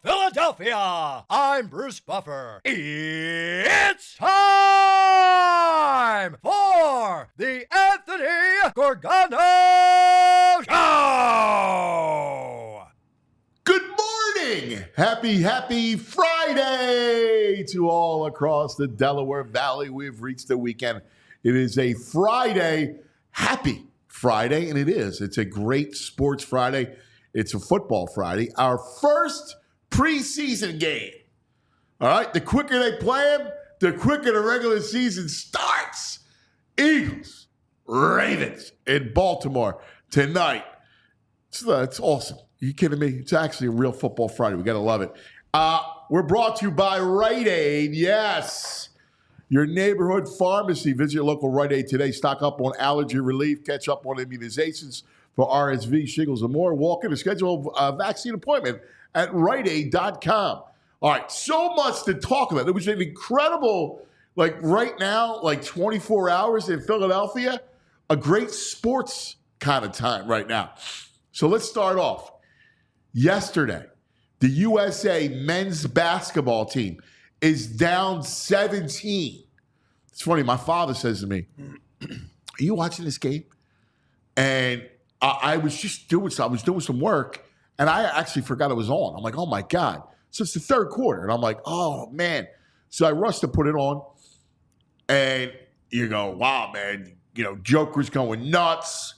Philadelphia. I'm Bruce Buffer. It's time for the Anthony Gorgano Show. Good morning. Happy Friday to all across the Delaware Valley. We've reached the weekend. It is a Friday. Happy Friday, and it is. It's a great sports Friday. It's a football Friday. Our first preseason game. All right, the quicker they play them, the quicker the regular season starts. Eagles, Ravens in Baltimore tonight. It's awesome. Are you kidding me? It's actually a real football Friday. We got to love it. We're brought to you by Rite Aid. Yes. Your neighborhood pharmacy. Visit your local Rite Aid today. Stock up on allergy relief. Catch up on immunizations for RSV, shingles, and more. Walk in to schedule a vaccine appointment at riteaid.com. All right, so much to talk about. It was an incredible, right now, 24 hours in Philadelphia, a great sports kind of time right now. So let's start off. Yesterday, the USA men's basketball team is down 17. It's funny, my father says to me, are you watching this game? And I was just doing some work, and I actually forgot it was on. I'm like, oh my God. So it's the third quarter. And I'm like, oh man. So I rushed to put it on, and you go, wow, man, Joker's going nuts.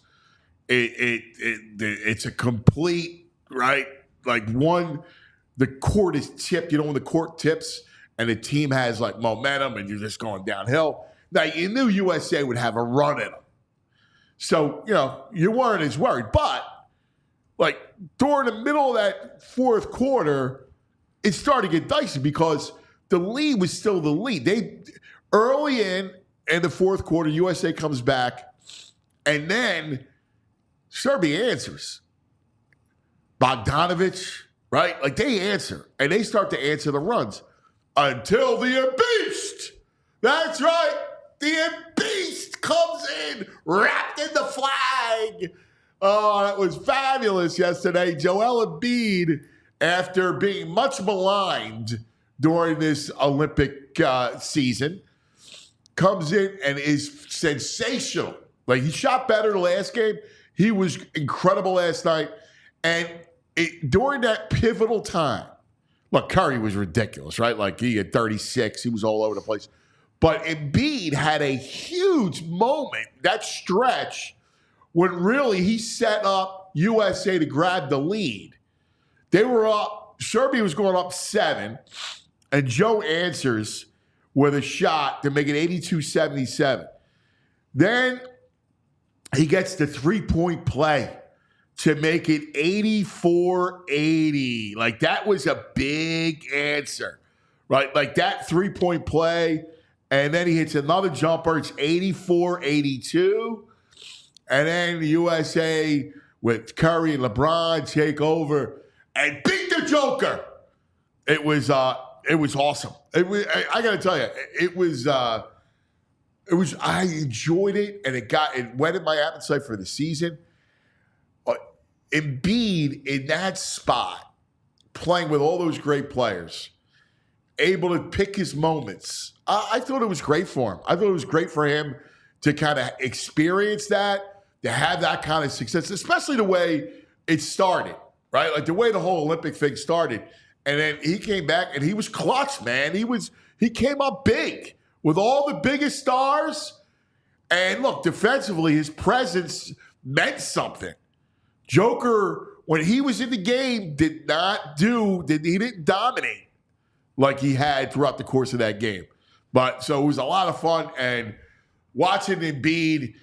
It's a complete, right? The court is tipped. When the court tips and the team has momentum and you're just going downhill. Now, you knew USA would have a run in them. So, you weren't as worried. But, during the middle of that fourth quarter, it started to get dicey because the lead was still the lead. Early in the fourth quarter, USA comes back, and then Stormy answers. Bogdanovich, right? They answer, and they start to answer the runs until the Embiid. That's right. The Embiid comes in, wrapped in the flag. Oh, that was fabulous yesterday. Joel Embiid, after being much maligned during this Olympic season, comes in and is sensational. He shot better the last game. He was incredible last night. And during that pivotal time, look, Curry was ridiculous, right? He had 36. He was all over the place. But Embiid had a huge moment, that stretch, when really he set up USA to grab the lead. They were up. Stormy was going up 7, and Joe answers with a shot to make it 82-77. Then he gets the three-point play to make it 84-80. That was a big answer, right? That three-point play, and then he hits another jumper. It's 84-82. And then the USA with Curry and LeBron take over and beat the Joker. It was awesome. I got to tell you, it was. I enjoyed it, and it whetted my appetite for the season. Embiid in that spot, playing with all those great players, able to pick his moments. I thought it was great for him. I thought it was great for him to kind of experience that, to have that kind of success, especially the way it started, right? The way the whole Olympic thing started. And then he came back and he was clutch, man. He came up big with all the biggest stars. And look, defensively, his presence meant something. Joker, when he was in the game, he didn't dominate like he had throughout the course of that game. But so it was a lot of fun, and watching Embiid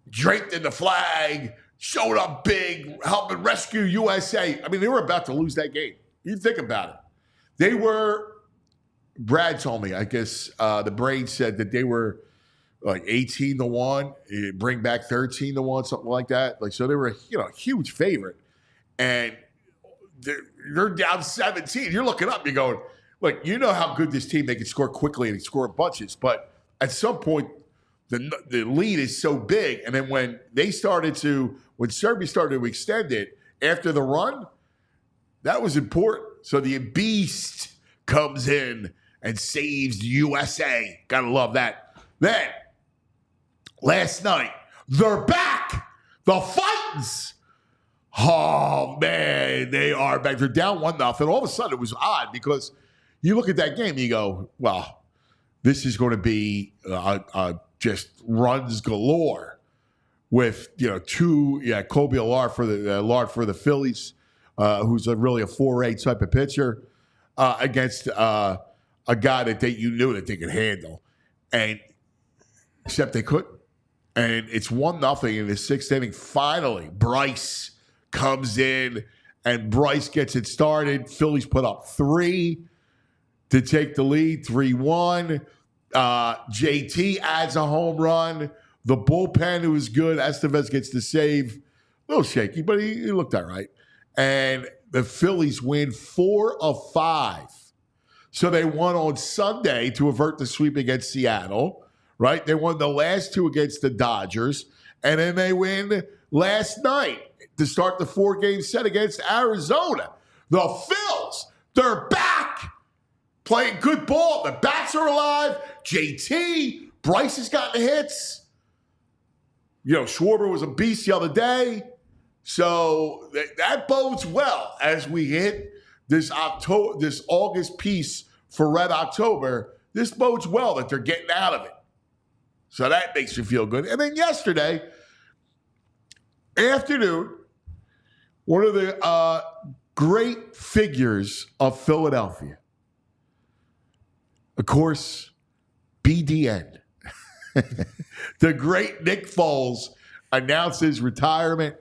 draped in the flag, showed up big, helping rescue USA. I mean, they were about to lose that game. You think about it. Brad told me, I guess the brain said that they were 18-1, bring back 13-1, something like that. So they were a huge favorite. And they're down 17. You're looking up, you're going, look, you know how good this team, they can score quickly and score in bunches. But at some point, the lead is so big. And then when Serbia started to extend it after the run, that was important. So the beast comes in and saves USA. Gotta love that. Then, last night, they're back. The Fightins. Oh, man, they are back. They're down 1-0. All of a sudden, it was odd because you look at that game and you go, well, this is going to be just runs galore with, Kobe Allard for the Phillies, who's really a 4-8 type of pitcher, against a guy that you knew that they could handle. And except they couldn't. And it's 1-0 in the sixth inning. Finally, Bryce comes in, and Bryce gets it started. Phillies put up 3 to take the lead, 3-1. JT adds a home run. The bullpen, who was good, Estevez gets the save. A little shaky, but he looked all right. And the Phillies win 4 of 5. So they won on Sunday to avert the sweep against Seattle, right? They won the last 2 against the Dodgers. And then they win last night to start the 4-game set against Arizona. The Phils, they're back. Playing good ball. The bats are alive. JT, Bryce has gotten the hits. Schwarber was a beast the other day. So that bodes well as we hit this August piece for Red October. This bodes well that they're getting out of it. So that makes you feel good. And then yesterday afternoon, one of the great figures of Philadelphia, of course, BDN. The great Nick Foles announces retirement.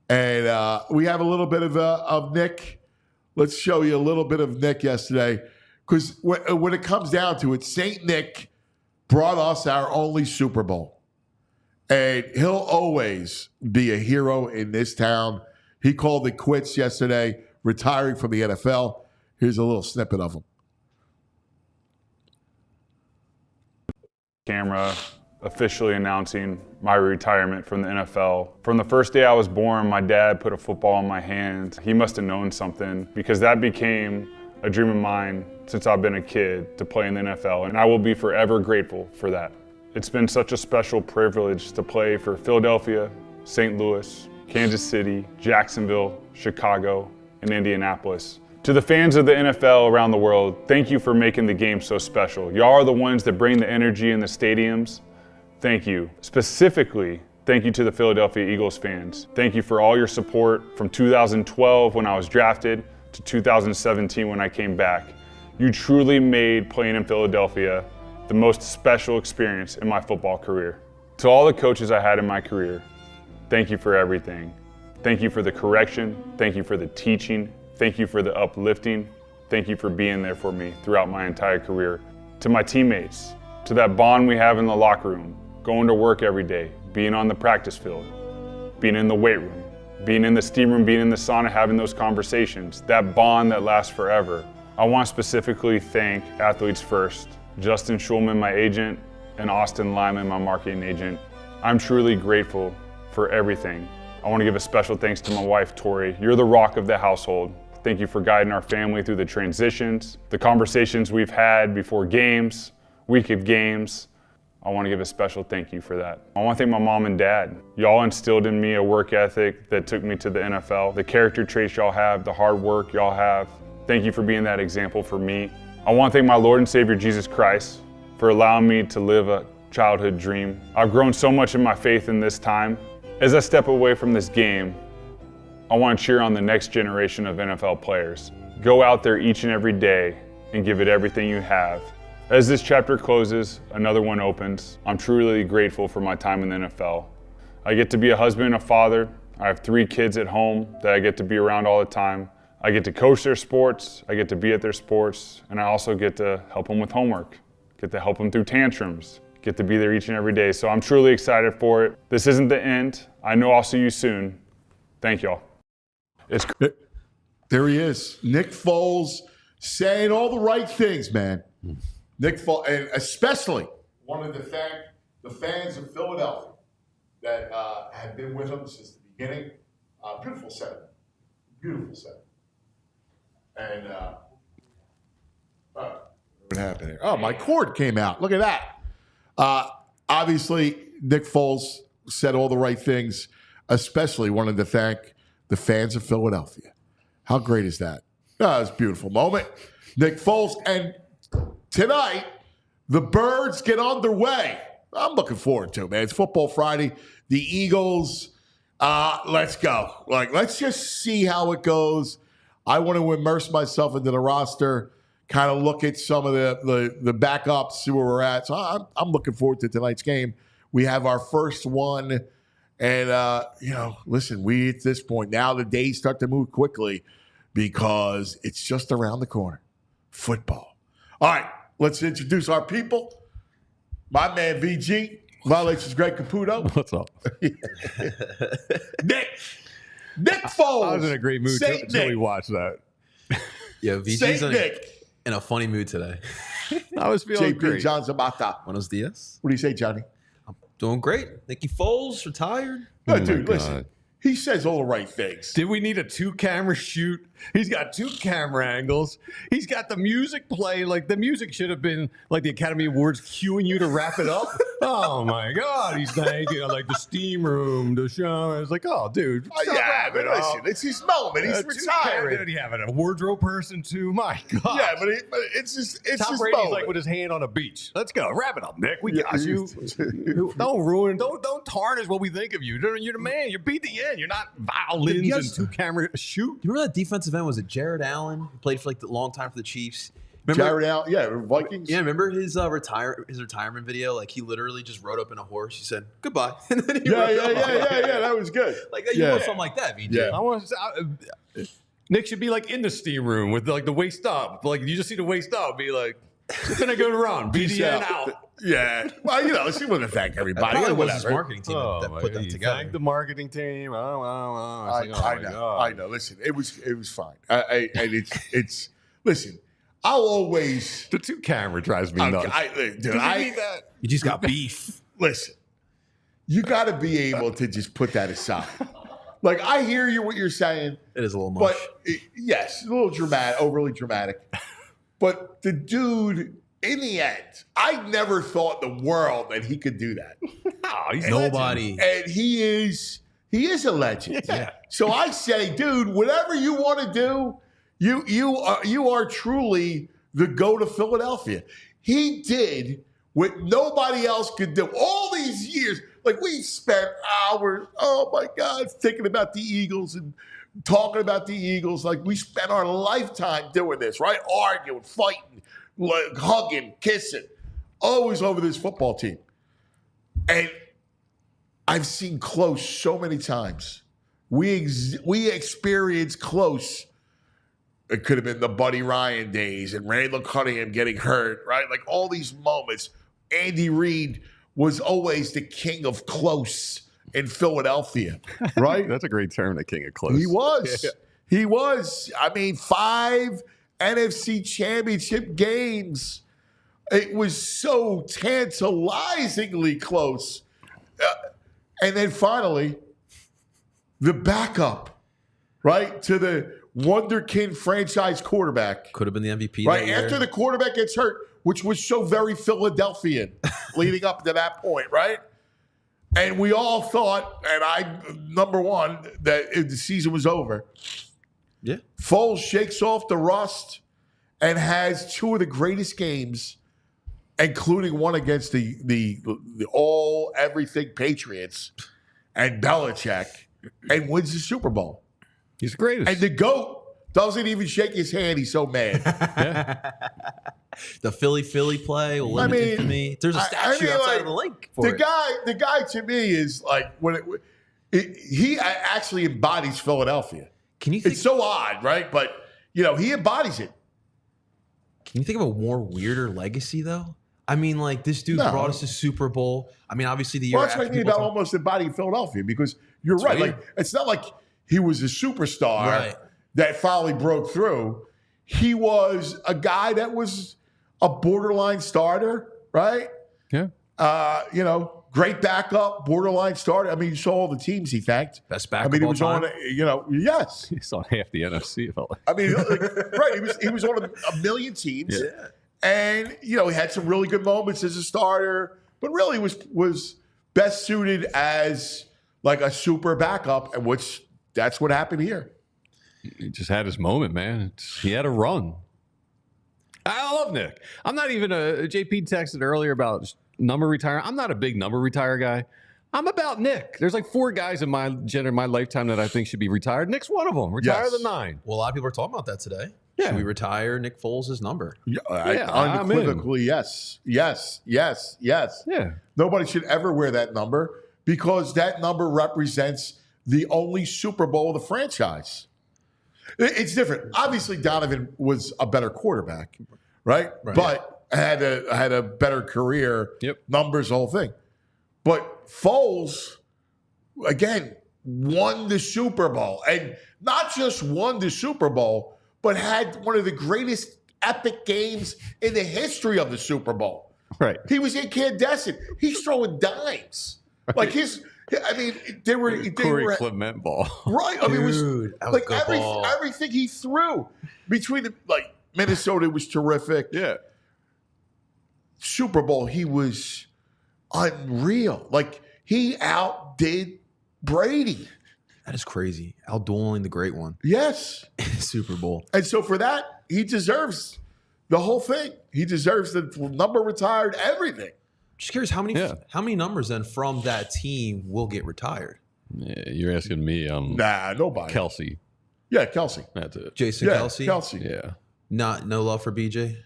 And we have a little bit of Nick. Let's show you a little bit of Nick yesterday. Because when it comes down to it, St. Nick brought us our only Super Bowl. And he'll always be a hero in this town. He called it quits yesterday, retiring from the NFL. Here's a little snippet of him. Camera officially announcing my retirement from the NFL. From the first day I was born, my dad put a football in my hand. He must have known something because that became a dream of mine since I've been a kid to play in the NFL, and I will be forever grateful for that. It's been such a special privilege to play for Philadelphia, St. Louis, Kansas City, Jacksonville, Chicago, and Indianapolis. To the fans of the NFL around the world, thank you for making the game so special. Y'all are the ones that bring the energy in the stadiums. Thank you. Specifically, thank you to the Philadelphia Eagles fans. Thank you for all your support from 2012 when I was drafted to 2017 when I came back. You truly made playing in Philadelphia the most special experience in my football career. To all the coaches I had in my career, thank you for everything. Thank you for the correction. Thank you for the teaching. Thank you for the uplifting. Thank you for being there for me throughout my entire career. To my teammates, to that bond we have in the locker room, going to work every day, being on the practice field, being in the weight room, being in the steam room, being in the sauna, having those conversations, that bond that lasts forever. I want to specifically thank Athletes First, Justin Schulman, my agent, and Austin Lyman, my marketing agent. I'm truly grateful for everything. I want to give a special thanks to my wife, Tori. You're the rock of the household. Thank you for guiding our family through the transitions, the conversations we've had before games, week of games. I want to give a special thank you for that. I want to thank my mom and dad. Y'all instilled in me a work ethic that took me to the NFL. The character traits y'all have, the hard work y'all have. Thank you for being that example for me. I want to thank my Lord and Savior Jesus Christ for allowing me to live a childhood dream. I've grown so much in my faith in this time. As I step away from this game, I want to cheer on the next generation of NFL players. Go out there each and every day and give it everything you have. As this chapter closes, another one opens. I'm truly grateful for my time in the NFL. I get to be a husband and a father. I have 3 kids at home that I get to be around all the time. I get to coach their sports, I get to be at their sports, and I also get to help them with homework, get to help them through tantrums, get to be there each and every day. So I'm truly excited for it. This isn't the end. I know I'll see you soon. Thank y'all. There he is, Nick Foles, saying all the right things, man. Nick Foles, and especially wanted to thank the fans of Philadelphia that have been with him since the beginning. Beautiful set. Beautiful set. And what happened here? Oh, my cord came out. Look at that. Obviously, Nick Foles said all the right things, especially wanted to thank the fans of Philadelphia. How great is that? Oh, it's a beautiful moment. Nick Foles. And tonight, the Birds get underway. I'm looking forward to it, man. It's Football Friday. The Eagles, let's go. Let's just see how it goes. I want to immerse myself into the roster, kind of look at some of the backups, see where we're at. So I'm looking forward to tonight's game. We have our first one. And, listen, we at this point, now the days start to move quickly because it's just around the corner. Football. All right, let's introduce our people. My man, VG. Violations Greg Caputo. What's up? Nick Foles. I was in a great mood until we watched that. Yeah, VG's in a funny mood today. I was feeling JP great. John Zabata. Buenos dias. What do you say, Johnny? Doing great. Nicky Foles retired. Oh, my dude, God. listen. He says all the right things. Did we need a 2-camera shoot? He's got 2 camera angles. He's got the music playing. Like, the music should have been like the Academy Awards cueing you to wrap it up. Oh, my God. He's thanking, like, the steam room, the show. I was like, oh, dude. But listen, it's his moment. He's retiring. Did he have a wardrobe person, too? My God. Yeah, but it's Tom his Brady's moment. like with his hand on a beach. Let's go. Wrap it up, Nick. We got you. Don't ruin. Don't tarnish what we think of you. You're the man. You beat the end. You're not violins and 2-camera shoot. You remember that defensive end? Was it Jared Allen? Who played for like the long time for the Chiefs. Remember, Jared Allen, yeah, Vikings. Yeah, remember his retirement video? Like he literally just rode up in a horse. He said goodbye, and then he rode off. Yeah. That was good. Like you want something like that, VJ. Yeah. I want to. Nick should be like in the steam room with like the waist up. Like you just see the waist up, be like, then I go to run, BDN out. Yeah. Well, she wouldn't thank everybody. Probably was Whatever. his marketing team that put that together. Thank the marketing team. I know. Listen, it was fine. And it's listen. I'll always The 2-camera drives me nuts. You just got beef. Listen. You got to be able to just put that aside. Like I hear you what you're saying. It is a little much. But yes, a little dramatic, overly dramatic. But the dude, in the end, I never thought in the world that he could do that. He's Nobody. And he is a legend. Yeah. So I say, dude, whatever you want to do, you are truly the go to Philadelphia. He did what nobody else could do. All these years, like we spent hours, oh my God, thinking about the Eagles and talking about the Eagles. Like we spent our lifetime doing this, right? Arguing, fighting, like, hugging, kissing, always over this football team. And I've seen close so many times. We experienced close. It could have been the Buddy Ryan days and Randall Cunningham getting hurt, right? Like all these moments. Andy Reid was always the king of close in Philadelphia, right? That's a great term, the king of close. He was. He was. I mean, 5 NFC championship games. It was so tantalizingly close. And then finally, the backup, right, to the wonderkind franchise quarterback. Could have been the MVP. Right, after the quarterback gets hurt, which was so very Philadelphian leading up to that point, right? And we all thought, number one, that the season was over. Yeah. Foles shakes off the rust and has 2 of the greatest games, including one against the all everything Patriots and Belichick, and wins the Super Bowl. He's the greatest. And the GOAT doesn't even shake his hand. He's so mad. The Philly play will live in infamy. There's a statue outside of the lake for it. The guy to me is like he actually embodies Philadelphia. Can you think, it's so odd, right? But he embodies it. Can you think of a more weirder legacy though? I mean, like this dude brought us to Super Bowl. I mean, obviously the year that's after. What I mean about almost embodying Philadelphia, because you're right. Weird. Like it's not like he was a superstar that finally broke through. He was a guy that was a borderline starter, right? Yeah. great backup, borderline starter. I mean, you saw all the teams he thanked. Best backup. I mean, he was all time. on. Yes. He's on half the NFC. It felt like. I mean, right? He was on a million teams, and he had some really good moments as a starter, but really was best suited as like a super backup, and that's what happened here. He just had his moment, man. He had a run. I love Nick. I'm not even JP texted earlier about number retire. I'm not a big number retire guy. I'm about Nick. There's like 4 guys in my lifetime that I think should be retired. Nick's one of them. Retire the 9. Well, a lot of people are talking about that today. Yeah. Should we retire Nick Foles' number? Unequivocally, yes. Yeah. Nobody should ever wear that number because that number represents the only Super Bowl of the franchise. It's different. Obviously, Donovan was a better quarterback, right? But had a better career, numbers, the whole thing. But Foles, again, won the Super Bowl. And not just won the Super Bowl, but had one of the greatest epic games in the history of the Super Bowl. Right. He was incandescent. He's throwing dimes. Like they were Clement ball. Right. I mean, it was like ball. everything he threw between Minnesota was terrific. Yeah. Super Bowl, he was unreal. Like he outdid Brady. That is crazy. Outdueling the great one. Yes. Super Bowl. And so for that, he deserves the whole thing. He deserves the number retired, everything. Just curious, how many numbers then from that team will get retired? Yeah, you're asking me. Nah, nobody. Kelsey. Yeah, Kelsey. That's it. Jason Kelsey? Kelsey. Yeah. No love for BJ?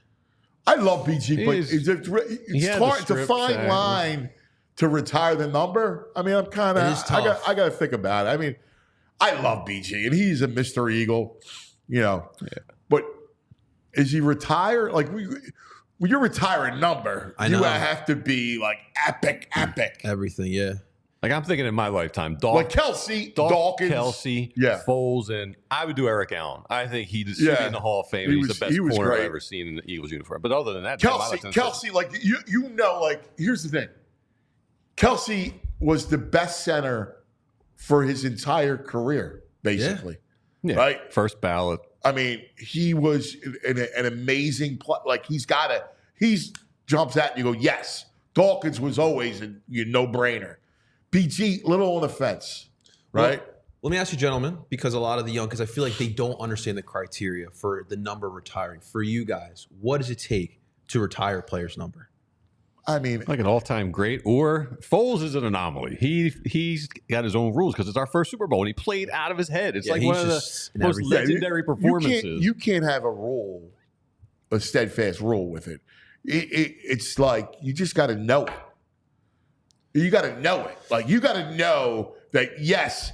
I love BG, but it's hard. It's a fine tag. line to retire the number. I mean, I'm kind of. I got to think about it. I mean, I love BG, and he's a Mr. Eagle, Yeah. But is he retire? Like when you retire a number, you have to be like epic. Everything, yeah. Like I'm thinking in my lifetime, like Kelsey, Dawkins, Kelsey, Foles, and I would do Eric Allen. I think he should be in the Hall of Fame. He's the best corner I've ever seen in the Eagles uniform. But other than that, Kelsey, like here's the thing. Kelsey was the best center for his entire career, basically. Yeah. Right? First ballot. I mean, he was an amazing play. Like he jumps out and you go, yes. Dawkins was always a no-brainer. BG, little on the fence, right? Well, let me ask you, gentlemen, because a lot of the young, because I feel like they don't understand the criteria for the number retiring. For you guys, what does it take to retire a player's number? I mean, like an all-time great, or Foles is an anomaly. He's got his own rules because it's our first Super Bowl and he played out of his head. It's like one of the most legendary performances. You can't have a steadfast rule with it. It's like you just got to know it. You got to know it. Like you got to know that yes,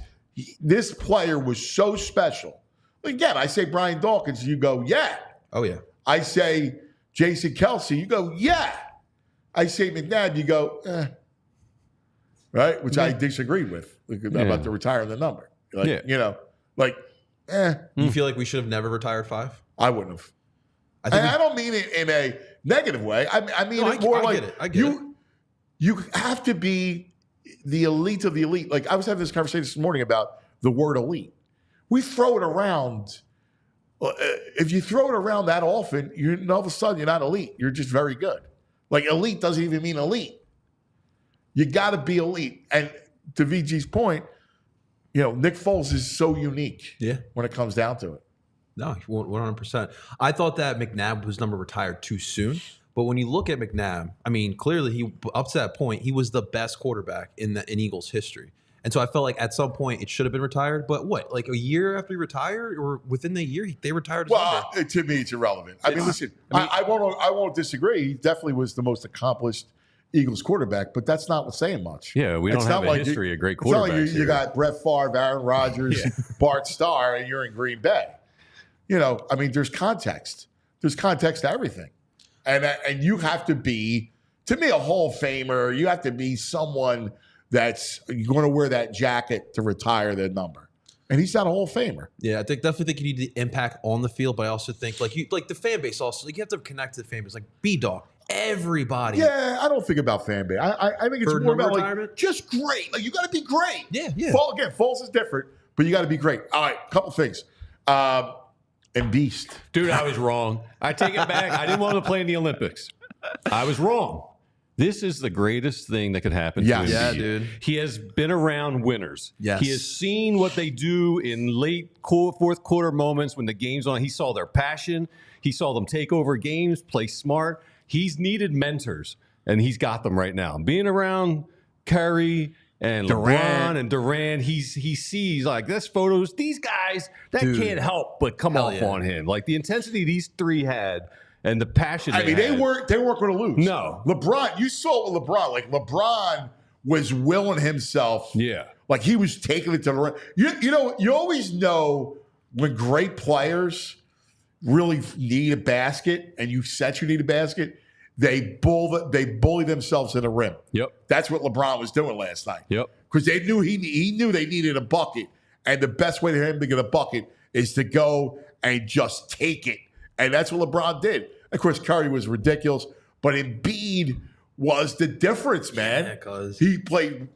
this player was so special. Again, I say Brian Dawkins, you go yeah. Oh yeah. I say Jason Kelsey, you go yeah. I say McNabb, you go, right? Which I disagreed with about the retiring the number. Like, You feel like we should have never retired 5? I wouldn't have. I don't mean it in a negative way. I mean it more like I get it. You have to be the elite of the elite. Like I was having this conversation this morning about the word elite. We throw it around. If you throw it around that often, all of a sudden you're not elite. You're just very good. Like elite doesn't even mean elite. You got to be elite. And to VG's point, Nick Foles is so unique when it comes down to it. No, 100%. I thought that McNabb was number retired too soon. But when you look at McNabb, I mean, clearly up to that point, he was the best quarterback in Eagles history. And so I felt like at some point it should have been retired. But what, like a year after he retired or within the year, they retired his number? To me, it's irrelevant. I mean, listen, I won't disagree. He definitely was the most accomplished Eagles quarterback, but that's not saying much. Yeah, we don't have a history of great quarterbacks. It's not like you got Brett Favre, Aaron Rodgers, Bart Starr, and you're in Green Bay. I mean, there's context. There's context to everything. And you have to be, to me, a Hall of Famer. You have to be someone that's going to wear that jacket to retire the number. And he's not a Hall of Famer. Yeah, I definitely think you need the impact on the field, but I also think like the fan base also, like you have to connect to the fan base. Like B-Dog, everybody. Yeah, I don't think about fan base. I think it's For more number about retirement? just great. Like you got to be great. Yeah. Again, Foles is different, but you got to be great. All right, couple things. And Beast. Dude, I was wrong. I take it back. I didn't want to play in the Olympics. I was wrong. This is the greatest thing that could happen to Embiid. Yeah, dude. He has been around winners. Yes. He has seen what they do in late fourth quarter moments when the game's on. He saw their passion. He saw them take over games, play smart. He's needed mentors, and he's got them right now. Being around Curry and LeBron and Durant, he sees like this photos. These guys that can't help but come off on him. Like the intensity these three had and the passion. They weren't going to lose. No, LeBron. You saw with LeBron. Like LeBron was willing himself. Yeah, like he was taking it to the rim. You always know when great players really need a basket, and you set you need a basket. They bully themselves to the rim. Yep. That's what LeBron was doing last night. Yep. Because they knew he knew they needed a bucket, and the best way for him to get a bucket is to go and just take it, and that's what LeBron did. Of course, Curry was ridiculous, but Embiid was the difference, man. Yeah, 'cause he played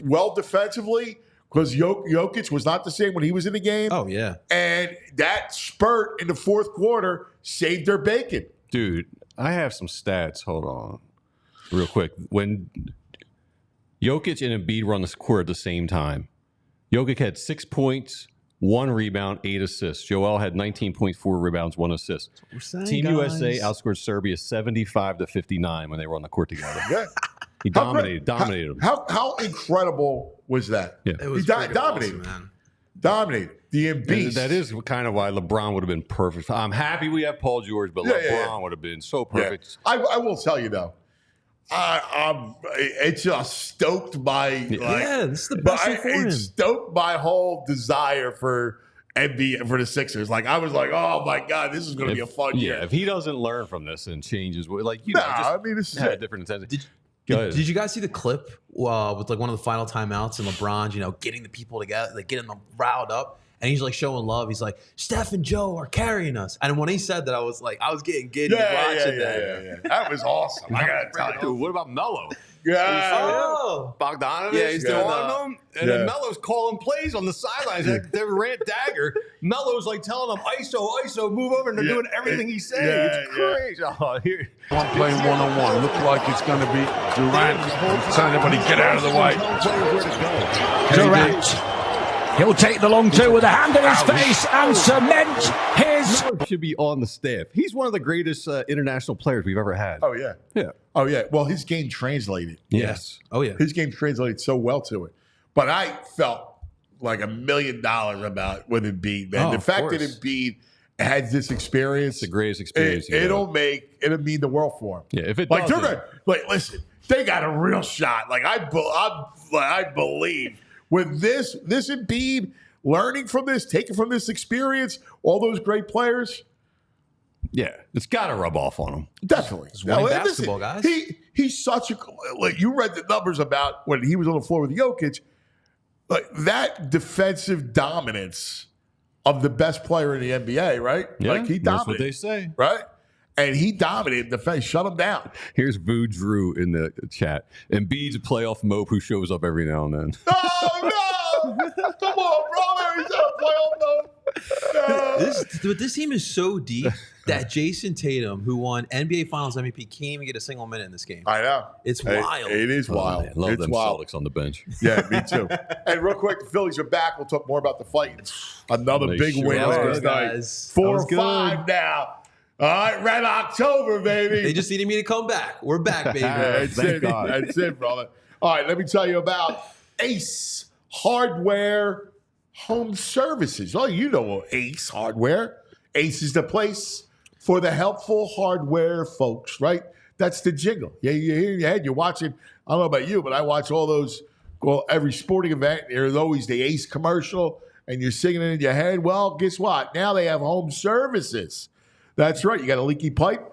well defensively because Jokic was not the same when he was in the game. Oh yeah, and that spurt in the fourth quarter saved their bacon. Dude, I have some stats. Hold on. Real quick. When Jokic and Embiid were on the court at the same time, Jokic had 6 points, 1 rebound, 8 assists. Joel had 19.4 rebounds, 1 assist. Team USA outscored Serbia 75-59 when they were on the court together. Yeah. He dominated them. How incredible was that? Yeah. it was He dominated. awesome, man. Dominated. The Embiid. And that is kind of why LeBron would have been perfect. I'm happy we have Paul George, but LeBron would have been so perfect. Yeah. I will tell you though, it just stoked my this is the best thing for him. It stoked my whole desire for NBA for the Sixers. Like I was like, oh my god, this is going to be a fun year. Yeah, if he doesn't learn from this and changes, this is had a it. different intensity. Did you guys see the clip with like one of the final timeouts and LeBron, getting the people together, like getting them riled up, and he's like showing love. He's like, Steph and Joe are carrying us. And when he said that, I was getting giddy watching that. Yeah. That was awesome. I gotta tell you. Dude, what about Melo? Yeah. Bogdanovich, Yeah, he's doing them, and then Melo's calling plays on the sidelines. They're rant dagger. Melo's like telling them, ISO, move over, and they're doing everything he's saying. It's crazy. Oh, here. One playing one-on-one. Looks like it's going to be Durant. Telling everybody, get out of the way. Durant. He'll take the long two with a hand in his face and cement his. Should be on the staff. He's one of the greatest international players we've ever had. Oh yeah. Yeah. Oh yeah. Well, his game translated. Yes. Oh yeah. His game translated so well to it. But I felt like $1 million about with Embiid, man. The fact that Embiid had this experience, It's the greatest experience. it'll mean the world for him. Yeah, if it like doesn't, listen, they got a real shot. Like I believe with this Embiid learning from this, taking from this experience, all those great players. yeah, it's got to rub off on him. Definitely. He's winning basketball, guys. He's such a like you read the numbers about when he was on the floor with Jokic, like that defensive dominance of the best player in the NBA, right? Yeah, like he dominated. that's what they say. Right? And he dominated defense, shut him down. Here's Vu Drew in the chat. Embiid's a playoff mope who shows up every now and then. Oh no! Come on, brother. He's a playoff mode. No. This team is so deep that Jason Tatum, who won NBA Finals MVP, can't even get a single minute in this game. I know. It's wild. It is wild. Man, love it's them wild. Celtics on the bench. Yeah, me too. And real quick, the Phillies are back. We'll talk more about the fight. Another They big sure win are. last night. Guys. 4-5 now. All right, Red October, baby. They just needed me to come back. We're back, baby. That's Thank it. God. That's it, brother. All right, let me tell you about Ace Hardware Home Services. Oh, you know Ace Hardware. Ace is the place for the helpful hardware folks, right? That's the jingle. Yeah, you hear in your head. You're watching. I don't know about you, but I watch all those. Well, every sporting event, there's always the Ace commercial, and you're singing it in your head. Well, guess what? Now they have home services. That's right. You got a leaky pipe?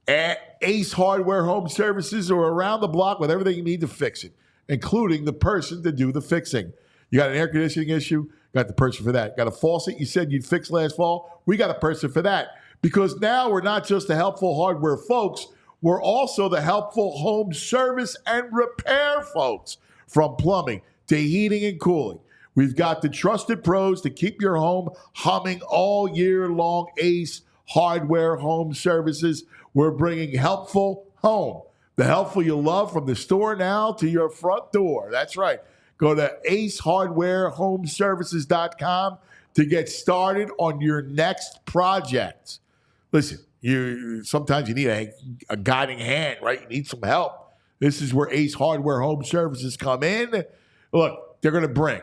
Ace Hardware Home Services are around the block with everything you need to fix it, including the person to do the fixing. You got an air conditioning issue? Got the person for that. Got a faucet you said you'd fix last fall? We got a person for that. Because now we're not just the helpful hardware folks. we're also the helpful home service and repair folks. From plumbing to heating and cooling, we've got the trusted pros to keep your home humming all year long. Ace Hardware Home Services. We're bringing helpful home. The helpful you love from the store now to your front door. That's right. Go to acehardwarehomeservices.com to get started on your next project. Listen, sometimes you need a guiding hand, right? You need some help. This is where Ace Hardware Home Services come in. Look, they're going to bring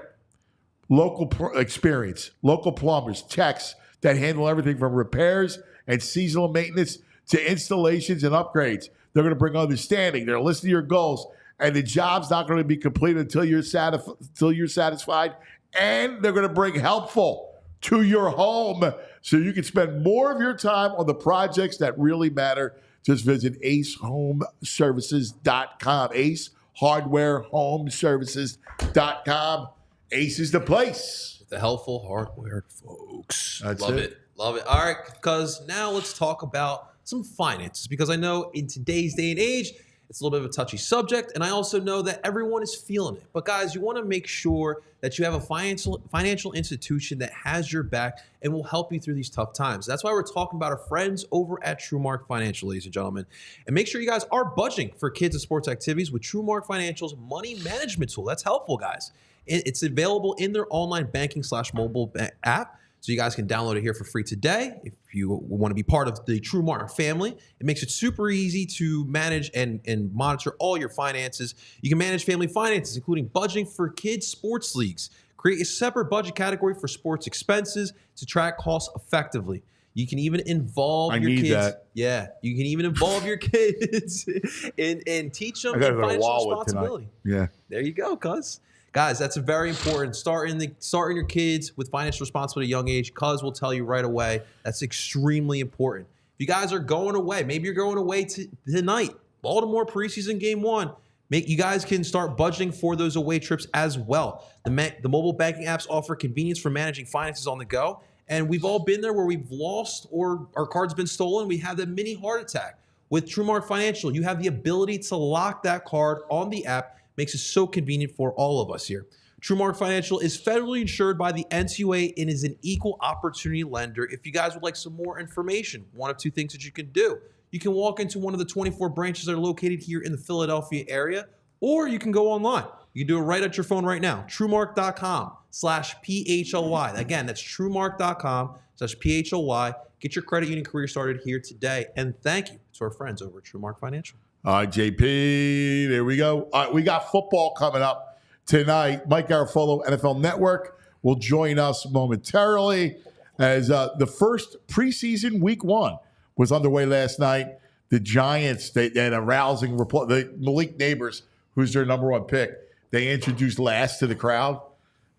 local experience, local plumbers, techs that handle everything from repairs and seasonal maintenance to installations and upgrades. They're going to bring understanding. They're listening to your goals, and the job's not going to be completed until you're satisfied. And they're going to bring helpful to your home so you can spend more of your time on the projects that really matter. Just visit acehomeservices.com. acehardwarehomeservices.com. Ace is the place. The helpful hardware, folks. That's Love it. Love it. All right, because now let's talk about some finances, because I know in today's day and age, it's a little bit of a touchy subject, and I also know that everyone is feeling it. But guys, you want to make sure that you have a financial institution that has your back and will help you through these tough times. That's why we're talking about our friends over at TrueMark Financial, ladies and gentlemen. And make sure you guys are budgeting for kids and sports activities with TrueMark Financial's money management tool. That's helpful, guys. It's available in their online banking/mobile app. So you guys can download it here for free today. If you want to be part of the TrueMark family, it makes it super easy to manage and monitor all your finances. You can manage family finances, including budgeting for kids' sports leagues. Create a separate budget category for sports expenses to track costs effectively. You can even involve your kids. That. Yeah, you can even involve your kids and teach them financial responsibility. Yeah. There you go, cuz. Guys, that's very important. Starting your kids with financial responsibility at a young age, cuz will tell you right away. That's extremely important. If you guys are going away, maybe you're going away tonight, Baltimore preseason game 1. You guys can start budgeting for those away trips as well. The mobile banking apps offer convenience for managing finances on the go. And we've all been there where we've lost or our card's been stolen. We have that mini heart attack. With TrueMark Financial, you have the ability to lock that card on the app. Makes it so convenient for all of us here. TrueMark Financial is federally insured by the NCUA and is an equal opportunity lender. If you guys would like some more information, one of two things that you can do. You can walk into one of the 24 branches that are located here in the Philadelphia area, or you can go online. You can do it right at your phone right now. TrueMark.com/PHLY. Again, that's TrueMark.com/PHLY. Get your credit union career started here today. And thank you to our friends over at TrueMark Financial. All right, JP, there we go. All right, we got football coming up tonight. Mike Garafolo, NFL Network, will join us momentarily as the first preseason week 1 was underway last night. The Giants, they had a rousing report. Malik Neighbors, who's their number 1 pick, they introduced last to the crowd.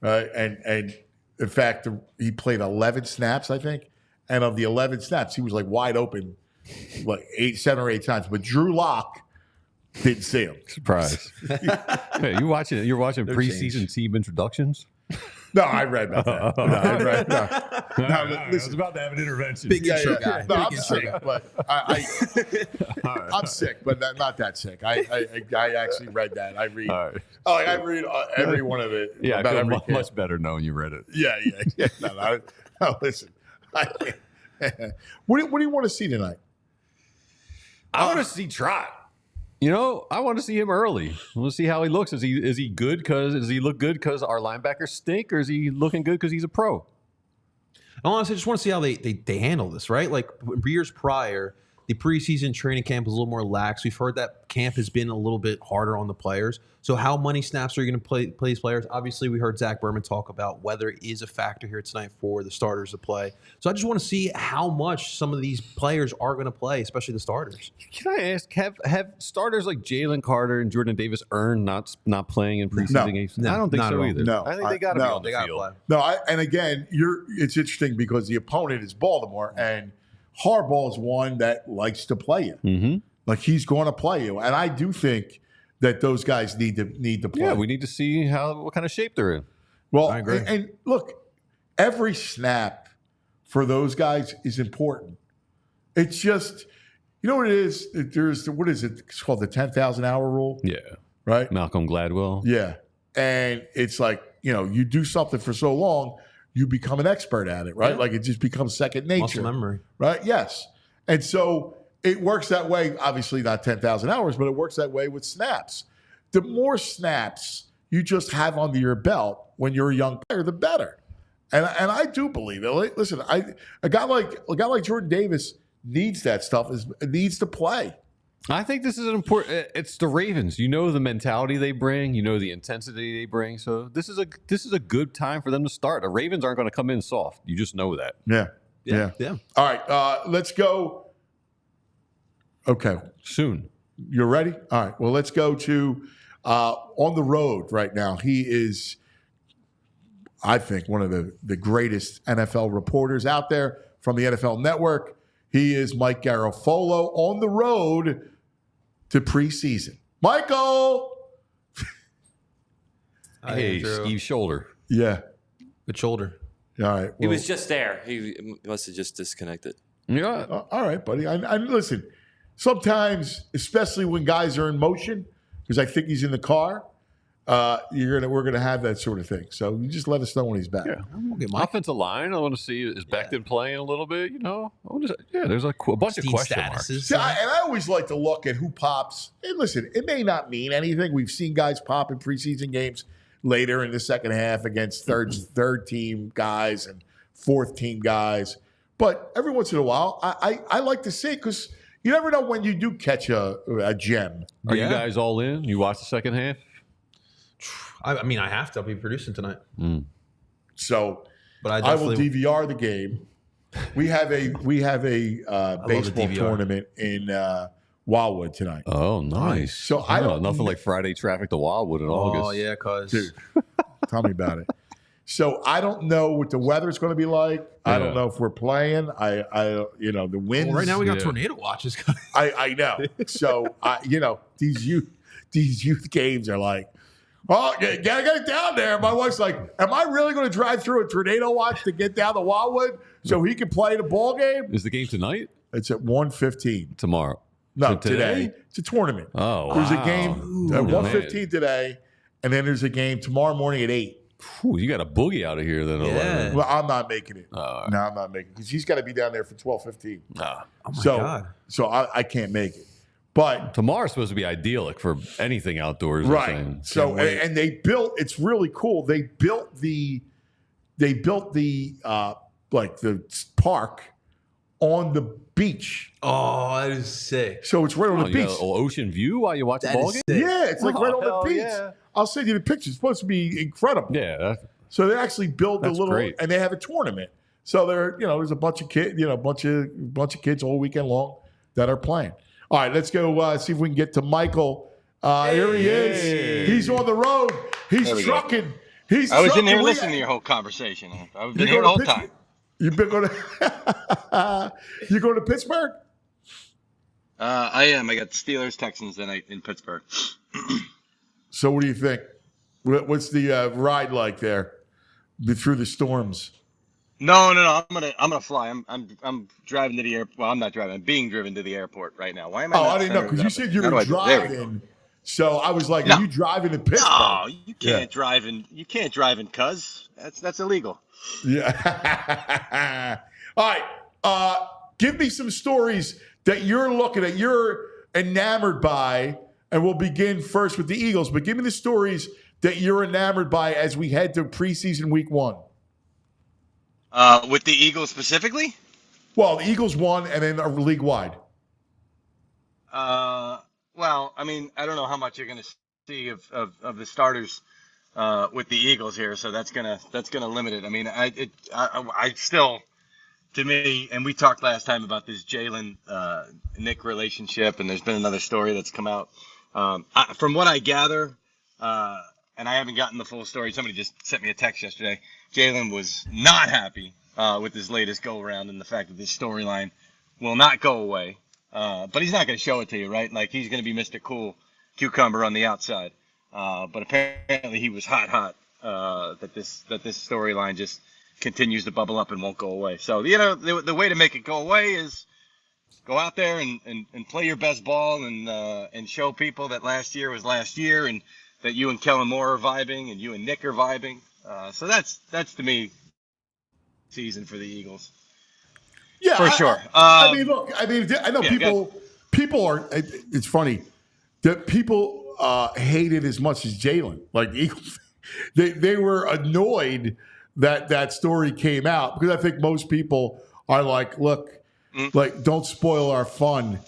And in fact, he played 11 snaps, I think. And of the 11 snaps, he was like wide open. Like 7 or 8 times, but Drew Lock didn't see him. Surprise! Hey, you're watching preseason team introductions. No, I read about that. No, I was about to have an intervention. Big intro guy. No, I'm sick, but I'm sick, but not that sick. I actually read that. I read. Right. I read every one of it. Yeah, about I every feel much better knowing you read it. Yeah. No, listen. What do you want to see tonight? I want to see Trot. I want to see him early. I want to see how he looks. Is he good? Does he look good because our linebackers stink, or is he looking good because he's a pro? Honestly, I just want to see how they handle this, right? Like years prior, the preseason training camp was a little more lax. We've heard that camp has been a little bit harder on the players. So how many snaps are you going to play these players? Obviously, we heard Zach Berman talk about weather is a factor here tonight for the starters to play. So I just want to see how much some of these players are going to play, especially the starters. Can I ask, have starters like Jalen Carter and Jordan Davis earned not playing in preseason games? No, I don't think so either. No, I think they got to be on the field. Play. No, and again, it's interesting because the opponent is Baltimore, and Harbaugh is one that likes to play you. Mm-hmm. Like he's going to play you, and I do think that those guys need to play. Yeah, we need to see what kind of shape they're in. Well, I agree. And look, every snap for those guys is important. It's just You know what it is? What is it? It's called the 10,000 hour rule. Yeah. Right? Malcolm Gladwell. Yeah. And it's like, you do something for so long, you become an expert at it, right? Yeah. Like it just becomes second nature. Muscle memory. Right? Yes. And so it works that way, obviously not 10,000 hours, but it works that way with snaps. The more snaps you just have under your belt when you're a young player, the better. And I do believe it. Listen, a guy like Jordan Davis needs that stuff, needs to play. I think this is an important. It's the Ravens. You know the mentality they bring. You know the intensity they bring. So this is a good time for them to start. The Ravens aren't going to come in soft. You just know that. Yeah. All right, let's go. Okay, Soon. you're ready. All right. Well, let's go to on the road right now. He is, I think, one of the greatest NFL reporters out there from the NFL Network. He is Mike Garafolo on the road to preseason. Michael! Hey, Steve's shoulder. Yeah. Good shoulder. All right. He well, was just there. He must have just disconnected. Yeah. all right, buddy. I listen, sometimes, especially when guys are in motion, because I think he's in the car, we're gonna have that sort of thing. So you just let us know when he's back. Yeah. Offensive line. I want to see is Becton playing a little bit. There's a bunch of question marks. See, and I always like to look at who pops. And listen, it may not mean anything. We've seen guys pop in preseason games later in the second half against third team guys and fourth team guys. But every once in a while, I like to see it because you never know when you do catch a gem. Are you guys all in? You watch the second half? I mean, I have to. I'll be producing tonight. So But I will DVR the game. We have a baseball DVR. tournament in Wildwood tonight. Oh, nice. So I don't nothing like Friday traffic to Wildwood in August. Oh, yeah, because Dude, tell me about it. So I don't know what the weather's going to be like. I don't know if we're playing. The winds. well, right now we got tornado watches. I know. So these youth games are like, oh, gotta get it down there. My wife's like, am I really going to drive through a tornado watch to get down to Wildwood so he can play the ball game? Is the game tonight? It's at 1:15 Tomorrow. No, So today. It's a tournament. Oh, There's a wow. game at Ooh, 1:15 today, and then there's a game tomorrow morning at 8. Whew, you got a boogie out of here then. Yeah. Well, I'm not making it. Oh. No, I'm not making it because he's got to be down there for 12:15. Ah. Oh, my So, God. so I can't make it. But Tomorrow's supposed to be idyllic for anything outdoors. I'm right. saying. So and they built. It's really cool. They built the like the park on the beach. Oh, that is sick. So it's right on the You beach. got an ocean view while you watch the That ball is game? sick. Yeah, it's like right on hell the beach. yeah. I'll send you the picture. It's supposed to be incredible. Yeah. So they actually built a That's little, great. and they have a tournament. So there's a bunch of kids, bunch of kids all weekend long that are playing. All right, let's go see if we can get to Michael. Here he is. He's on the road. He's There we go. trucking. I was in here listening to your whole conversation. I've been here the whole time. You've been going to you going to Pittsburgh? I am. I got the Steelers, Texans tonight in Pittsburgh. So what do you think? What's the ride like there through the storms? No. I'm gonna fly. I'm driving to the airport. Well, I'm not driving. I'm being driven to the airport right now. Why am I? Oh, not I didn't know centered because you up? said you How were do I- there we go. driving. So I was like, No. are you driving to Pittsburgh? No, you can't drive in. You can't drive in, cuz that's illegal. Yeah. All right. Give me some stories that you're looking at, you're enamored by, and we'll begin first with the Eagles. But give me the stories that you're enamored by as we head to preseason week 1. With the Eagles specifically. Well, the Eagles won, and then league wide. Well, I mean, I don't know how much you're gonna see of the starters with the Eagles here, so that's gonna limit it. I mean, I still, to me, and we talked last time about this Jalen Nick relationship, and there's been another story that's come out. From what I gather, and I haven't gotten the full story. Somebody just sent me a text yesterday. Jalen was not happy with his latest go around and the fact that this storyline will not go away. But he's not going to show it to you, right? Like, he's going to be Mr. Cool Cucumber on the outside. But apparently he was hot that this storyline just continues to bubble up and won't go away. So, the way to make it go away is Go out there and play your best ball and show people that last year was last year and that you and Kellen Moore are vibing and you and Nick are vibing. So that's to me season for the Eagles. Yeah, for sure. I mean, look, I know yeah, people are. It's funny that people hate it as much as Jalen. Like Eagles, they were annoyed that story came out because I think most people are like, look, like don't spoil our fun.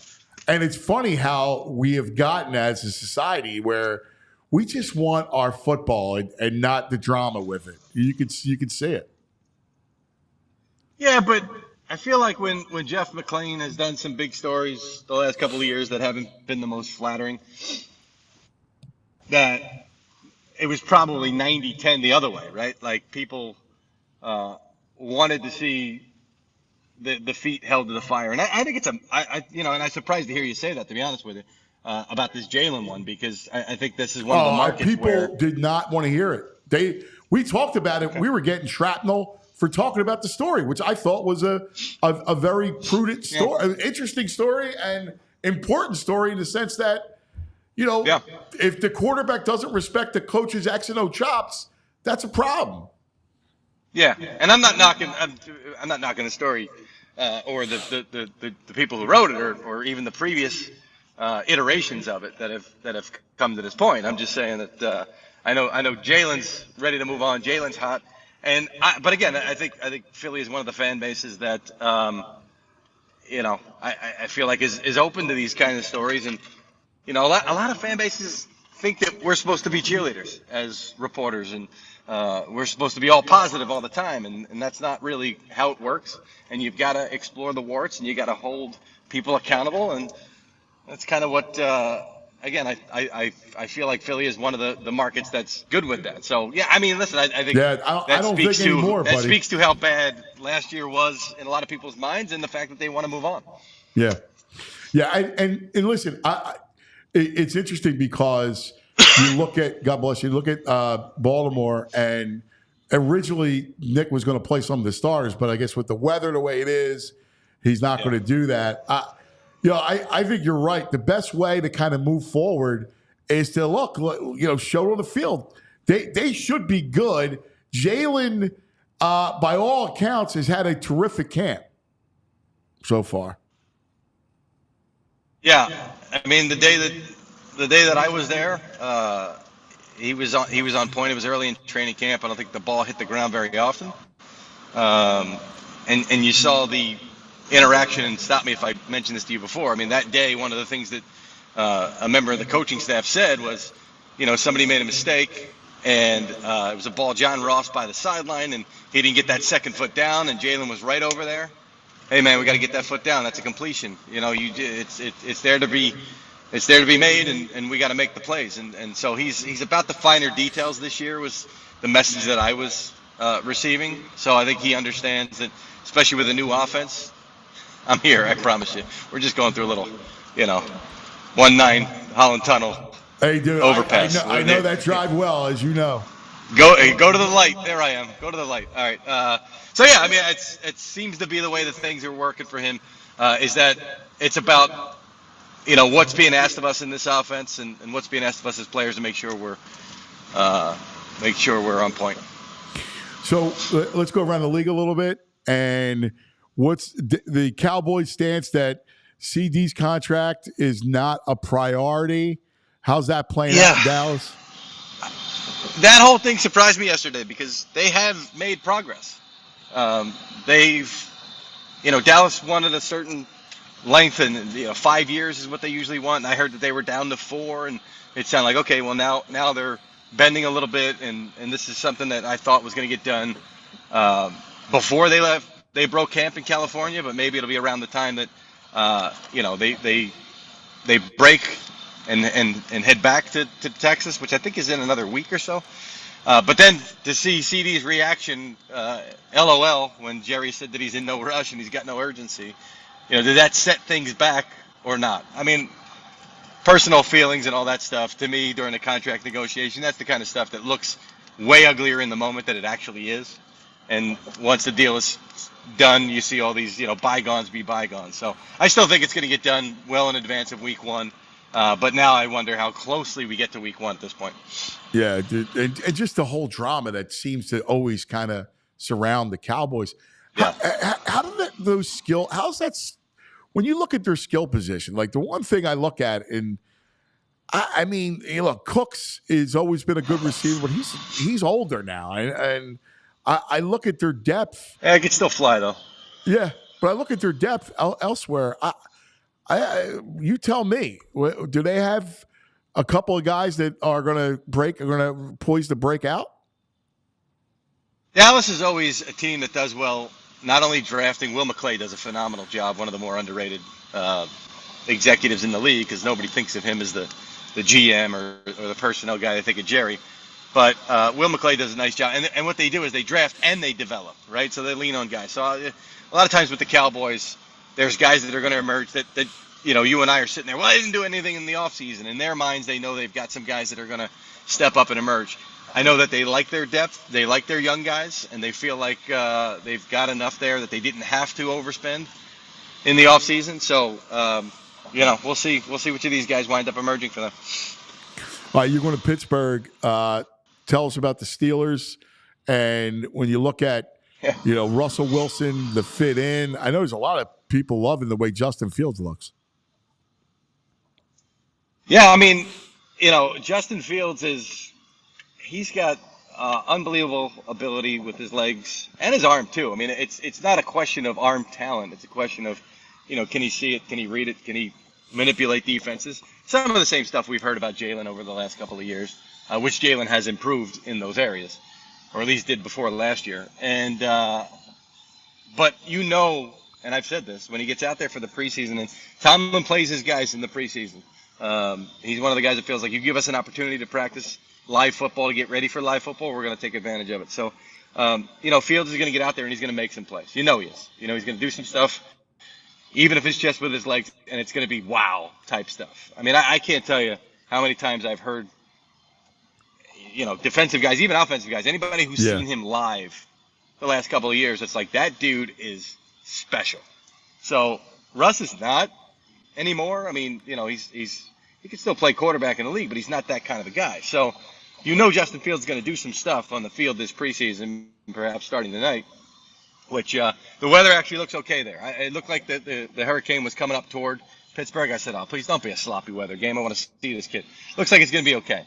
And it's funny how we have gotten as a society where we just want our football and not the drama with it. You could see it. Yeah, but I feel like when Jeff McClain has done some big stories the last couple of years that haven't been the most flattering, that it was probably 90-10 the other way, right? Like people wanted to see the feet held to the fire, and I think it's and I'm surprised to hear you say that, to be honest with you, about this Jalen one, because I think this is one of the markets people where did not want to hear it. We talked about it. We were getting shrapnel for talking about the story, which I thought was a very prudent story, an interesting story, and important story in the sense that, if the quarterback doesn't respect the coach's X and O chops, that's a problem. Yeah, and I'm not knocking the story or the people who wrote it or even the previous iterations of it that have come to this point. I'm just saying that I know Jalen's ready to move on. Jalen's hot. But again, I think Philly is one of the fan bases that, I feel like is open to these kind of stories. And, a lot of fan bases think that we're supposed to be cheerleaders as reporters and we're supposed to be all positive all the time. And that's not really how it works. And you've got to explore the warts and you got to hold people accountable. And that's kind of what, again, I feel like Philly is one of the markets that's good with that. So yeah, I mean, listen, I think that speaks to how bad last year was in a lot of people's minds, and the fact that they want to move on. Yeah, and listen, it's interesting because you look at Baltimore, and originally Nick was going to play some of the starters, but I guess with the weather the way it is, he's not going to do that. I think you're right. The best way to kind of move forward is to show on the field. They should be good. Jalen, by all accounts, has had a terrific camp so far. Yeah, I mean the day that I was there, he was on point. It was early in training camp. I don't think the ball hit the ground very often, and you saw the interaction, and stop me if I mentioned this to you before. I mean, that day, one of the things that a member of the coaching staff said was, somebody made a mistake, and it was a ball John Ross by the sideline, and he didn't get that second foot down, and Jalen was right over there. Hey man, we got to get that foot down. That's a completion. It's there to be made, and we got to make the plays. And so he's about the finer details this year was the message that I was receiving. So I think he understands that, especially with a new offense. I'm here, I promise you. We're just going through a little, 1-9 Holland Tunnel. Hey, dude, overpass. I know that drive well, as you know. Go to the light. There I am. Go to the light. All right. So yeah, I mean, it seems to be the way that things are working for him. Is that it's about, what's being asked of us in this offense and what's being asked of us as players to make sure we're on point. So let's go around the league a little bit. And what's the Cowboys' stance that CD's contract is not a priority? How's that playing out in Dallas? That whole thing surprised me yesterday because they have made progress. Dallas wanted a certain length, and 5 years is what they usually want. And I heard that they were down to 4, and it sounded like, okay, well now they're bending a little bit, and this is something that I thought was going to get done before they left. They broke camp in California, but maybe it'll be around the time that they break and head back to Texas, which I think is in another week or so. But then to see CD's reaction, LOL, when Jerry said that he's in no rush and he's got no urgency, did that set things back or not? I mean, personal feelings and all that stuff, to me, during the contract negotiation, that's the kind of stuff that looks way uglier in the moment than it actually is. And once the deal is done, you see all these, bygones be bygones. So I still think it's going to get done well in advance of week 1. But now I wonder how closely we get to week 1 at this point. Yeah, dude, and just the whole drama that seems to always kind of surround the Cowboys. Yeah. How do those skill? How's that? When you look at their skill position, like the one thing I look at, and I mean, look, Cooks has always been a good receiver, but he's older now, and I look at their depth. Yeah, it could still fly though. Yeah, but I look at their depth elsewhere. You tell me, do they have a couple of guys that are going to poised to break out? Dallas is always a team that does well, not only drafting. Will McClay does a phenomenal job, one of the more underrated executives in the league, because nobody thinks of him as the GM or the personnel guy. They think of Jerry. But Will McClay does a nice job. And what they do is they draft and they develop, right? So they lean on guys. So a lot of times with the Cowboys, there's guys that are going to emerge that you and I are sitting there, well, I didn't do anything in the offseason. In their minds, they know they've got some guys that are going to step up and emerge. I know that they like their depth. They like their young guys, and they feel like they've got enough there that they didn't have to overspend in the offseason. So, we'll see. We'll see which of these guys wind up emerging for them. All right, you're going to Pittsburgh. Tell us about the Steelers. And when you look at, Russell Wilson, the fit in, I know there's a lot of people loving the way Justin Fields looks. Yeah, I mean, Justin Fields he's got unbelievable ability with his legs and his arm too. I mean, it's not a question of arm talent. It's a question of, can he see it? Can he read it? Can he manipulate defenses? Some of the same stuff we've heard about Jalen over the last couple of years, which Jalen has improved in those areas, or at least did before last year. And but and I've said this, when he gets out there for the preseason, and Tomlin plays his guys in the preseason. He's one of the guys that feels like you give us an opportunity to practice live football, to get ready for live football, we're going to take advantage of it. So, Fields is going to get out there and he's going to make some plays. He is. He's going to do some stuff, even if it's just with his legs, and it's going to be wow type stuff. I mean, I can't tell you how many times I've heard, defensive guys, even offensive guys, anybody who's seen him live the last couple of years, it's like that dude is special. So Russ is not anymore. I mean, he can still play quarterback in the league, but he's not that kind of a guy. So, Justin Fields is going to do some stuff on the field this preseason, perhaps starting tonight, which the weather actually looks okay there. It looked like the hurricane was coming up toward Pittsburgh. I said, oh, please don't be a sloppy weather game. I want to see this kid. Looks like it's going to be okay.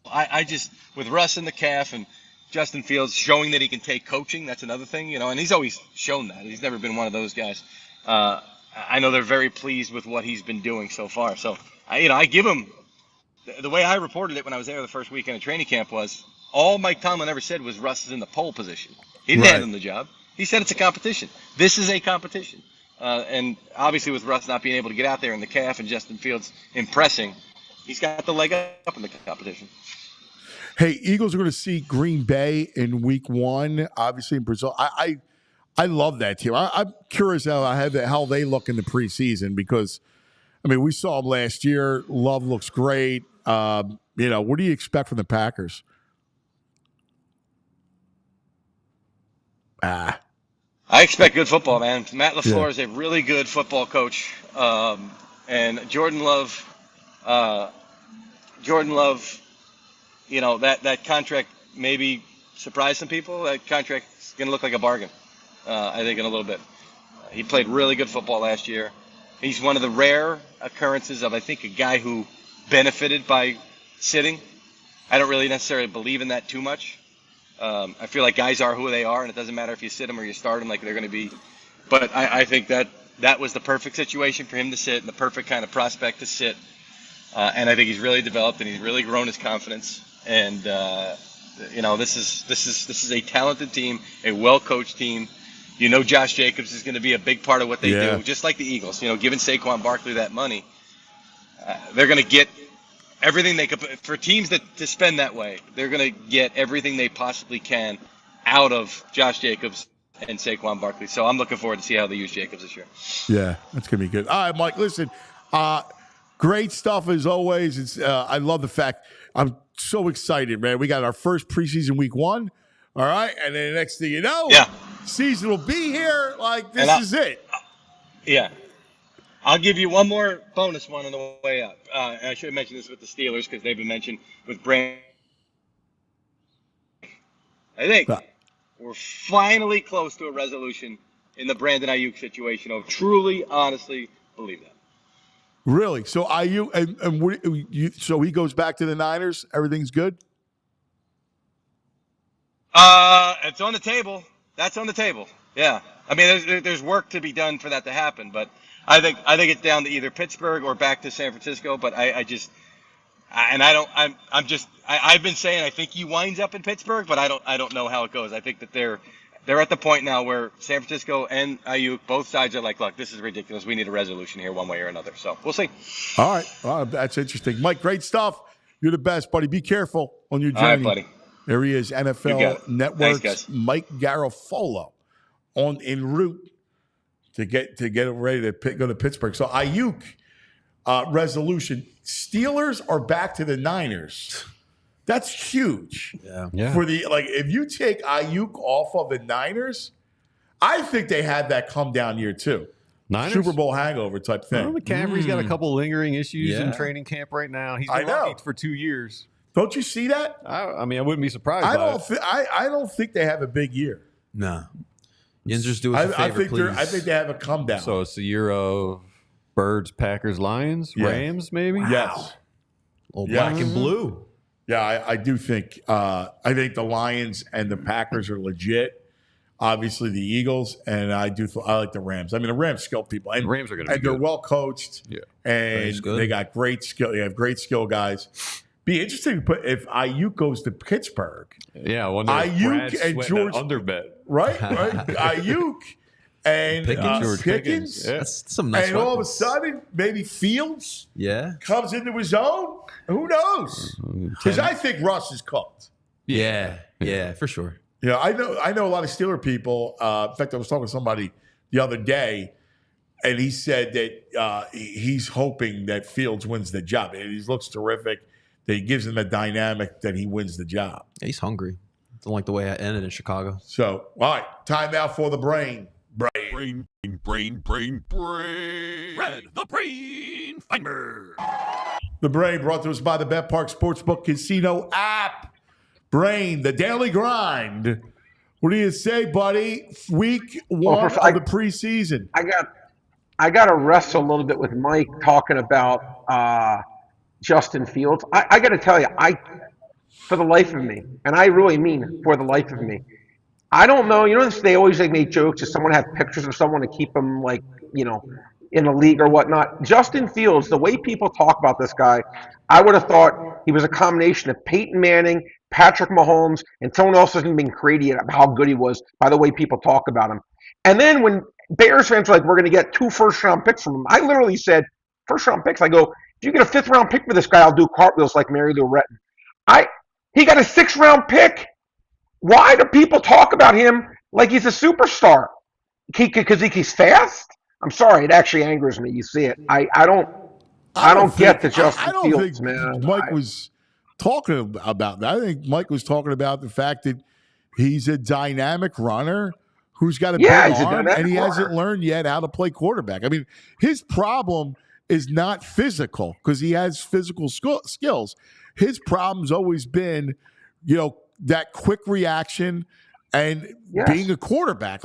I just, with Russ in the calf and Justin Fields showing that he can take coaching, that's another thing, and he's always shown that. He's never been one of those guys. I know they're very pleased with what he's been doing so far. So, I give him the way I reported it when I was there the first weekend of training camp was all Mike Tomlin ever said was Russ is in the pole position. He didn't hand him the job. He said it's a competition. This is a competition. And obviously with Russ not being able to get out there in the calf and Justin Fields impressing, he's got the leg up in the competition. Hey, Eagles are going to see Green Bay in week 1, obviously in Brazil. I love that team. I'm curious how they look in the preseason because, we saw them last year. Love looks great. What do you expect from the Packers? I expect good football, man. Matt LaFleur is a really good football coach. And Jordan Love, that contract maybe surprised some people. That contract's going to look like a bargain, I think, in a little bit. He played really good football last year. He's one of the rare occurrences of, I think, a guy who benefited by sitting. I don't really necessarily believe in that too much. I feel like guys are who they are, and it doesn't matter if you sit them or you start them like they're going to be. But I think that was the perfect situation for him to sit and the perfect kind of prospect to sit. And I think he's really developed and he's really grown his confidence. And, this is a talented team, a well-coached team. Josh Jacobs is going to be a big part of what they do, just like the Eagles. Giving Saquon Barkley that money, they're going to get everything they could. For teams to spend that way, they're going to get everything they possibly can out of Josh Jacobs and Saquon Barkley. So I'm looking forward to see how they use Jacobs this year. Yeah, that's going to be good. All right, Mike, listen, great stuff as always. I love the fact I'm so excited, man. We got our first preseason week 1. All right, and then the next thing you know, season will be here. Like this is it. Yeah. I'll give you one more bonus one on the way up. And I should have mentioned this with the Steelers because they've been mentioned with Brand. I think we're finally close to a resolution in the Brandon Aiyuk situation. I truly, honestly believe that. Really? So Aiyuk, so he goes back to the Niners. Everything's good. It's on the table. That's on the table. Yeah. I mean, there's work to be done for that to happen, but I think it's down to either Pittsburgh or back to San Francisco. But I've been saying I think he winds up in Pittsburgh, but I don't know how it goes. I think that they're at the point now where San Francisco and Aiyuk, both sides are like, look, this is ridiculous. We need a resolution here one way or another. So we'll see. All right. Well, that's interesting. Mike, great stuff. You're the best, buddy. Be careful on your journey. All right, buddy. There he is, NFL Network's Thanks, Mike Garafolo en route to get ready to go to Pittsburgh. So Aiyuk resolution. Steelers are back to the Niners. That's huge. Yeah. For if you take Aiyuk off of the Niners, I think they had that come down year too. Niners? Super Bowl hangover type thing. McCaffrey's got a couple lingering issues in training camp right now. He's been locked for 2 years. Don't you see that? I mean, I wouldn't be surprised. I don't think they have a big year. No. Yinzers, do us a favor, please. I think they have a come down. So it's the year of Birds, Packers, Lions, Rams, maybe? Yes. Black and blue. Yeah, I do think. I think the Lions and the Packers are legit. Obviously, the Eagles, and I like the Rams. I mean, the Rams skill people, and the Rams are going to be good. They're well coached. Yeah, and they got great skill. They have great skill guys. Be interesting if Aiyuk goes to Pittsburgh. Yeah, I wonder Aiyuk if and George underbet. Right. Aiyuk and Pickens. Yeah. That's some nice. And all of a sudden, maybe Fields comes into his own. Who knows? Because I think Russ is cooked. Yeah, for sure. Yeah, I know a lot of Steeler people. In fact, I was talking to somebody the other day, and he said that he's hoping that Fields wins the job. And he looks terrific. That he gives him a dynamic that he wins the job. Yeah, he's hungry. Don't like the way I ended in Chicago. So, all right, time out for the brain. Red, the brain finder. The brain brought to us by the Parx Sportsbook Casino app. Brain, the daily grind. What do you say, buddy? Week one of the preseason. I got to wrestle a little bit with Mike talking about Justin Fields. I got to tell you, for the life of me, and I really mean for the life of me, I don't know. You know, they always make jokes if someone has pictures of someone to keep them in the league or whatnot. Justin Fields, the way people talk about this guy, I would have thought he was a combination of Peyton Manning, Patrick Mahomes, and someone else hasn't been crazy about how good he was by the way people talk about him. And then when Bears fans were like, we're going to get 2 first-round picks from him, I literally said, first-round picks? I go, if you get a 5th-round pick for this guy, I'll do cartwheels like Mary Lou Retton. He got a 6th-round pick. Why do people talk about him like he's a superstar? Because he's fast? I'm sorry, it actually angers me. You see it. I don't get the Justin Fields, man. Mike was talking about that. I think Mike was talking about the fact that he's a dynamic runner who's got a big arm, and he hasn't learned yet how to play quarterback. I mean, his problem is not physical because he has physical skills. His problem's always been, that quick reaction and being a quarterback.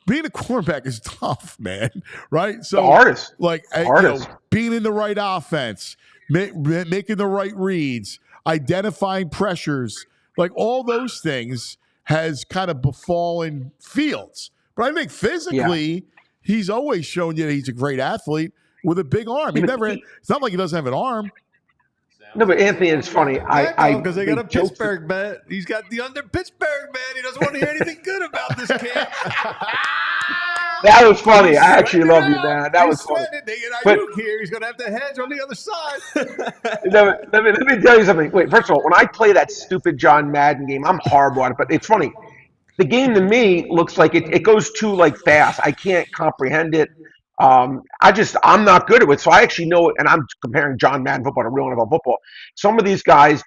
Being a quarterback is tough, man. Right? So, artist. Being in the right offense, making the right reads, identifying pressures, all those things has kind of befallen Fields. But I think physically, he's always shown you that he's a great athlete with a big arm. It's not like he doesn't have an arm. No, but Anthony, it's funny. Because they got a Pittsburgh bet. He's got the under Pittsburgh bet. He doesn't want to hear anything good about this camp. That was funny. I actually love you, man. That was funny. They get Aiyuk here. He's going to have to hedge on the other side. let me tell you something. Wait, first of all, when I play that stupid John Madden game, I'm horrible at it. But it's funny. The game to me looks like it goes too fast. I can't comprehend it. I'm not good at it. So I actually know, and I'm comparing John Madden football to real NFL football. Some of these guys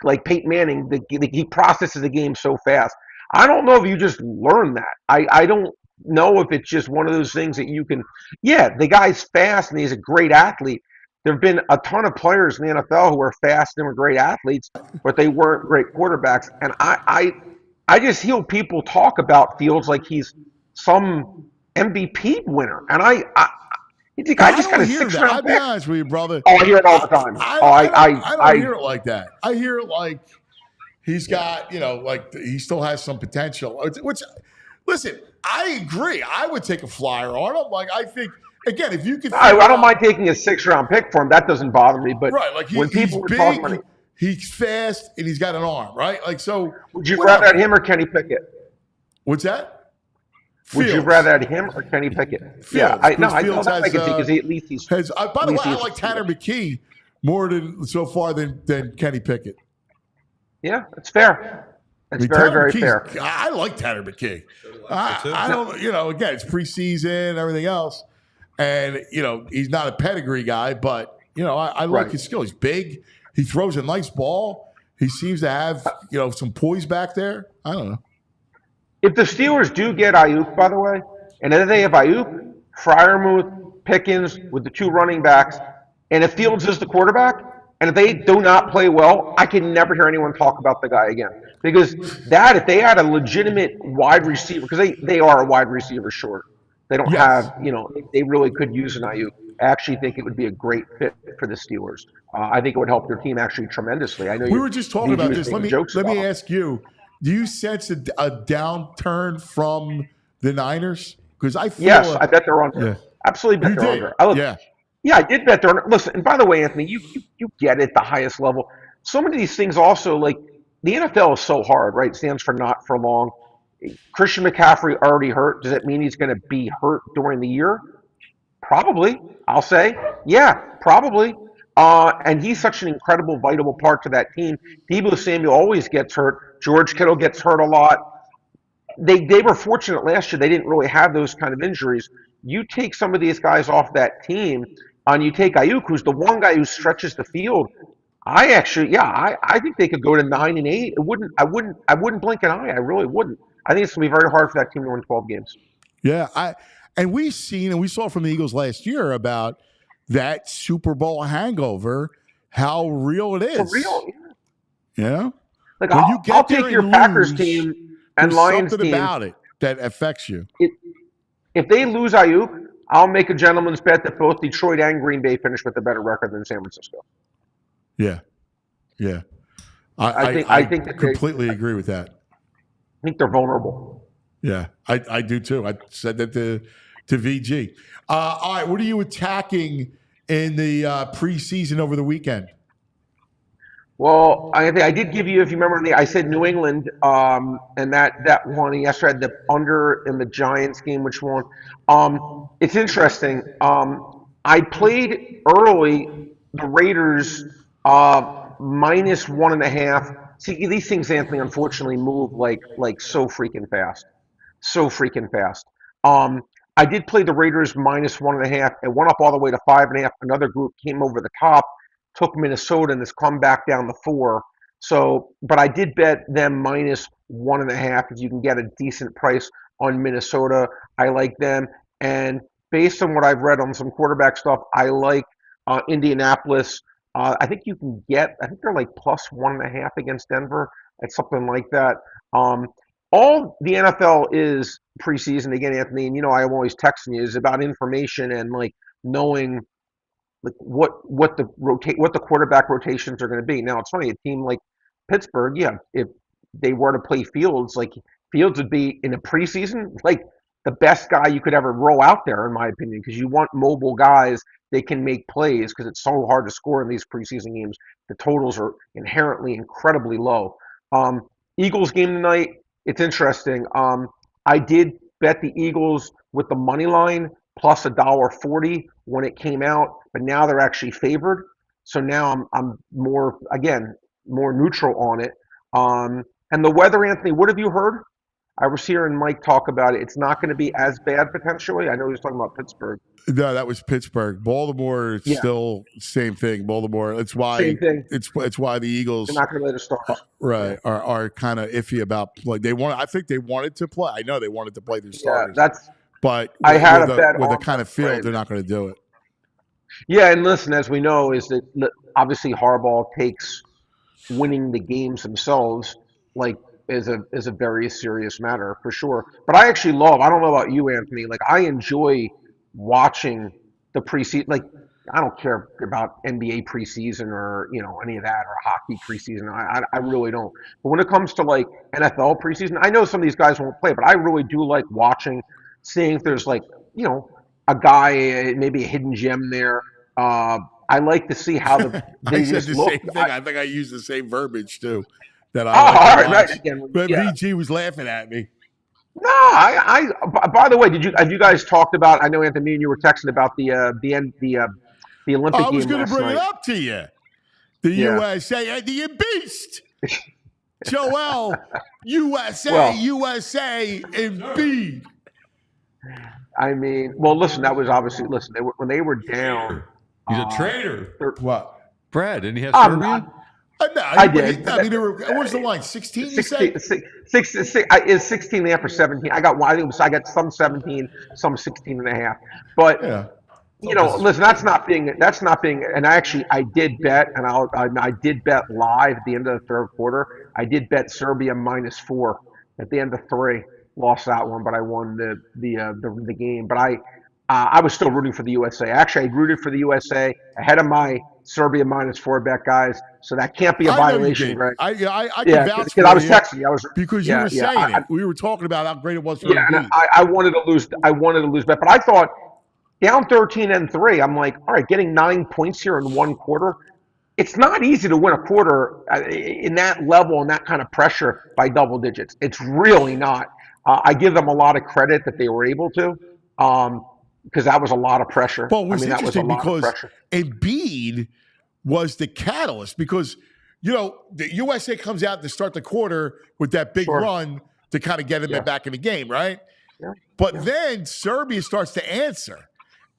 like Peyton Manning, he processes the game so fast. I don't know if you just learn that. I don't know if it's just one of those things that you can, yeah, the guy's fast and he's a great athlete. There have been a ton of players in the NFL who are fast and were great athletes, but they weren't great quarterbacks. And I just hear people talk about Fields like he's some MVP winner, and I think I just don't got a hear 6 that. round I'll be pick. honest with you, brother. Oh, I hear it all the time. I don't hear it like that. I hear it like he's got, like he still has some potential. Which, listen, I agree. I would take a flyer on him. Like, I think, again, if you could. I don't mind taking a 6 round pick for him. That doesn't bother me. But right, like when people he's were big, talking about it, he's fast, and he's got an arm, right? Like, so. Would you rather have him or Kenny Pickett? What's that? Would you rather have him or Kenny Pickett? Fields, yeah, I know Fields that because at least he's. By the way, I like Tanner McKee more so far than Kenny Pickett. Yeah, it's fair. It's very fair. I like Tanner McKee. I don't, again, it's preseason, everything else, and he's not a pedigree guy, but I like his skill. He's big. He throws a nice ball. He seems to have some poise back there. I don't know. If the Steelers do get Aiyuk, by the way, and then they have Aiyuk, Freiermuth, Pickens with the 2 running backs, and if Fields is the quarterback, and if they do not play well, I can never hear anyone talk about the guy again. Because if they had a legitimate wide receiver, because they are a wide receiver short. They don't have, they really could use an Aiyuk. I actually think it would be a great fit for the Steelers. I think it would help their team actually tremendously. I know we were just talking about this. Let me ask you. Do you sense a downturn from the Niners? Because I feel I bet they're under. Yeah. Absolutely bet they're under. Yeah, I did bet they're under. Listen, and by the way, Anthony, you get it, the highest level. So many of these things also, like the NFL is so hard, right? It stands for not for long. Christian McCaffrey already hurt. Does that mean he's going to be hurt during the year? Probably. I'll say. Yeah, probably. And he's such an incredible, vital part to that team. Deebo Samuel always gets hurt. George Kittle gets hurt a lot. They were fortunate last year. They didn't really have those kind of injuries. You take some of these guys off that team, and you take Aiyuk, who's the one guy who stretches the field. I think they could go to 9-8. I wouldn't blink an eye. I really wouldn't. I think it's gonna be very hard for that team to win 12 games. Yeah, we saw from the Eagles last year about that Super Bowl hangover, how real it is. For real, yeah. Like I'll take your Packers team and Lions something team about it that affects you. If they lose Aiyuk, I'll make a gentleman's bet that both Detroit and Green Bay finish with a better record than San Francisco. Yeah. I think completely agree with that. I think they're vulnerable. Yeah, I do too. I said that to VG. All right, what are you attacking in the preseason over the weekend? Well, I did give you, if you remember, I said New England, and that won. Yesterday, I had the under in the Giants game, which won. It's interesting. I played early the Raiders -1.5. See, these things, Anthony, unfortunately move like so freaking fast. I did play the Raiders -1.5. It went up all the way to 5.5. Another group came over the top, took Minnesota, and has come back down to 4. So, but I did bet them -1.5 if you can get a decent price on Minnesota. I like them. And based on what I've read on some quarterback stuff, I like Indianapolis. I think you can get, I think they're like +1.5 against Denver. It's something like that. All the NFL is preseason, again, Anthony, and I'm always texting you, is about information and like knowing like what the quarterback rotations are going to be. Now it's funny, a team like Pittsburgh, if they were to play Fields, like Fields would be in a preseason like the best guy you could ever roll out there, in my opinion, because you want mobile guys. They can make plays because it's so hard to score in these preseason games. The totals are inherently incredibly low. Eagles game tonight. It's interesting. I did bet the Eagles with the money line plus $1.40 when it came out, but now they're actually favored. So now I'm more neutral on it. And the weather, Anthony, what have you heard? I was hearing Mike talk about it. It's not going to be as bad potentially. I know he was talking about Pittsburgh. No, that was Pittsburgh. Baltimore, it's still same thing. Baltimore. It's why Same thing. It's why the Eagles They're not going to let it start. are kind of iffy about like I think they wanted to play. I know they wanted to play their starters. But I had a bet with on the kind of field, they're not going to do it. Yeah, and listen, as we know, is that obviously Harbaugh takes winning the games themselves like is a very serious matter for sure. But I actually love. I don't know about you, Anthony. Like I enjoy watching the preseason. Like I don't care about NBA preseason or any of that or hockey preseason. I really don't. But when it comes to like NFL preseason, I know some of these guys won't play, but I really do like watching, seeing if there's like a guy, maybe a hidden gem there. I like to see how I said the same thing. I think I used the same verbiage too. That right. Again, but VG was laughing at me. No, I. By the way, have you guys talked about? I know Anthony and you were texting about the Olympic game. I was going to bring it up to you. The USA, the Beast, Joel, USA, Embiid. I mean, well, listen. That was obviously when they were down. He's a traitor. What? Brad, didn't he have Serbia? No, I did. I mean, what was the line? 16, you say? 16 after 17. I got some 17, some 16 and a half. But, listen, that's not being, and I did bet, and I did bet live at the end of the third quarter. I did bet Serbia -4 at the end of 3. Lost that one, but I won the game. But I was still rooting for the USA. Actually, I rooted for the USA ahead of my Serbia -4 bet, guys. So that can't be a violation, Greg. I can vouch for you. I was texting you. Because you were saying it. We were talking about how great it was for Embiid. I wanted to lose. I wanted to lose bet, but I thought down 13-3. I'm like, all right, getting 9 points here in one quarter. It's not easy to win a quarter in that level and that kind of pressure by double digits. It's really not. I give them a lot of credit that they were able to. Because that was a lot of pressure. Well, it was interesting because Embiid was the catalyst because, the USA comes out to start the quarter with that big run to kind of get him back in the game, right? Yeah. But then Serbia starts to answer.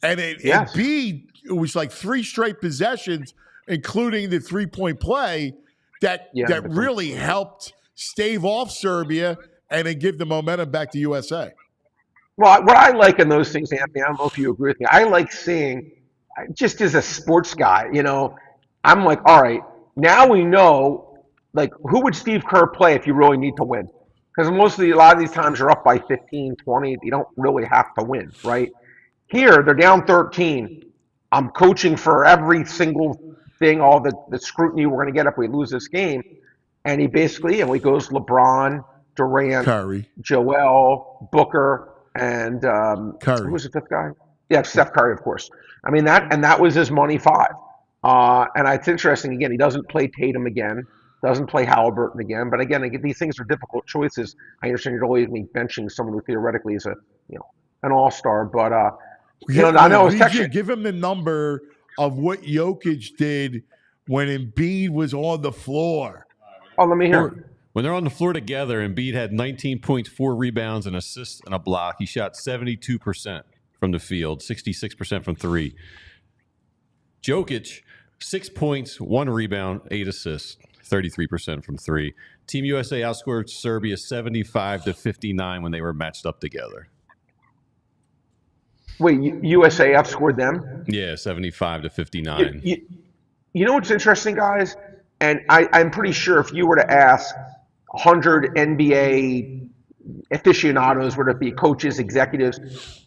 And Embiid, it was like 3 straight possessions, including the 3-point play, that really helped stave off Serbia and then give the momentum back to USA. Well, what I like in those things, Anthony, I don't know if you agree with me. I like seeing, just as a sports guy, I'm like, all right, now we know, like, who would Steve Kerr play if you really need to win? Because a lot of these times you're up by 15, 20. You don't really have to win, right? Here, they're down 13. I'm coaching for every single thing, all the scrutiny we're going to get if we lose this game. And he basically, he goes LeBron, Durant, Curry, Joel, Booker, and Curry. Who was the fifth guy? Yeah, Steph Curry, of course. I mean, that was his money 5. And it's interesting, again, he doesn't play Tatum again, doesn't play Halliburton again. But again, these things are difficult choices. I understand you're always benching someone who theoretically is an all-star. But, I know it was texting. Give him the number of what Jokic did when Embiid was on the floor. Oh, let me hear. When they're on the floor together, Embiid had 19 points, 4 rebounds, an assist, and a block. He shot 72% from the field, 66% from 3. Jokic, 6 points, 1 rebound, 8 assists, 33% from 3. Team USA outscored Serbia 75-59 when they were matched up together. Wait, USA outscored them? Yeah, 75-59. You know what's interesting, guys? And I'm pretty sure if you were to ask 100 NBA aficionados, whether it be coaches, executives,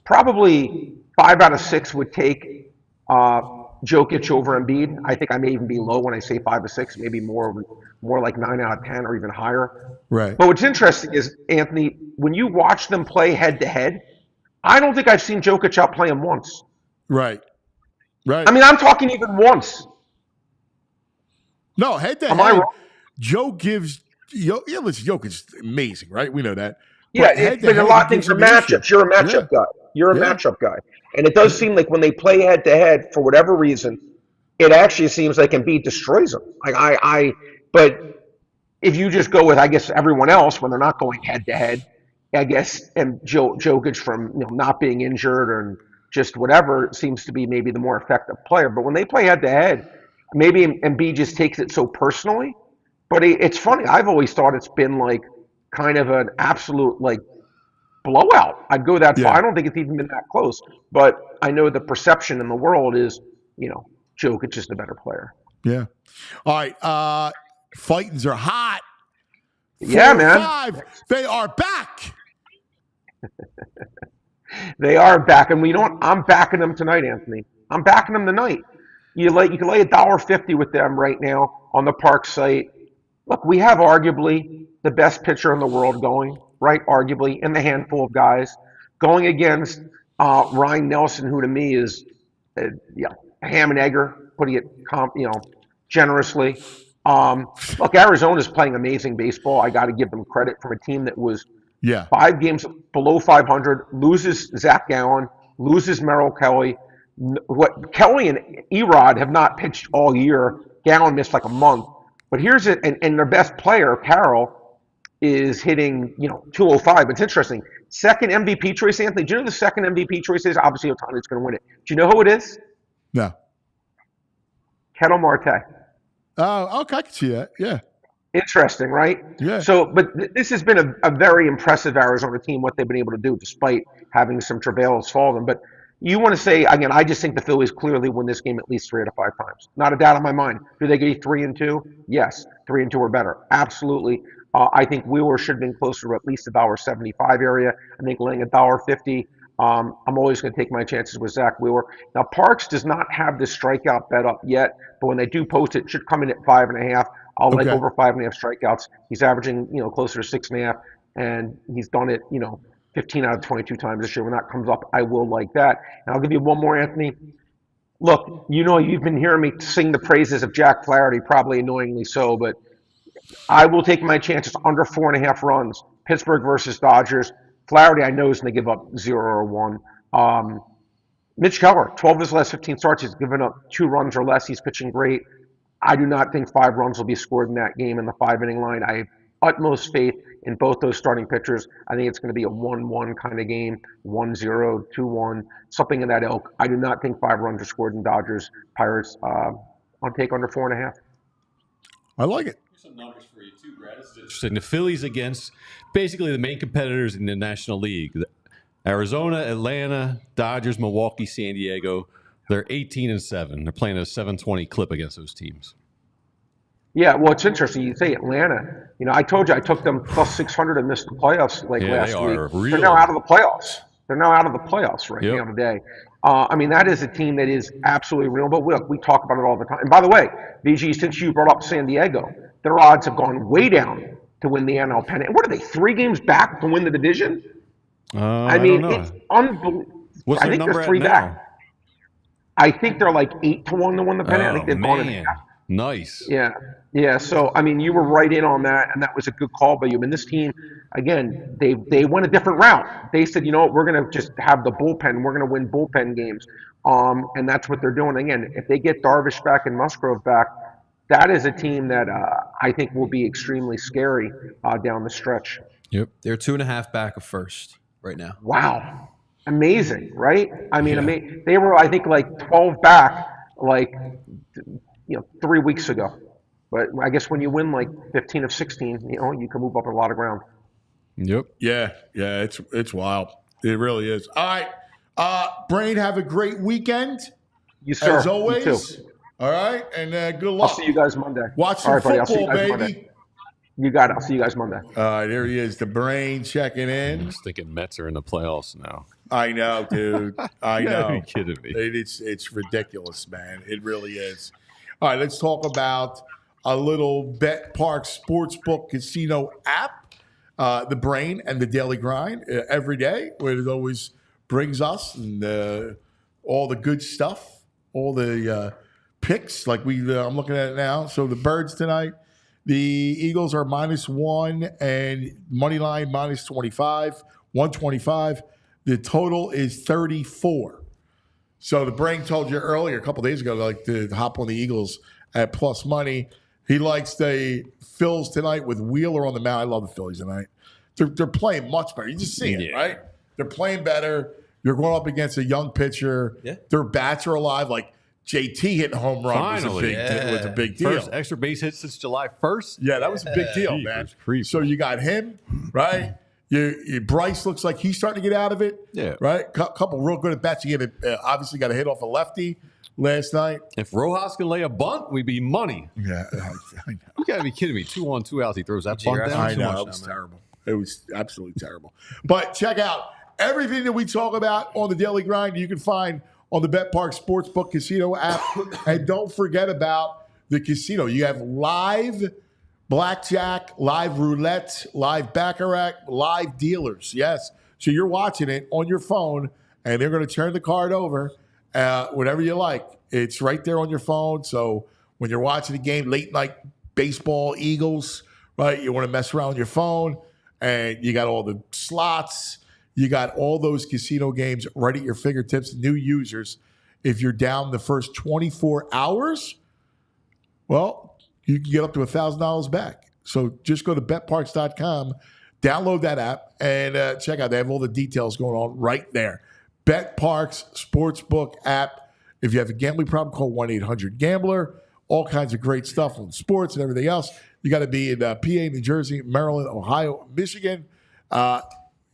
probably 5 out of 6 would take Jokic over Embiid. I think I may even be low when I say 5 or 6, maybe more like 9 out of 10 or even higher. Right. But what's interesting is, Anthony, when you watch them play head to head, I don't think I've seen Jokic outplay him once. Right. I mean, I'm talking even once. No, head to head. Joe gives. Listen, Jokic's amazing, right? We know that. But a lot of things are matchups. You're a matchup guy. You're a matchup guy. And it does seem like when they play head to head, for whatever reason, it actually seems like Embiid destroys them. But if you just go with, I guess, everyone else when they're not going head to head, I guess, and Jokic from not being injured or just whatever seems to be maybe the more effective player. But when they play head to head, maybe Embiid just takes it so personally. But it's funny. I've always thought it's been like kind of an absolute like blowout. I'd go that far. I don't think it's even been that close. But I know the perception in the world is, Jokic is the better player. Yeah. All right. Fightings are hot. Yeah, man. 5. They are back. They are back, and you know what? I'm backing them tonight, Anthony. I'm backing them tonight. You can lay $1.50 with them right now on the Parx site. Look, we have arguably the best pitcher in the world going, right? Arguably, in the handful of guys going against Ryan Nelson, who to me is a ham and egger, putting it generously. Look, Arizona's playing amazing baseball. I got to give them credit from a team that was 5 games below 500, loses Zach Gallen, loses Merrill Kelly. What Kelly and Erod have not pitched all year. Gallen missed like a month. But here's it, and their best player, Carroll, is hitting 205. It's interesting. Second MVP choice, Anthony. Do you know the second MVP choice is? Obviously, Otani's going to win it. Do you know who it is? No. Ketel Marte. Oh, okay. I can see that. Yeah. Interesting, right? Yeah. So, but this has been a very impressive Arizona team, what they've been able to do, despite having some travails fall them. But you want to say, again, I just think the Phillies clearly win this game at least 3 out of 5 times. Not a doubt in my mind. Do they get 3-2? Yes. 3-2 or better. Absolutely. I think Wheeler should have been closer to at least $1.75 area. I think laying $1.50. I'm always going to take my chances with Zach Wheeler. Now, Parx does not have this strikeout bet up yet, but when they do post it, it should come in at 5.5. I'll like over 5.5 strikeouts. He's averaging, closer to 6.5, and he's done it, 15 out of 22 times this year. When that comes up, I will like that. And I'll give you one more, Anthony. Look, you've been hearing me sing the praises of Jack Flaherty, probably annoyingly so, but I will take my chances under 4.5 runs. Pittsburgh versus Dodgers. Flaherty, I know, is going to give up 0 or 1. Mitch Keller, 12 of his last 15 starts, he's given up 2 runs or less. He's pitching great. I do not think 5 runs will be scored in that game in the 5-inning line. I have utmost faith in both those starting pitchers. I think it's going to be a 1-1 kind of game, 1-0, 2-1, something in that ilk. I do not think 5 runs are scored in Dodgers Pirates. I'll take under 4.5. I like it. Some numbers for you too, Brad. This is interesting. The Phillies against basically the main competitors in the National League: Arizona, Atlanta, Dodgers, Milwaukee, San Diego. They're 18-7. They're playing a 720 clip against those teams. Yeah, well, it's interesting. You say Atlanta. I told you I took them plus 600 and missed the playoffs last week. They're now out of the playoffs. They're now out of the playoffs right now today. That is a team that is absolutely real. But look, we talk about it all the time. And by the way, VG, since you brought up San Diego, their odds have gone way down to win the NL pennant. What are they, 3 games back to win the division? I don't know. It's unbelievable. I think they're 3 back. I think they're like 8-1 to win the pennant. I think they've gone in half. Nice. Yeah. So, you were right in on that, and that was a good call by you. This team, again, they went a different route. They said, you know what, we're going to just have the bullpen. We're going to win bullpen games. And that's what they're doing. Again, if they get Darvish back and Musgrove back, that is a team that I think will be extremely scary down the stretch. Yep. They're 2.5 back of first right now. Wow. Amazing, right? They were, I think, like 12 back, 3 weeks ago. But I guess when you win like 15 of 16, you can move up a lot of ground. Yep. Yeah, it's wild. It really is. All right, Brain, have a great weekend. You sir. As always. You too. All right, and good luck. I'll see you guys Monday. Watch some football, baby. Monday. You got it. I'll see you guys Monday. All right, there he is, the Brain checking in. I'm just thinking Mets are in the playoffs now. I know, dude. I know. You're kidding me. It's ridiculous, man. It really is. All right, let's talk about a little Bet Parx Sportsbook Casino app, the Brain and the Daily Grind every day, where it always brings us and all the good stuff, all the picks. Like I'm looking at it now. So the Birds tonight, the Eagles are -1 and money line -25, 125. The total is 34. So the Brain told you earlier, a couple days ago, like to hop on the Eagles at plus money. He likes the Phils tonight with Wheeler on the mound. I love the Phillies tonight. they're playing much better. You just see it, right? They're playing better. You're going up against a young pitcher. Yeah. Their bats are alive. Like JT hitting a home run was a big deal. First extra base hit since July 1st. Yeah, that was a big deal, man. So you got him, right? Bryce looks like he's starting to get out of it. Yeah. Right? Couple real good at bats. You obviously got a hit off a lefty last night. If Rojas can lay a bunt, we'd be money. Yeah, I know. You got to be kidding me. 2 on, 2 outs. He throws that bunt down. I know. It was terrible. It was absolutely terrible. But check out everything that we talk about on the Daily Grind. You can find on the Parx Sportsbook Casino app. And don't forget about the casino. You have live blackjack, live roulette, live baccarat, live dealers. Yes. So you're watching it on your phone, and they're going to turn the card over whatever you like. It's right there on your phone. So when you're watching the game, late night baseball, Eagles, right, you want to mess around with your phone, and you got all the slots. You got all those casino games right at your fingertips. New users, if you're down the first 24 hours, well, you can get up to $1,000 back. So just go to betparx.com, download that app, and check out. They have all the details going on right there. BetParx Sportsbook app. If you have a gambling problem, call 1-800-GAMBLER. All kinds of great stuff on sports and everything else. You got to be in PA, New Jersey, Maryland, Ohio, Michigan.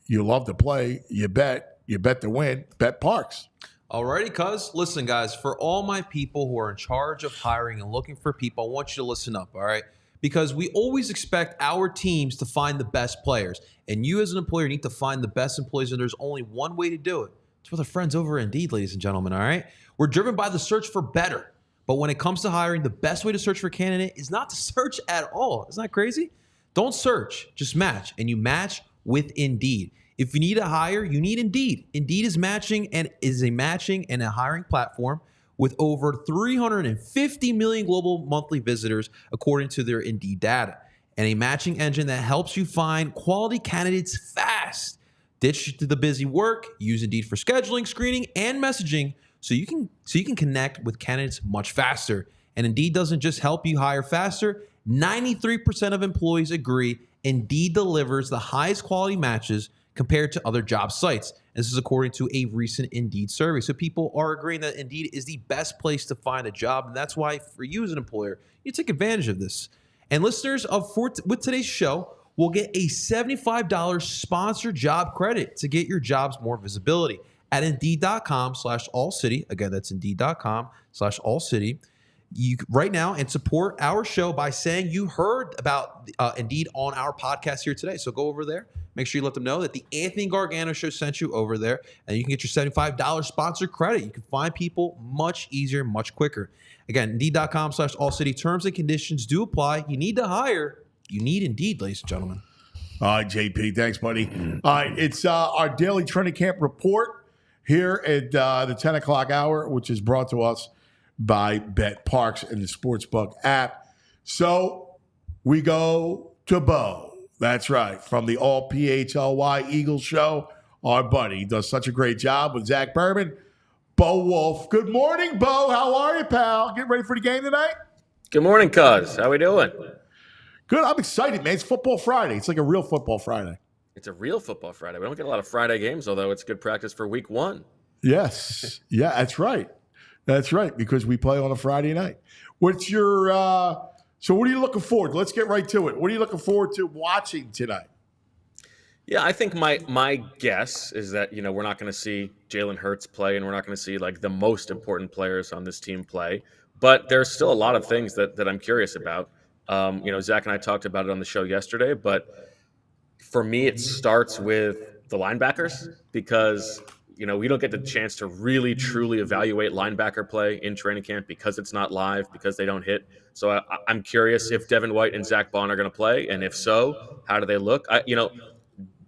You love to play. You bet to win. BetParx. Alrighty, cuz. Listen, guys, for all my people who are in charge of hiring and looking for people, I want you to listen up, all right? Because we always expect our teams to find the best players. And you as an employer need to find the best employees, and there's only one way to do it. It's with our friends over at Indeed, ladies and gentlemen, all right? We're driven by the search for better. But when it comes to hiring, the best way to search for a candidate is not to search at all. Isn't that crazy? Don't search, just match. And you match with Indeed. If you need a hire, you need Indeed. Indeed is a matching and a hiring platform with over 350 million global monthly visitors, according to their Indeed data, and a matching engine that helps you find quality candidates fast. Ditch the busy work. Use Indeed for scheduling, screening, and messaging so you can connect with candidates much faster. And Indeed doesn't just help you hire faster. 93% of employees agree Indeed delivers the highest quality matches compared to other job sites. And this is according to a recent Indeed survey. So people are agreeing that Indeed is the best place to find a job. And that's why for you as an employer, you take advantage of this. And listeners with today's show will get a $75 sponsored job credit to get your jobs more visibility at Indeed.com/AllCity. Again, that's Indeed.com/AllCity. You right now and support our show by saying you heard about Indeed on our podcast here today. So go over there. Make sure you let them know that the Anthony Gargano Show sent you over there, and you can get your $75 sponsored credit. You can find people much easier, much quicker. Again, Indeed.com/AllCity. Terms and conditions do apply. You need to hire. You need Indeed, ladies and gentlemen. All right, JP. Thanks, buddy. All right, it's our daily training camp report here at the 10 o'clock hour, which is brought to us by BetParx and the Sportsbook app. So we go to Bo. That's right. From the All PHLY Eagles show, our buddy. He does such a great job with Zach Berman. Bo Wulf. Good morning, Bo. How are you, pal? Getting ready for the game tonight? Good morning, cuz. How we doing? Good. I'm excited, man. It's Football Friday. It's like a real Football Friday. It's a real Football Friday. We don't get a lot of Friday games, although it's good practice for week 1. Yes. Yeah, that's right. That's right, because we play on a Friday night. What's your so what are you looking forward to? Let's get right to it. What are you looking forward to watching tonight? Yeah, I think my guess is that, we're not going to see Jalen Hurts play, and we're not going to see like the most important players on this team play. But there's still a lot of things that I'm curious about. Zach and I talked about it on the show yesterday, but for me, it starts with the linebackers because we don't get the chance to really, truly evaluate linebacker play in training camp because it's not live, because they don't hit. So I'm curious if Devin White and Zach Bond are going to play, and if so, how do they look?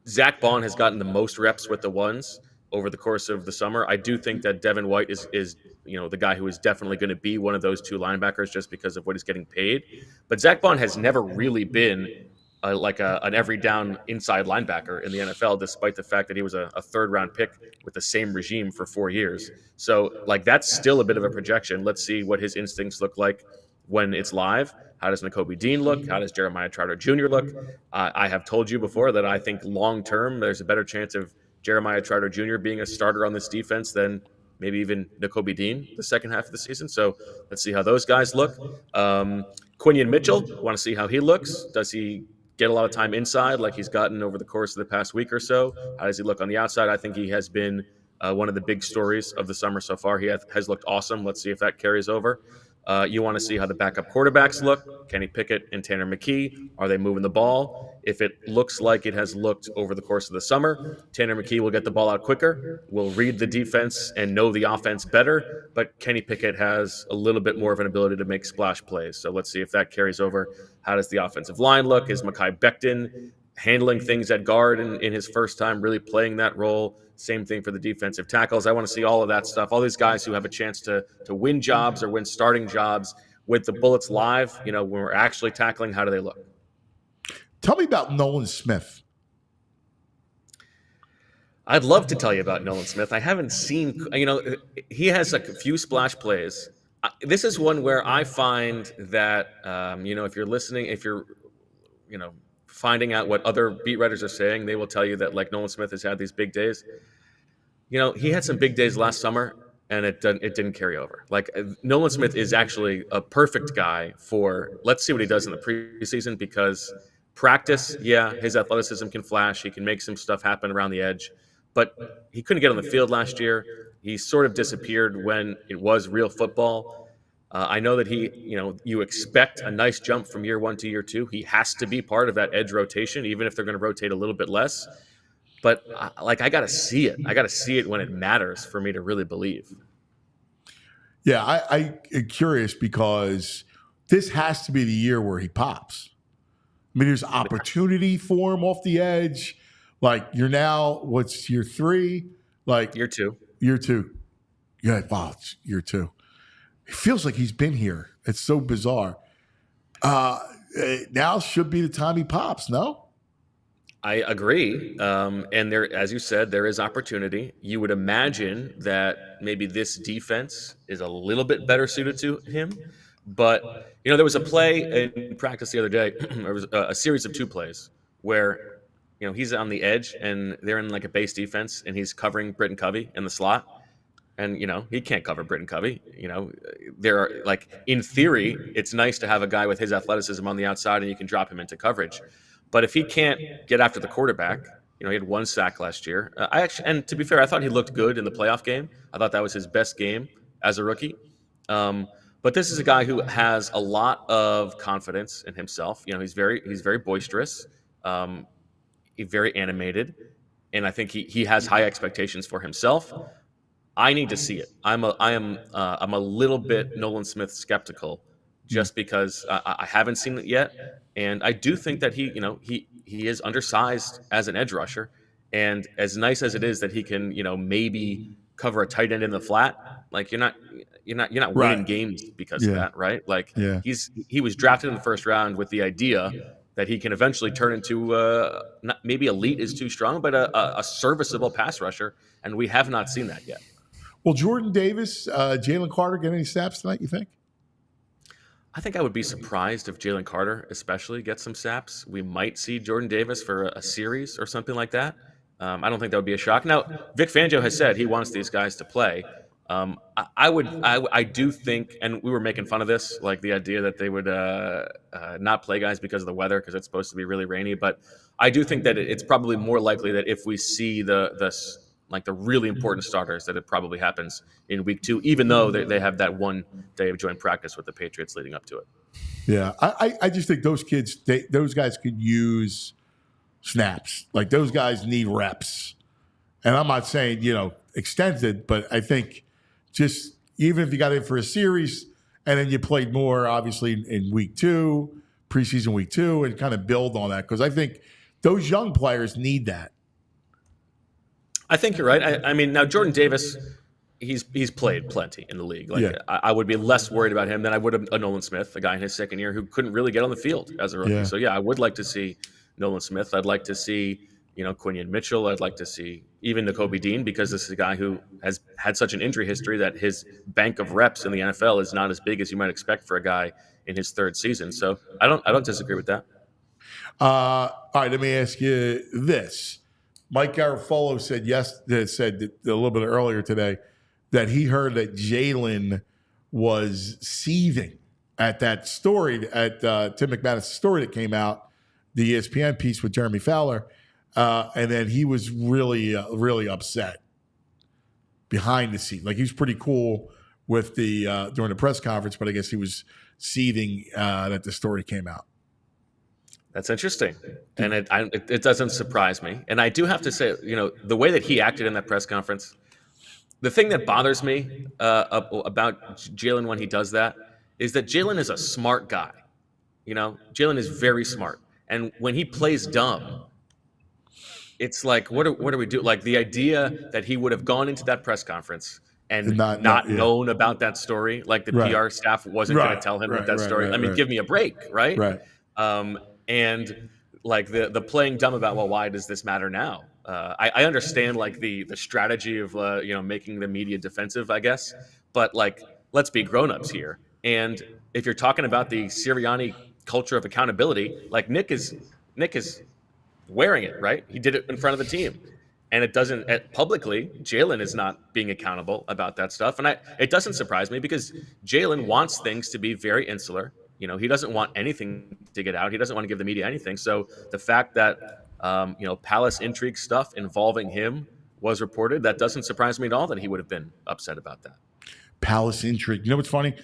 Zach Bond has gotten the most reps with the ones over the course of the summer. I do think that Devin White is the guy who is definitely going to be one of those two linebackers just because of what he's getting paid. But Zach Bond has never really been an every down inside linebacker in the NFL, despite the fact that he was a third-round pick with the same regime for 4 years. So, that's still a bit of a projection. Let's see what his instincts look like when it's live. How does Nakobe Dean look? How does Jeremiah Trotter Jr. look? I have told you before that I think long term there's a better chance of Jeremiah Trotter Jr. being a starter on this defense than maybe even Nakobe Dean the second half of the season. So let's see how those guys look. Quinion Mitchell, want to see how he looks. Does he get a lot of time inside like he's gotten over the course of the past week or so? How does he look on the outside? I think he has been one of the big stories of the summer so far. He has looked awesome. Let's see if that carries over. You want to see how the backup quarterbacks look. Kenny Pickett and Tanner McKee, are they moving the ball? If it looks like it has looked over the course of the summer, Tanner McKee will get the ball out quicker, will read the defense and know the offense better, but Kenny Pickett has a little bit more of an ability to make splash plays. So let's see if that carries over. How does the offensive line look? Is Mekhi Becton handling things at guard in his first time, really playing that role? Same thing for the defensive tackles. I want to see all of that stuff. All these guys who have a chance to win jobs or win starting jobs with the bullets live, when we're actually tackling, how do they look? Tell me about Nolan Smith. I'd love to tell you about Nolan Smith. I haven't seen, he has like a few splash plays. This is one where I find that, if you're listening, if you're, finding out what other beat writers are saying, they will tell you that like Nolan Smith has had these big days. He had some big days last summer and it didn't carry over. Like Nolan Smith is actually a perfect guy for, let's see what he does in the preseason, because practice, his athleticism can flash. He can make some stuff happen around the edge, but he couldn't get on the field last year. He sort of disappeared when it was real football. I know that you expect a nice jump from year one to year two. He has to be part of that edge rotation, even if they're going to rotate a little bit less. But I got to see it. I got to see it when it matters for me to really believe. Yeah, I am curious because this has to be the year where he pops. I mean, there's opportunity for him off the edge. Like you're now, what's year three? Like year two. Year two. Yeah, wow, it's year two. It feels like he's been here. It's so bizarre. Now should be the time he pops, no? I agree. And there, as you said, there is opportunity. You would imagine that maybe this defense is a little bit better suited to him. But, there was a play in practice the other day. There was a series of two plays where, he's on the edge and they're in like a base defense and he's covering Britton Covey in the slot. And, he can't cover Britton Covey. There are, like, in theory, it's nice to have a guy with his athleticism on the outside and you can drop him into coverage. But if he can't get after the quarterback, he had 1 sack last year. And to be fair, I thought he looked good in the playoff game. I thought that was his best game as a rookie. But this is a guy who has a lot of confidence in himself. He's very boisterous, he's very animated, and I think he has high expectations for himself. I need to see it. I'm a little bit Nolan Smith skeptical, just because I haven't seen it yet, and I do think that he is undersized as an edge rusher, and as nice as it is that he can maybe cover a tight end in the flat, like you're not winning games because of that, right? Like he was drafted in the first round with the idea that he can eventually turn into not, maybe elite is too strong, but a serviceable pass rusher, and we have not seen that yet. Will Jordan Davis, Jalen Carter get any snaps tonight, you think? I think I would be surprised if Jalen Carter especially gets some snaps. We might see Jordan Davis for a series or something like that. I don't think that would be a shock. Now, Vic Fangio has said he wants these guys to play. I do think, and we were making fun of this, like the idea that they would not play guys because of the weather, because it's supposed to be really rainy. But I do think that it's probably more likely that if we see the really important starters, that it probably happens in week 2, even though they have that 1 day of joint practice with the Patriots leading up to it. Yeah, I just think those kids, those guys could use snaps. Like those guys need reps. And I'm not saying, extended, but I think just even if you got in for a series and then you played more, obviously, in week 2, preseason week 2, and kind of build on that. Because I think those young players need that. I think you're right. I mean, now Jordan Davis, he's played plenty in the league. I would be less worried about him than I would have a Nolan Smith, a guy in his second year who couldn't really get on the field as a rookie. Yeah. So, I would like to see Nolan Smith. I'd like to see, Quinion Mitchell. I'd like to see even Nakobe Dean, because this is a guy who has had such an injury history that his bank of reps in the NFL is not as big as you might expect for a guy in his third season. So I don't disagree with that. All right, let me ask you this. Mike Garafolo said a little bit earlier today that he heard that Jalen was seething at that story, at Tim McManus' story that came out, the ESPN piece with Jeremy Fowler, and then he was really upset behind the scenes. Like, he was pretty cool with the during the press conference, but I guess he was seething that the story came out. That's interesting, and it doesn't surprise me. And I do have to say, the way that he acted in that press conference, the thing that bothers me about Jalen when he does that is that Jalen is a smart guy. Jalen is very smart, and when he plays dumb, it's like, what do we do? Like, the idea that he would have gone into that press conference and not known about that story, like the PR staff wasn't going to tell him that story. I mean, give me a break, right? Right. And like the playing dumb about, well, why does this matter now? I understand like the strategy of making the media defensive, I guess, but like, let's be grown-ups here. And if you're talking about the Sirianni culture of accountability, like Nick is wearing it, right? He did it in front of the team, and it doesn't publicly. Jalen is not being accountable about that stuff, and it doesn't surprise me, because Jalen wants things to be very insular. He doesn't want anything to get out. He doesn't want to give the media anything. So the fact that, palace intrigue stuff involving him was reported, that doesn't surprise me at all that he would have been upset about that. Palace intrigue. You know what's funny?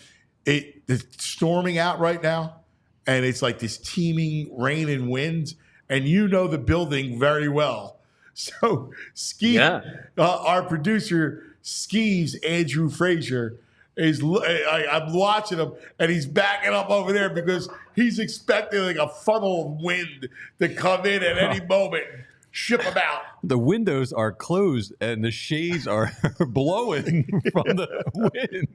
It's storming out right now, and it's like this teeming rain and winds, and the building very well. So Skeeve, our producer, Skeeves, Andrew Frazier, I'm watching him, and he's backing up over there because he's expecting like a funnel of wind to come in at any moment, ship him out. The windows are closed and the shades are blowing from the wind.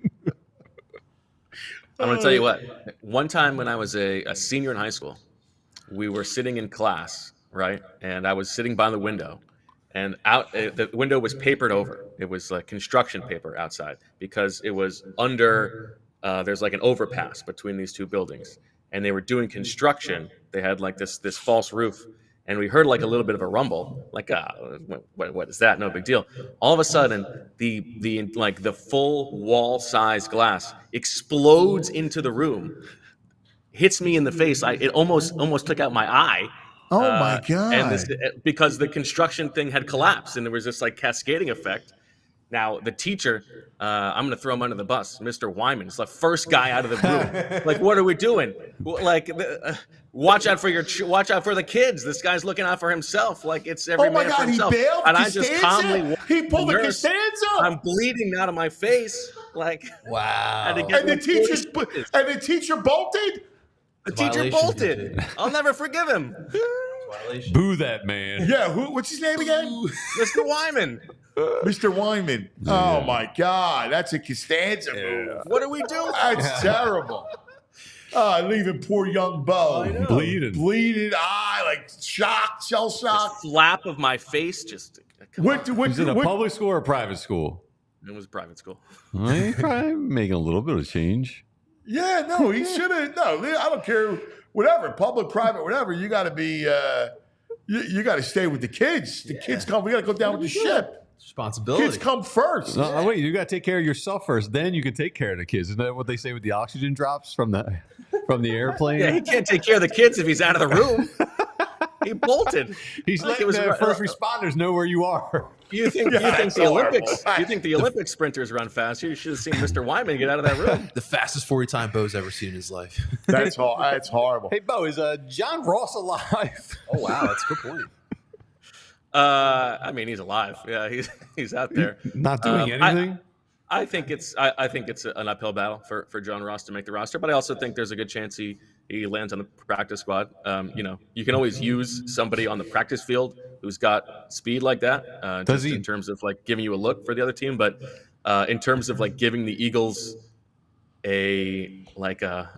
I'm going to tell you what. One time when I was a senior in high school, we were sitting in class, right? And I was sitting by the window. And the window was papered over. It was like construction paper outside, because it was under, there's like an overpass between these two buildings. And they were doing construction. They had like this false roof. And we heard like a little bit of a rumble, like, what is that? No big deal. All of a sudden, the full wall size glass explodes into the room, hits me in the face. It almost took out my eye. Oh my God. And because the construction thing had collapsed, and there was this like cascading effect. Now the teacher, I'm going to throw him under the bus, Mr. Wyman. It's the first guy out of the room. Like, what are we doing? Like, watch out for the kids. This guy's looking out for himself. Like, it's every man for himself. He bailed. And I just calmly, he pulled the Costanza. I'm bleeding out of my face. Like, wow. And the teacher bolted. The teacher bolted. I'll never forgive him. Boo that man. Yeah, what's his name again? Mr. Wyman. Mr. Wyman. Oh my God, that's a Costanza move. What are we doing? That's terrible. Leaving poor young Bo bleeding eye, like shocked, shell shocked. The flap of my face just. Was it a public school or a private school? It was a private school. He's probably making a little bit of change. Yeah, no, he should have. No, I don't care. Whatever, public, private, whatever. You got to be. You got to stay with the kids. The kids come. We got to go down with the ship. Responsibility. Kids come first. No, wait, you got to take care of yourself first. Then you can take care of the kids. Isn't that what they say with the oxygen drops from the airplane? Yeah, he can't take care of the kids if he's out of the room. He bolted. He's letting the first responders know where you are. You think the Olympics? You think the Olympic sprinters run fast? You should have seen Mr. Wyman get out of that room. The fastest 40-time Bo's ever seen in his life. That's horrible. Hey, Bo, is John Ross alive? Oh wow, that's a good point. I mean, he's alive. Yeah, he's out there, not doing anything. I think it's an uphill battle for John Ross to make the roster, but I also think there's a good chance he lands on the practice squad. You can always use somebody on the practice field who's got speed like that. In terms of like giving you a look for the other team, but in terms of like giving the Eagles a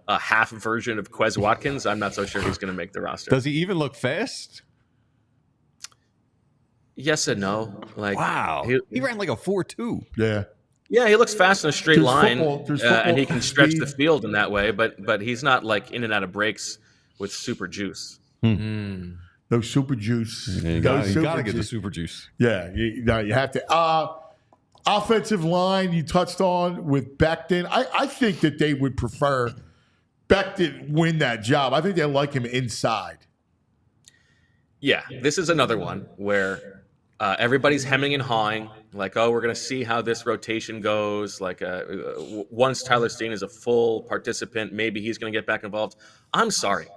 half version of Quez Watkins, I'm not so sure he's going to make the roster. Does he even look fast? Yes and no. Like Wow. He ran like a 4.2. Yeah. Yeah, he looks fast in a straight There's line, football- there's and he football can stretch the speed. field in that way. But he's not like in and out of breaks with super juice. No super juice. Yeah, you No got super to get the juice. super juice. Yeah, you have to. Offensive line you touched on with Becton. I think that they would prefer Becton win that job. I think they like him inside. Yeah, this is another one where everybody's hemming and hawing, like, oh, we're going to see how this rotation goes. Like, once Tyler Steen is a full participant, maybe he's going to get back involved. I'm sorry.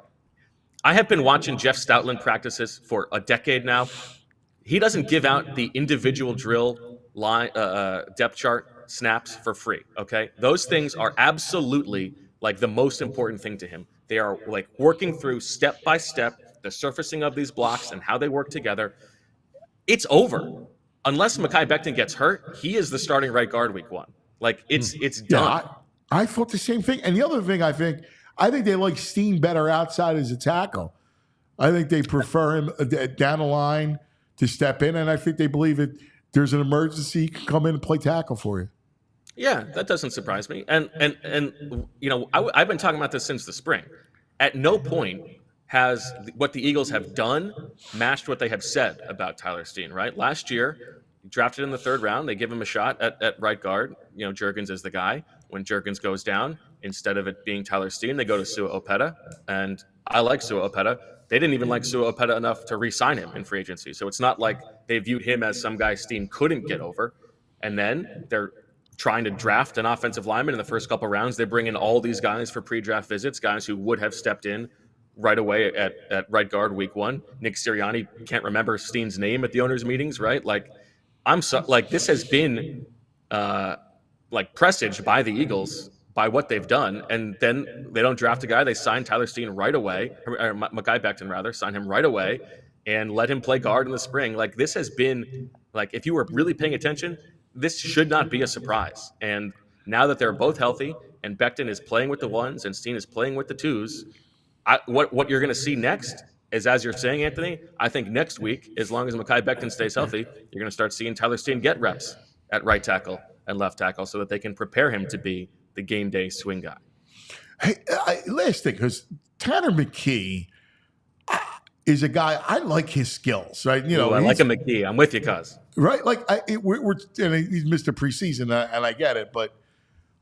I have been watching Jeff Stoutland practices for a decade now. He doesn't give out the individual drill line depth chart snaps for free, okay? Those things are absolutely like the most important thing to him. They are like working through step by step the surfacing of these blocks and how they work together. It's over. Unless Mekhi Becton gets hurt, he is the starting right guard week 1. Like, it's done. Yeah, I thought the same thing. And the other thing I think they like Steen better outside as a tackle. I think they prefer him down the line to step in, and I think they believe that there's an emergency, he can come in and play tackle for you. Yeah, that doesn't surprise me. And you know, I've been talking about this since the spring. At no point has what the Eagles have done matched what they have said about Tyler Steen, right? Last year, drafted in the 3rd round, they give him a shot at right guard. You know, Juergens is the guy. When Juergens goes down, instead of it being Tyler Steen, they go to Sua Opeta. And I like Sua Opeta. They didn't even like Sua Opeta enough to re-sign him in free agency. So it's not like they viewed him as some guy Steen couldn't get over. And then they're trying to draft an offensive lineman in the first couple rounds. They bring in all these guys for pre-draft visits, guys who would have stepped in right away at right guard week 1. Nick Sirianni can't remember Steen's name at the owners' meetings, right? Like, this has been like presaged by the Eagles by what they've done, and then they don't draft a guy. They sign Tyler Steen right away, or Mekhi Becton rather, sign him right away, and let him play guard in the spring. Like, this has been, like, if you were really paying attention, this should not be a surprise. And now that they're both healthy, and Becton is playing with the 1s and Steen is playing with the 2s, what you're going to see next is, as you're saying, Anthony, I think next week, as long as Mekhi Becton stays healthy, you're going to start seeing Tyler Steen get reps at right tackle and left tackle so that they can prepare him to be the game day swing guy. Hey, last thing, because Tanner McKee is a guy, I like his skills, right? You know, I like a McKee. I'm with you, cuz. Right? Like, we're and he's Mr. Preseason, and I get it, but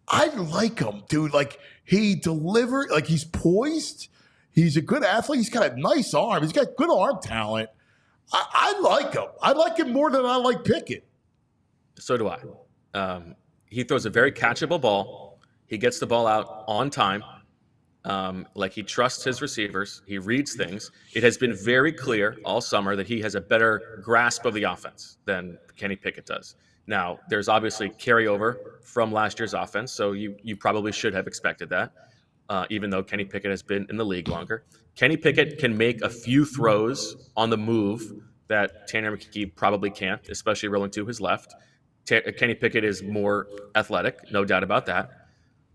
I like him, dude. Like, he delivered, like, he's poised. He's a good athlete. He's got a nice arm. He's got good arm talent. I like him. I like him more than I like Pickett. So do I. He throws a very catchable ball. He gets the ball out on time. Like, he trusts his receivers. He reads things. It has been very clear all summer that he has a better grasp of the offense than Kenny Pickett does. Now, there's obviously carryover from last year's offense, so you probably should have expected that, even though Kenny Pickett has been in the league longer. Kenny Pickett can make a few throws on the move that Tanner McKee probably can't, especially rolling to his left. Kenny Pickett is more athletic, no doubt about that.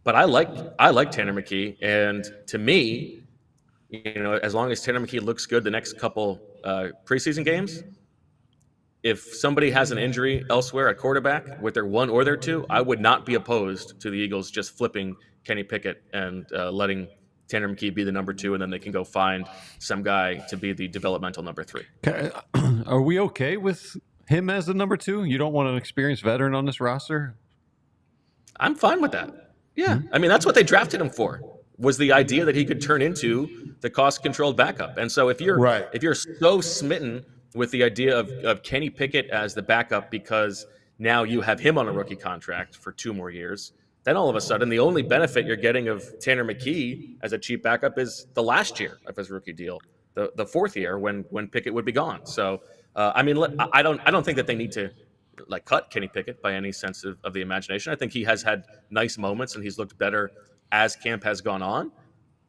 But I like Tanner McKee, and to me, you know, as long as Tanner McKee looks good the next couple preseason games, if somebody has an injury elsewhere at quarterback with their 1 or their 2, I would not be opposed to the Eagles just flipping Kenny Pickett and letting Tanner McKee be the number 2, and then they can go find some guy to be the developmental number 3. Are we okay with him as the number 2? You don't want an experienced veteran on this roster? I'm fine with that. Yeah. I mean, that's what they drafted him for, was the idea that he could turn into the cost-controlled backup. And so if you're so smitten with the idea of Kenny Pickett as the backup because now you have him on a rookie contract for 2 more years, then all of a sudden the only benefit you're getting of Tanner McKee as a cheap backup is the last year of his rookie deal, the 4th year when Pickett would be gone. So, I mean, I don't think that they need to like cut Kenny Pickett by any sense of the imagination. I think he has had nice moments and he's looked better as camp has gone on.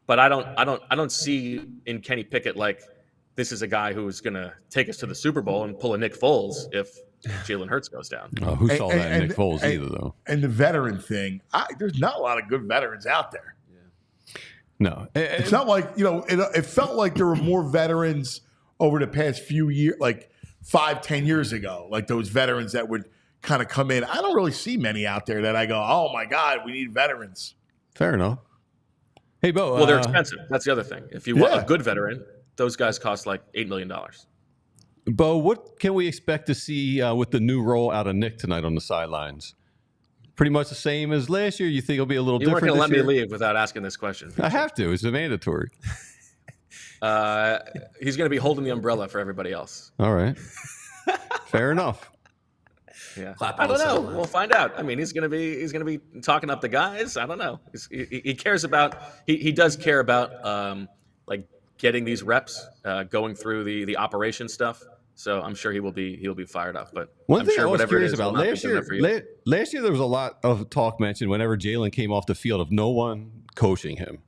But I don't see in Kenny Pickett like this is a guy who's going to take us to the Super Bowl and pull a Nick Foles if Jalen Hurts goes down. Who saw that in Nick Foles either, though? And the veteran thing, there's not a lot of good veterans out there. Yeah. No. It's not like, you know, it felt like there were more veterans over the past few years, like 5-10 years ago, like those veterans that would kind of come in. I don't really see many out there that I go, oh my God, we need veterans. Fair enough. Hey, Bo. Well, they're expensive. That's the other thing. If you want a good veteran, those guys cost like $8 million. Bo, what can we expect to see with the new role out of Nick tonight on the sidelines? Pretty much the same as last year? You think it'll be a little different this year? You weren't going to let me leave without asking this question. I have to. It's mandatory. He's going to be holding the umbrella for everybody else. All right. Fair enough. Yeah, I don't know. We'll find out. I mean, he's gonna be talking up the guys. I don't know. He cares about. He does care about like getting these reps, going through the operation stuff. So I'm sure he'll be fired up. But one thing sure I was whatever curious it is, about last year there was a lot of talk mentioned whenever Jalen came off the field of no one coaching him.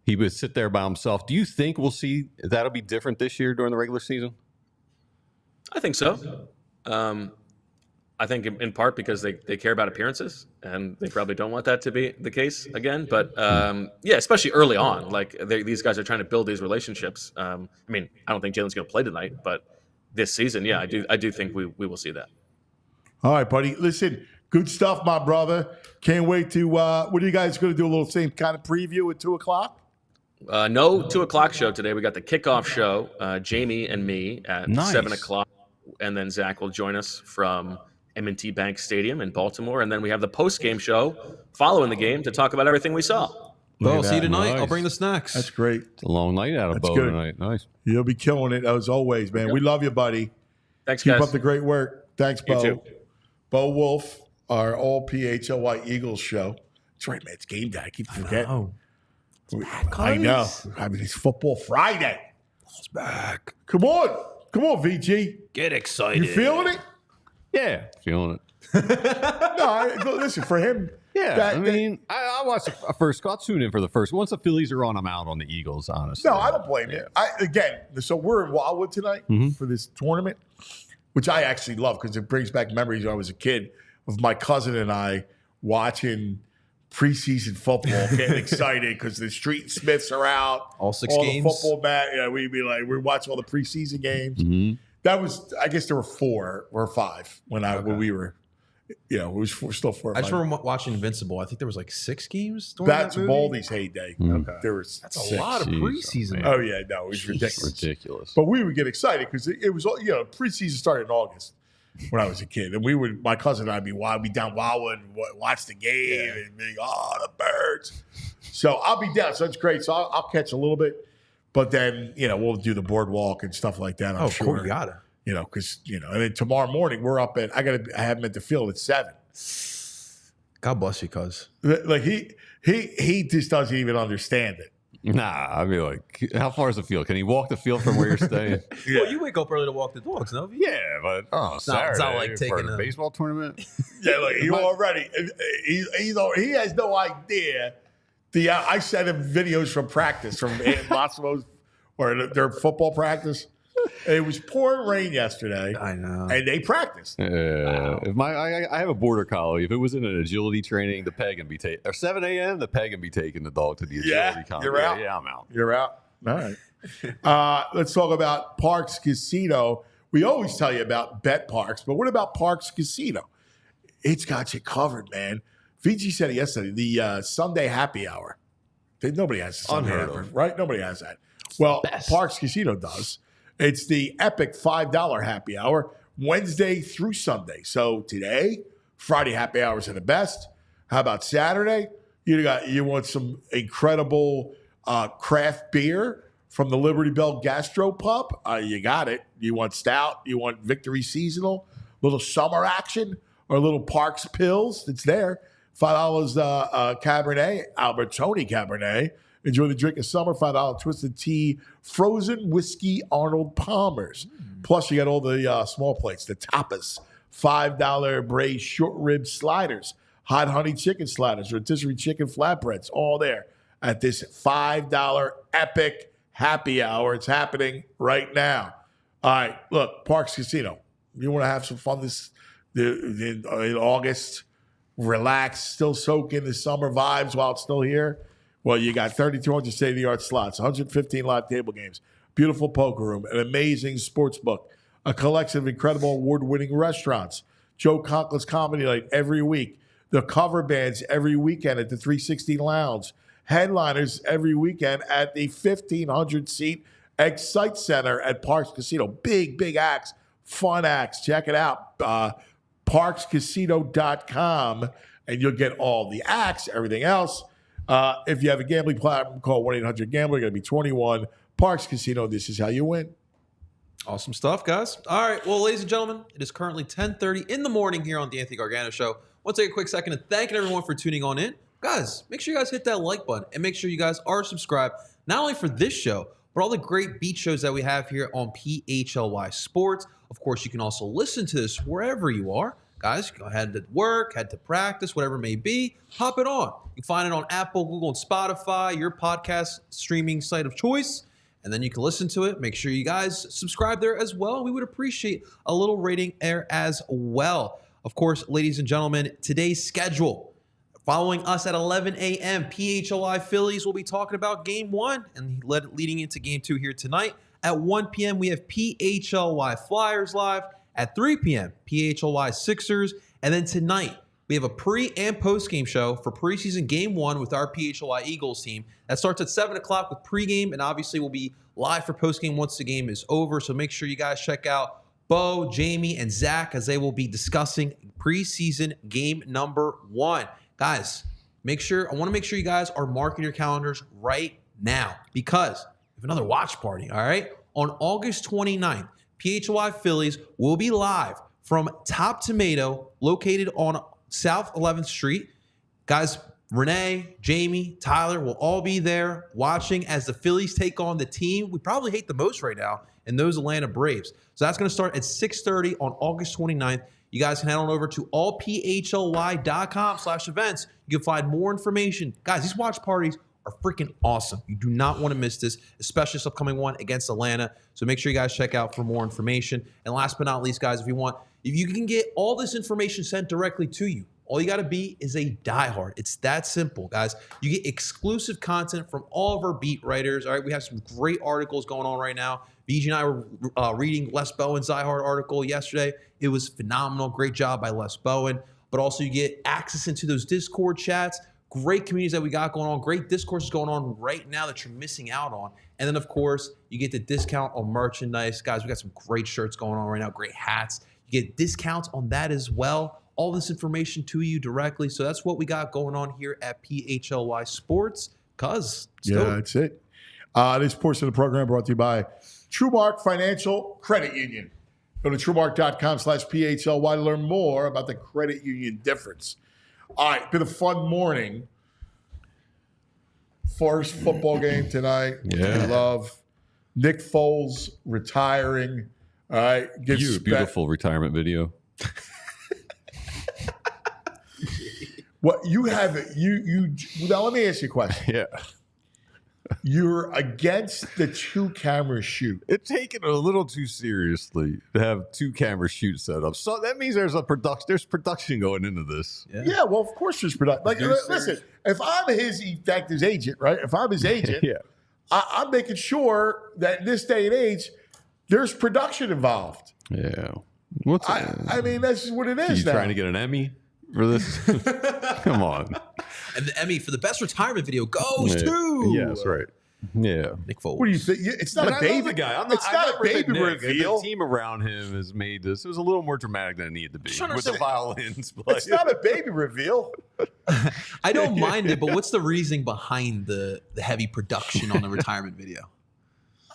He would sit there by himself. Do you think we'll see that'll be different this year during the regular season? I think so. I think in part because they care about appearances, and they probably don't want that to be the case again. But yeah, especially early on, like these guys are trying to build these relationships. I mean, I don't think Jalen's going to play tonight, but this season, yeah, I do think we will see that. All right, buddy. Listen, good stuff, my brother. Can't wait to. What are you guys going to do? A little same kind of preview at 2:00? No 2:00 show today. We got the kickoff show, Jamie and me at 7:00, and then Zach will join us from M&T Bank Stadium in Baltimore, and then we have the post-game show following the game to talk about everything we saw. Bo, I'll see you tonight. Nice. I'll bring the snacks. That's great. It's a long night out of Bo tonight. Nice. You'll be killing it as always, man. We love you, buddy. Thanks, Keep guys. up the great work. Thanks, Bo. You too. Bo Wulf, our all PHLY Eagles show. That's right, man. It's game day. I keep forgetting. I know. I mean, it's Football Friday. It's back. Come on, VG. Get excited. You feeling it? Yeah, feeling it. No, listen, for him. Yeah, I watched the first. I'll tune in for the first. Once the Phillies are on, I'm out on the Eagles, honestly. No, I don't blame you. So we're in Wildwood tonight for this tournament, which I actually love because it brings back memories when I was a kid of my cousin and I watching preseason football, getting excited because the Street Smiths are out. All six games? The football mat. Yeah, we'd be like, we're watching all the preseason games. Mm-hmm. That was, I guess there were 4 or 5 when we were, it was still 4 or 5. I just remember watching Invincible. I think there was like 6 games. That's Baldy's heyday. Okay. There was That's a lot of preseason. Oh yeah, no, it was ridiculous. But we would get excited because it was, preseason started in August when I was a kid, and my cousin and I'd be down Wildwood and watch the game and be the Birds. So I'll be down. So it's great. So I'll catch a little bit. But then, we'll do the boardwalk and stuff like that. I'm sure. Cool, you gotta. Because, and then tomorrow morning we're up at, I have him at the field at 7. God bless you, cuz. Like he just doesn't even understand it. Nah, I mean, like, how far is the field? Can he walk the field from where you're staying? Yeah. Well, you wake up early to walk the dogs, no? Yeah, but Saturday, it's not like taking a baseball tournament. Yeah, like he already, he has no idea. I sent him videos from practice from Massimo's or their football practice. It was pouring rain yesterday. I know, and they practiced. If I have a border collie. If it was in an agility training, the peg can be taken. Or 7 a.m., the peg can be taking the dog to the agility collie. You're out. Yeah, I'm out. You're out. All right. Let's talk about Parx Casino. We always tell you about Bet Parx, but what about Parx Casino? It's got you covered, man. VG said it yesterday. The Sunday happy hour. Nobody has a Sunday happy hour, right? Nobody has that. Well, Parx Casino does. It's the epic $5 happy hour, Wednesday through Sunday. So today, Friday happy hours are the best. How about Saturday? You want some incredible craft beer from the Liberty Bell Gastro Pub? You got it. You want stout? You want Victory Seasonal? Little summer action or little Parx Pills? It's there. $5 Cabernet, Albertoni Cabernet. Enjoy the drink of summer, $5 Twisted Tea, frozen whiskey Arnold Palmer's. Plus, you got all the small plates, the tapas, $5 braised short rib sliders, hot honey chicken sliders, rotisserie chicken flatbreads, all there at this $5 epic happy hour. It's happening right now. All right, look, Parx Casino. You want to have some fun in August, relax, still soak in the summer vibes while it's still here. Well, you got 3,200 state-of-the-art slots, 115 live table games, beautiful poker room, an amazing sports book, a collection of incredible award-winning restaurants. Joe Conklin's Comedy Night every week. The cover bands every weekend at the 360 Lounge. Headliners every weekend at the 1,500-seat Excite Center at Parx Casino. Big acts, fun acts. Check it out. ParxCasino.com, and you'll get all the acts, everything else. If you have a gambling problem, call 1-800-GAMBLER. You're going to be 21. Parx Casino, this is how you win. Awesome stuff, guys. All right. Well, ladies and gentlemen, it is currently 10:30 in the morning here on the Anthony Gargano Show. I want to take a quick second to thank everyone for tuning on in. Guys, make sure you guys hit that like button and make sure you guys are subscribed, not only for this show, but all the great beat shows that we have here on PHLY Sports. Of course, you can also listen to this wherever you are. Guys, go ahead to work, head to practice, whatever it may be, pop it on. You can find it on Apple, Google, and Spotify, your podcast streaming site of choice. And then you can listen to it. Make sure you guys subscribe there as well. We would appreciate a little rating there as well. Of course, ladies and gentlemen, today's schedule. Following us at 11 a.m., PHLY Phillies will be talking about Game 1 and leading into Game 2 here tonight. At 1 p.m., we have PHLY Flyers live. At 3 p.m., PHLY Sixers. And then tonight, we have a pre- and post-game show for preseason Game 1 with our PHLY Eagles team. That starts at 7 o'clock with pregame, and obviously we'll be live for postgame once the game is over. So make sure you guys check out Bo, Jamie, and Zach as they will be discussing preseason game number 1. Guys, I want to make sure you guys are marking your calendars right now because we have another watch party, all right? On August 29th, PHLY Phillies will be live from Top Tomato, located on South 11th Street. Guys, Renee, Jamie, Tyler will all be there watching as the Phillies take on the team we probably hate the most right now, and those Atlanta Braves. So that's going to start at 6:30 on August 29th. You guys can head on over to allphly.com/events. You can find more information. Guys, these watch parties are freaking awesome. You do not want to miss this, especially this upcoming one against Atlanta. So make sure you guys check out for more information. And last but not least, guys, if you can get all this information sent directly to you, all you got to be is a diehard. It's that simple, guys. You get exclusive content from all of our beat writers. All right, we have some great articles going on right now. BG and I were reading Les Bowen's diehard article yesterday. It was phenomenal. Great job by Les Bowen. But also you get access into those Discord chats. Great communities that we got going on. Great discourses going on right now that you're missing out on. And then, of course, you get the discount on merchandise. Guys, we got some great shirts going on right now. Great hats. You get discounts on that as well. All this information to you directly. So that's what we got going on here at PHLY Sports. That's it. This portion of the program brought to you by TrueMark Financial Credit Union. Go to TrueMark.com/PHLY to learn more about the credit union difference. All right, been a fun morning. First football game tonight. Yeah. We love Nick Foles retiring. All right, beautiful retirement video. What you have? You now. Let me ask you a question. Yeah. You're against the 2-camera shoot. It's taken a little too seriously to have 2-camera shoot set up. So that means there's production going into this. Yeah, well, of course there's production. Like, listen, if I'm his agent, right? If I'm his agent, yeah. I'm making sure that in this day and age, there's production involved. Yeah. I mean, that's just what it is. You trying to get an Emmy for this? Come on. And the Emmy for the best retirement video goes to. Yes, right. Yeah. Nick Foles. What do you think? It's not a baby guy. It's not a baby reveal. The team around him has made this. It was a little more dramatic than it needed to be with the violins. It's not a baby reveal. I don't mind it, but what's the reasoning behind the heavy production on the retirement video?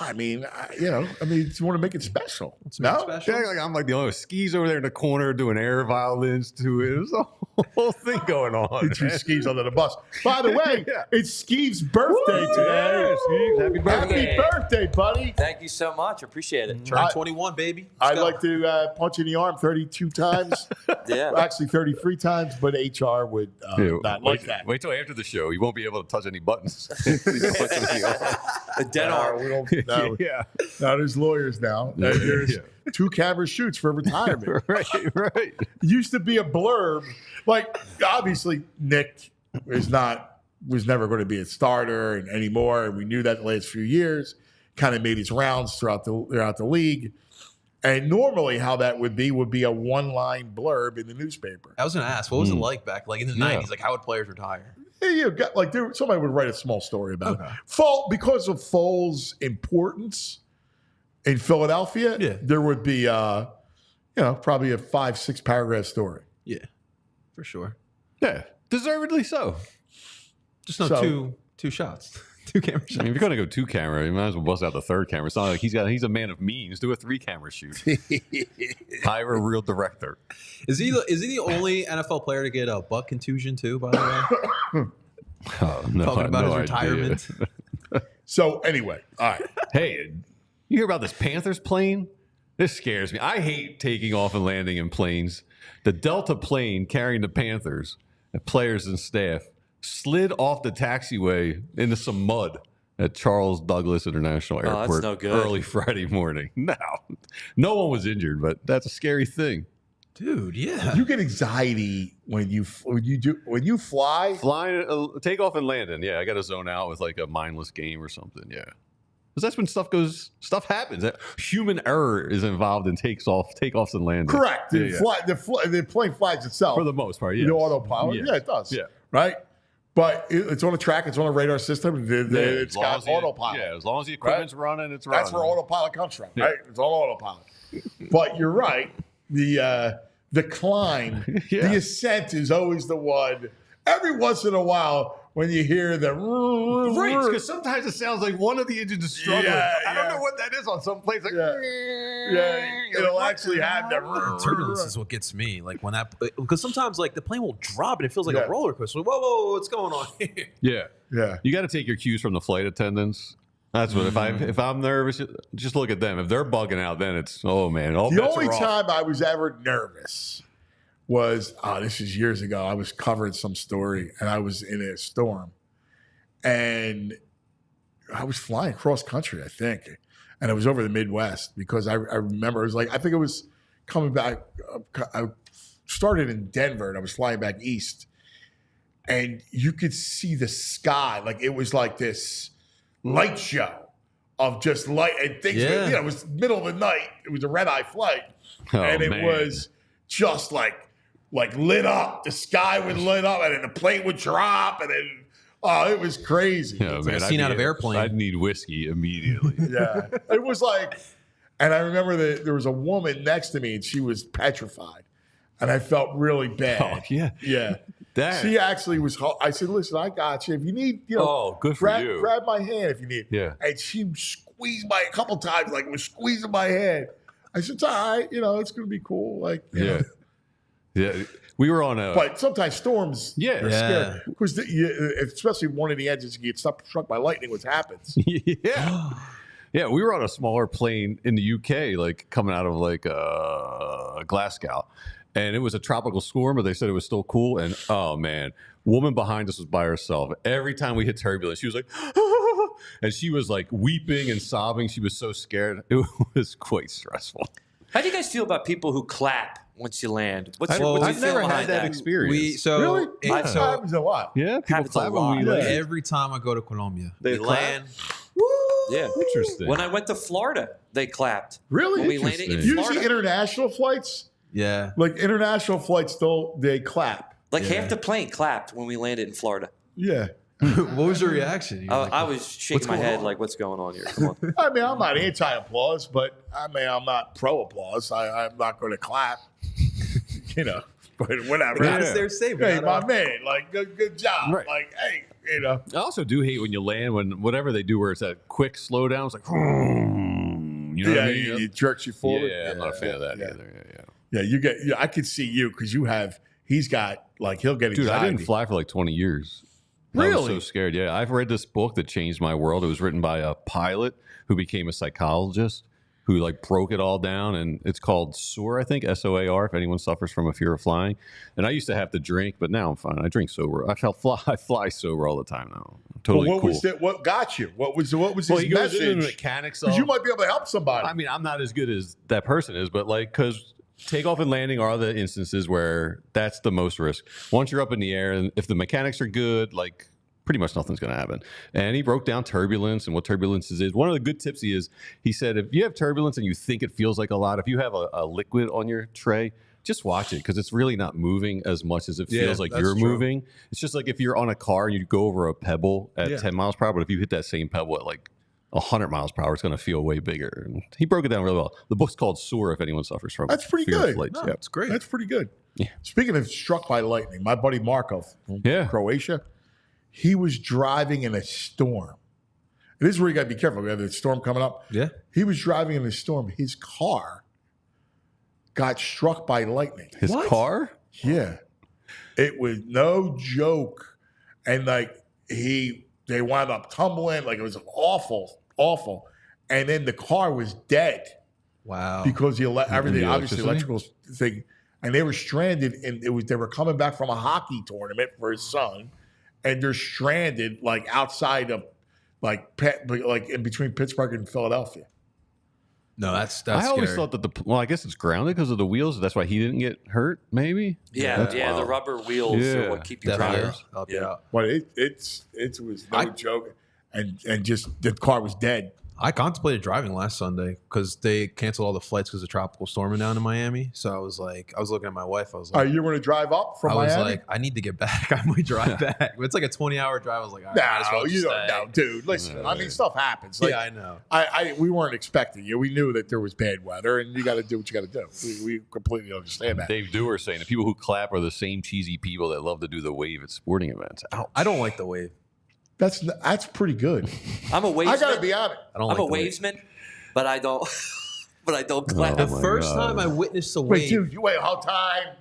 I mean, you want to make it special. Special? Yeah, I'm like the only skis over there in the corner doing air violins to it. There's a whole thing going on. Two skis under the bus. By the way, it's Skeev's birthday today. Skeev, happy birthday. Happy birthday, buddy. Thank you so much. Appreciate it. Turn 21, baby. I'd like to punch you in the arm 32 times. Yeah. Actually, 33 times, but HR would not like that. Wait till after the show. You won't be able to touch any buttons. A dead arm. No, there's lawyers now. There's 2-camera shoots for retirement. Right. It used to be a blurb. Like, obviously, Nick was never going to be a starter anymore, and we knew that the last few years. Kind of made his rounds throughout the league. And normally how that would be a one-line blurb in the newspaper. I was going to ask, what was it like back like in the 90s? Like, how would players retire? Yeah, you got somebody would write a small story about it. Because of Foles' importance in Philadelphia, there would be probably a 5-6 paragraph story. Yeah, for sure. Yeah, deservedly so. Just no two shots. 2 camera shots. I mean, if you're going to go 2 camera, you might as well bust out the 3rd camera. It's not like he's a man of means. Do a 3 camera shoot. Hire a real director. Is he the only NFL player to get a butt contusion too, by the way? Talking about his retirement. So anyway, all right. Hey, you hear about this Panthers plane? This scares me. I hate taking off and landing in planes. The Delta plane carrying the Panthers, players and staff, slid off the taxiway into some mud at Charles Douglas International Airport that's no good. early Friday morning. No one was injured, but that's a scary thing. Dude, yeah. You get anxiety when you fly? Flying, take off and landing. Yeah, I got to zone out with like a mindless game or something. Yeah. Because that's when stuff happens. Human error is involved in takeoffs and landings. Correct. The plane flies itself. For the most part, yes. The autopilot. Yes. Yeah, it does. Yeah. Right? But it's on a track. It's on a radar system. It's got autopilot. Yeah, as long as the equipment's running, it's running. That's where autopilot comes from, right? It's all autopilot. But you're right. The climb, the ascent is always the one. Every once in a while, when you hear the right, because sometimes it sounds like one of the engines is struggling. I don't know what that is on some place. Like, it'll actually have the turbulence is what gets me. Like when because sometimes like the plane will drop and it feels like a roller coaster. Whoa, what's going on here? Yeah. You got to take your cues from the flight attendants. That's what if I'm nervous, just look at them. If they're bugging out, then it's the only time I was ever nervous was this is years ago. I was covering some story and I was in a storm, and I was flying cross country, I think, and it was over the Midwest because I remember it was like I think it was coming back. I started in Denver and I was flying back east, and you could see the sky like it was like this light show of just light and things. It was middle of the night. It was a red-eye flight, and it was just like lit up. The sky would lit up, and then the plane would drop, and then it was crazy. Yeah, it's like a scene out of Airplane. I'd need whiskey immediately. Yeah, it was like, and I remember that there was a woman next to me, and she was petrified, and I felt really bad. Oh yeah. She actually was. I said, "Listen, I got you. If you need, good for you. Grab my hand if you need." Yeah. And she squeezed a couple times, like was squeezing my hand. I said, "It's all right. It's going to be cool." Like, yeah. We were on a. But sometimes storms. Are scary because especially one of the engines gets struck by lightning, which happens. Yeah, we were on a smaller plane in the UK, like coming out of like Glasgow. And it was a tropical storm, but they said it was still cool. And oh man, woman behind us was by herself. Every time we hit turbulence, she was like, and she was like weeping and sobbing. She was so scared. It was quite stressful. How do you guys feel about people who clap once you land? I've never had that experience. Really? It happens a lot. Yeah, people clap when we land. Every time I go to Colombia, they land. Yeah, interesting. When I went to Florida, they clapped. Really? When we landed in Florida. Usually international flights. Yeah. Like international flights, they clap. Like half the plane clapped when we landed in Florida. Yeah. What was your reaction? I was shaking my head like, what's going on here? Come on. I mean, I'm not anti-applause, but I'm not pro-applause. I'm not going to clap. But whatever. They're safe. Hey, my man, like, good job. Right. Like, hey, I also do hate when you land when whatever they do where it's that quick slowdown. It's like, you know what I mean? It jerks you forward. Yeah, I'm not a fan of that either. Yeah, you get. I could see you because he's got like he'll get. Dude, anxiety. I didn't fly for like 20 years. Really? I was so scared. Yeah, I've read this book that changed my world. It was written by a pilot who became a psychologist who like broke it all down, and it's called SOAR, I think, SOAR. If anyone suffers from a fear of flying, and I used to have to drink, but now I'm fine. I drink sober. I fly sober all the time now. I'm totally what cool. was that? What got you? What was his he goes message? into the mechanics of. Because you might be able to help somebody. I mean, I'm not as good as that person is, but like because. Takeoff and landing are the instances where that's the most risk. Once you're up in the air, and if the mechanics are good, like pretty much nothing's going to happen. And he broke down turbulence and what turbulence is. One of the good tips he said, if you have turbulence and you think it feels like a lot, if you have a liquid on your tray, just watch it because it's really not moving as much as it feels like you're moving. It's just like if you're on a car and you go over a pebble at 10 miles per hour, but if you hit that same pebble at like 100 miles per hour, it's going to feel way bigger. And he broke it down really well. The book's called Soar if anyone suffers from That's pretty fear of good. flights. No, Yeah. That's great. That's pretty good. Yeah. Speaking of struck by lightning, my buddy Markov from Croatia, he was driving in a storm. And this is where you got to be careful. We have a storm coming up. Yeah. He was driving in a storm. His car got struck by lightning. His car? Yeah. It was no joke. And like they wound up tumbling. Like it was awful. And then the car was dead. Wow. Because everything, obviously electricity? electrical thing. And they were stranded and they were coming back from a hockey tournament for his son. And they're stranded like outside of like in between Pittsburgh and Philadelphia. No, that's I always scary. thought that I guess it's grounded because of the wheels. That's why he didn't get hurt, maybe? Yeah, the rubber wheels are what keep you Definitely. driving. But it was no joke. And just the car was dead. I contemplated driving last Sunday because they canceled all the flights because of tropical storming down in Miami. So I was looking at my wife. I was like, you want to drive up from Miami? I was like, I need to get back. I might drive back. It's like a 20-hour drive. I was like, all right, might as well you just don't stay. know, dude. Listen, I mean, stuff happens. Like, Yeah, I know. We weren't expecting you. We knew that there was bad weather, and you got to do what you got to do. We completely understand that. Dave Dewar saying the people who clap are the same cheesy people that love to do the wave at sporting events. Ouch. I don't like the wave. That's pretty good. I'm a wavesman. I got to be honest. I don't I'm like a the wave. wavesman, but I don't. But I don't clap. The first time I witnessed a Wait, wave. dude, you wait. Hold time.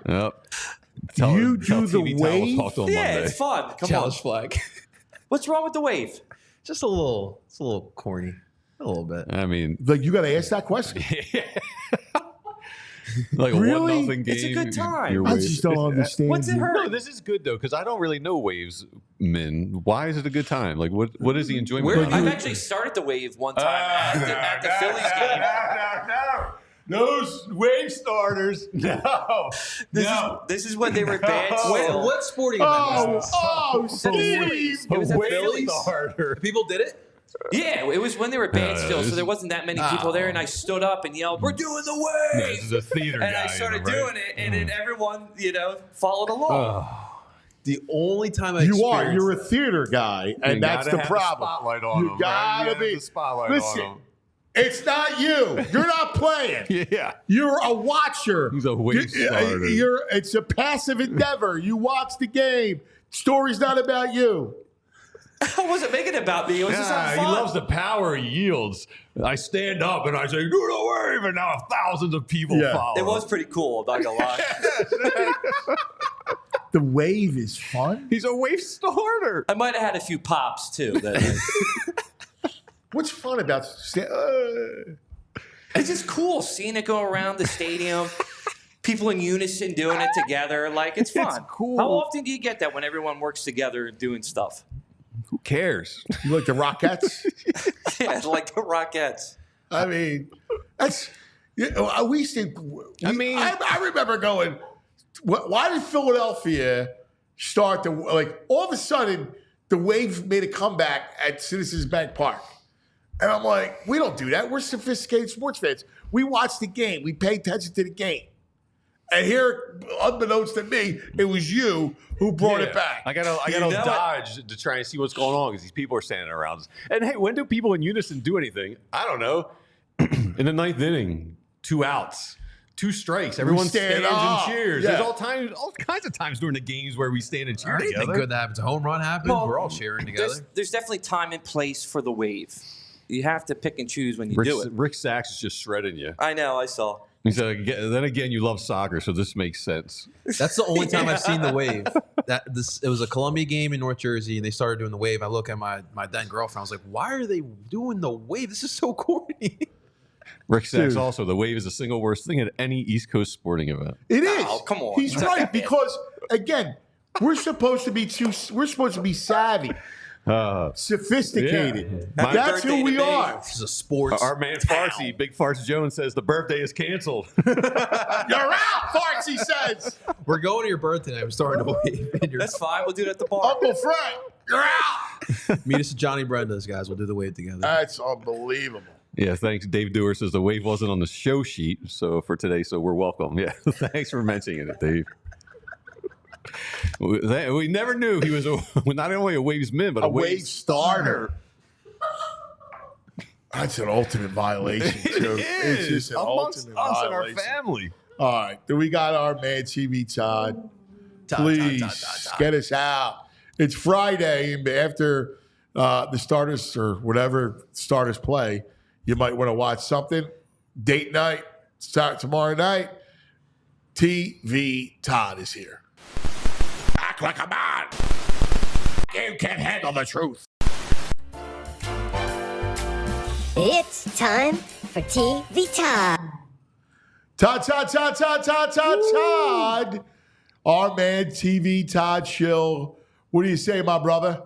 Yep. You do tell the TV Todd we'll wave? talk to him Yeah, Monday. it's fun. Come Challenge on. flag. What's wrong with the wave? Just a little. It's a little corny. A little bit. I mean, Like you got to ask that question. like Really? a 1-0 game. It's a good time. you're I waving. just don't understand. What's it you. hurt? No, this is good though because I don't really know waves men. Why is it a good time? Like, what is the enjoyment? I've actually started the wave one time at the Phillies game. Those wave starters. No. This is when they were banned. What sporting event was this? Steve. It was at Wave Phillies. starter. People did it? Yeah, it was when they were banned still, so there wasn't that many people there, and I stood up and yelled, "We're doing the wave!" This is a theater and guy. I started right? doing it, and then everyone, followed along. The only time I You're a theater guy, and that's gotta the have the problem. spotlight on You him, gotta right? You be. have the spotlight Listen, on him. it's not you. You're not playing. Yeah. You're a watcher. He's a wave starter. It's a passive endeavor. You watch the game. Story's not about you. I wasn't making it about me. It was just Yeah, having he fun. loves the power he yields. I stand up and I say, "Do the wave," and now thousands of people follow. It was pretty cool. I'm not gonna lie. The wave is fun. He's a wave starter. I might have had a few pops too. That night. What's fun about It's just cool seeing it go around the stadium. People in unison doing it together. Like, it's fun. cool. How often do you get that when everyone works together and doing stuff? Who cares? You like the Rockettes? Yeah, like the Rockettes. I mean, that's. We used to. I remember going. Why did Philadelphia start to all of a sudden the Wave made a comeback at Citizens Bank Park, and I'm like, we don't do that. We're sophisticated sports fans. We watch the game. We pay attention to the game. And here, unbeknownst to me, it was you who brought it back. I gotta dodge to try and see what's going on because these people are standing around us. And hey, when do people in unison do anything? I don't know. In the ninth inning, 2 outs, 2 strikes. Everyone stands and cheers. Yeah. There's all kinds of times during the games where we stand and cheer Anything together. good that happens. A home run happens. We're all cheering together. There's definitely time and place for the wave. You have to pick and choose when you do it. Rick Sachs is just shredding you. I know. I saw. So then again, you love soccer, so this makes sense. That's the only time I've seen the wave. It was a Columbia game in North Jersey, and they started doing the wave. I look at my then girlfriend. I was like, "Why are they doing the wave? This is so corny." Rick Sachs also, the wave is the single worst thing at any East Coast sporting event. It is. Oh, come on. He's right because again, we're supposed to be savvy. Sophisticated. Yeah. That's who we are. This is a sports. Our man Farsi, Big Farce Jones, says the birthday is canceled. You're out, Parks, he says. We're going to your birthday. I'm starting to wave. That's fine. We'll do it at the bar. Uncle Frank, you're out. Meet us at Johnny Brenda's, guys. We'll do the wave together. That's unbelievable. Yeah, thanks. Dave Dewar says the wave wasn't on the show sheet so for today, so we're welcome. Yeah, thanks for mentioning it, Dave. We never knew he was not only a wavesman, but a wave starter. That's an ultimate violation. Too. It's just an amongst ultimate us violation. and our family. All right, then we got our man TV Todd. Please get us out. It's Friday, and after the starters or whatever starters play, you might want to watch something. Date night, start tomorrow night. TV Todd is here. Act like a man. You can't handle the truth. It's time for TV Todd. Todd. Our man TV Todd Shill. What do you say, my brother?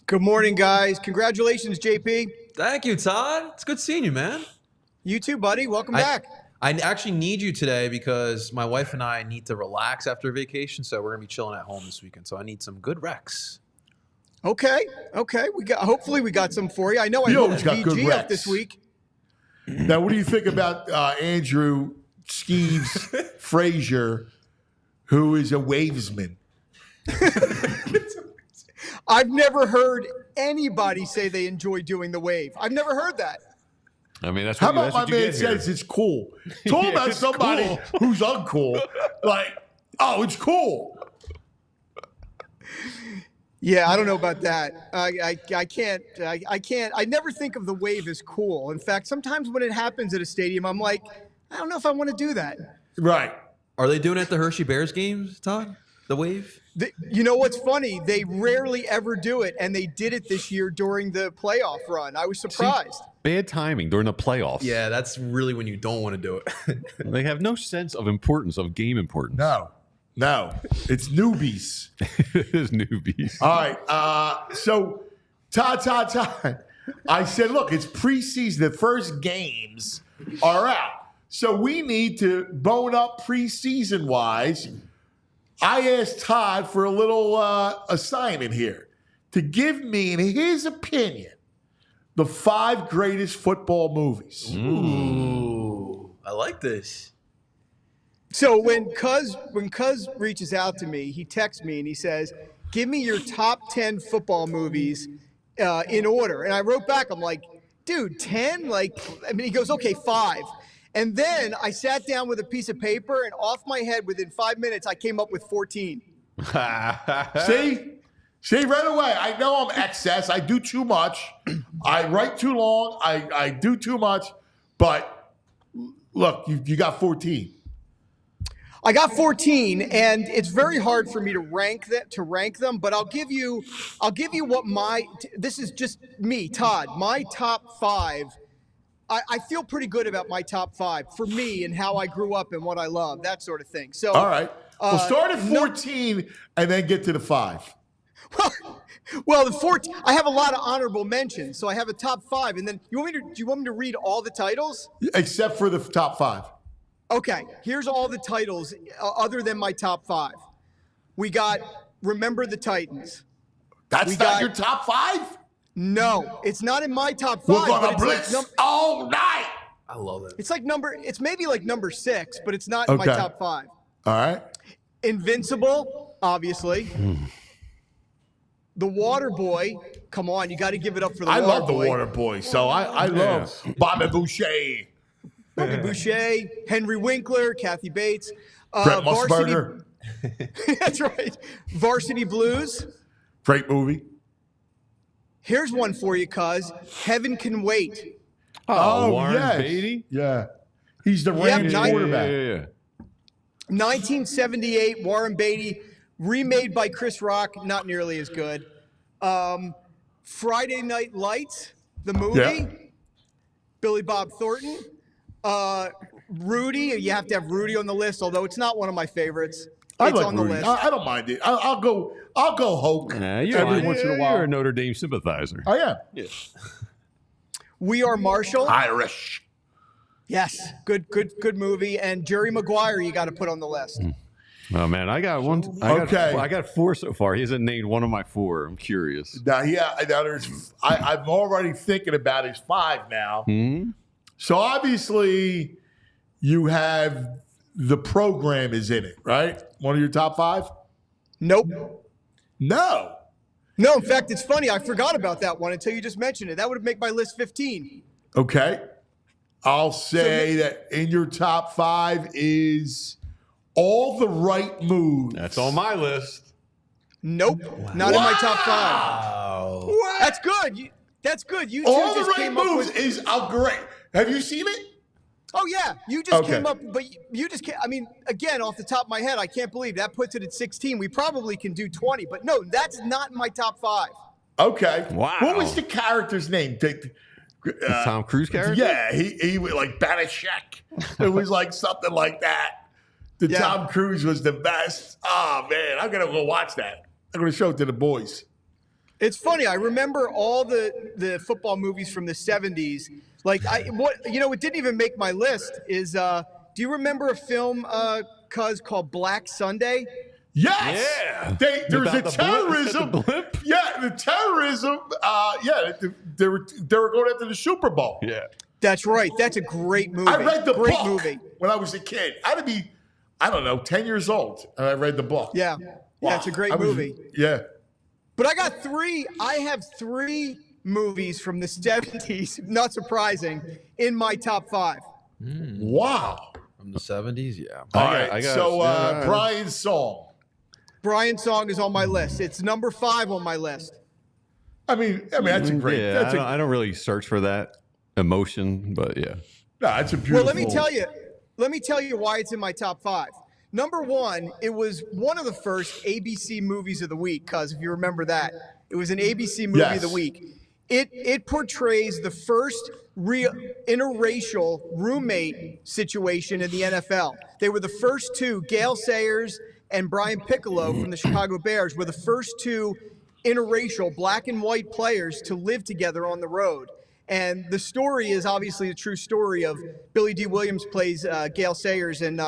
Good morning, guys. Congratulations, JP. Thank you, Todd. It's good seeing you, man. You too, buddy. Welcome back. I actually need you today because my wife and I need to relax after vacation, so we're gonna be chilling at home this weekend. So I need some good recs. Okay. Hopefully we got some for you. I know I always got good VG up recs. this week. Now, what do you think about Andrew Skeeves Frazier, who is a wavesman? I've never heard anybody say they enjoy doing the wave. I've never heard that. I mean, that's How what, about my that's what you man get here. says it's cool? Talk about somebody who's uncool. Like, oh, it's cool. Yeah, I don't know about that. I can't. I never think of the wave as cool. In fact, sometimes when it happens at a stadium, I'm like, I don't know if I want to do that. Right. Are they doing it at the Hershey Bears games, Todd? The wave? You know what's funny? They rarely ever do it, and they did it this year during the playoff run. I was surprised. Bad timing during the playoffs. Yeah, that's really when you don't want to do it. They have no sense of importance, of game importance. No. It's newbies. It is newbies. All right. So, Todd. I said, look, it's preseason. The first games are out. So we need to bone up preseason-wise. I asked Todd for a little assignment here to give me, in his opinion, the 5 greatest football movies. Ooh, I like this. So when Cuz reaches out to me, he texts me and he says, "Give me your top 10 football movies in order." And I wrote back, I'm like, "Dude, 10?" He goes, "Okay, 5." And then I sat down with a piece of paper, and off my head, within 5 minutes, I came up with 14. See, right away, I know I'm excess. I do too much. I write too long. I do too much. But look, you got 14. I got 14, and it's very hard for me to rank them. But I'll give you what this is just me, Todd. My top 5. I feel pretty good about my top 5 for me and how I grew up and what I love, that sort of thing. So, all right, we'll start at 14 and then get to the 5. Well, the 14. I have a lot of honorable mentions, so I have a top 5, and then do you want me to read all the titles? Except for the top 5. Okay, here's all the titles other than my top 5. We got Remember the Titans. That's not your top 5? No, it's not in my top 5. We're gonna blitz all night. I love it. It's maybe like number 6, but it's not in my top 5. All right. Invincible, obviously. The Water Boy. Come on, you got to give it up for the Water Boy. I love the Water Boy, so I love Bobby Boucher. Bobby Boucher, Henry Winkler, Kathy Bates. Brett Musburger. That's right. Varsity Blues. Great movie. Here's one for you, cuz. Heaven Can Wait. Oh, Warren Beatty? Yeah. He's the Rams quarterback. Yeah. 1978, Warren Beatty, remade by Chris Rock, not nearly as good. Friday Night Lights, the movie. Yeah. Billy Bob Thornton. Rudy, you have to have Rudy on the list, although it's not one of my favorites. I It's like on the Rudy. list. I don't mind it. I'll go Hoke every once in a while. You're a Notre Dame sympathizer. I am. Yeah. We Are Marshall. Irish. Yes, good movie. And Jerry Maguire, you got to put on the list. Oh man, I got one. I got 4 so far. He hasn't named one of my 4. I'm curious. Now, I'm already thinking about his 5 now. Mm-hmm. So obviously, you have the program is in it, right? One of your top 5? Nope. No. No, in fact, it's funny. I forgot about that one until you just mentioned it. That would make my list 15. Okay. I'll say that in your top 5 is All the Right Moves. That's on my list. Nope, not in my top 5. Wow. That's good. That's good. You two All the just Right came up Moves with. is a great. Have you seen it? Oh yeah, you just Okay. came up, but you just can't. I mean, again, off the top of my head, I can't believe that puts it at 16. We probably can do 20, but no, that's not in my top 5. Okay. Wow. What was the character's name? The Tom Cruise character? Yeah, he was like Banashek. It was like something like that. The Yeah. Tom Cruise was the best. Oh man, I'm gonna go watch that. I'm gonna show it to the boys. It's funny. I remember all the football movies from the 70s. Like what didn't even make my list is. Do you remember a film, called Black Sunday? Yes. Yeah. There's a About the terrorism. blimp? Yeah, the terrorism. They were going after the Super Bowl. Yeah. That's right. That's a great movie. I read the great book movie. when I was a kid. I had to be, I don't know, 10 years old, and I read the book. Yeah. Yeah, it's a great movie. Yeah. But I got 3. I have 3 movies from the 70s, not surprising, in my top 5. Wow. From the 70s, yeah. All right. Brian's song. Brian's song is on my list. It's number 5 on my list. I mean, that's a great. Yeah, that's I don't really search for that emotion, but yeah. No, it's a beautiful. Well, let me tell you why it's in my top 5. Number 1, it was one of the first ABC movies of the week, because if you remember that, it was an ABC movie of the week. It portrays the first real interracial roommate situation in the NFL. They were the first 2, Gale Sayers and Brian Piccolo from the Chicago Bears, were the first 2 interracial black and white players to live together on the road. And the story is obviously a true story of Billy D. Williams plays Gale Sayers, and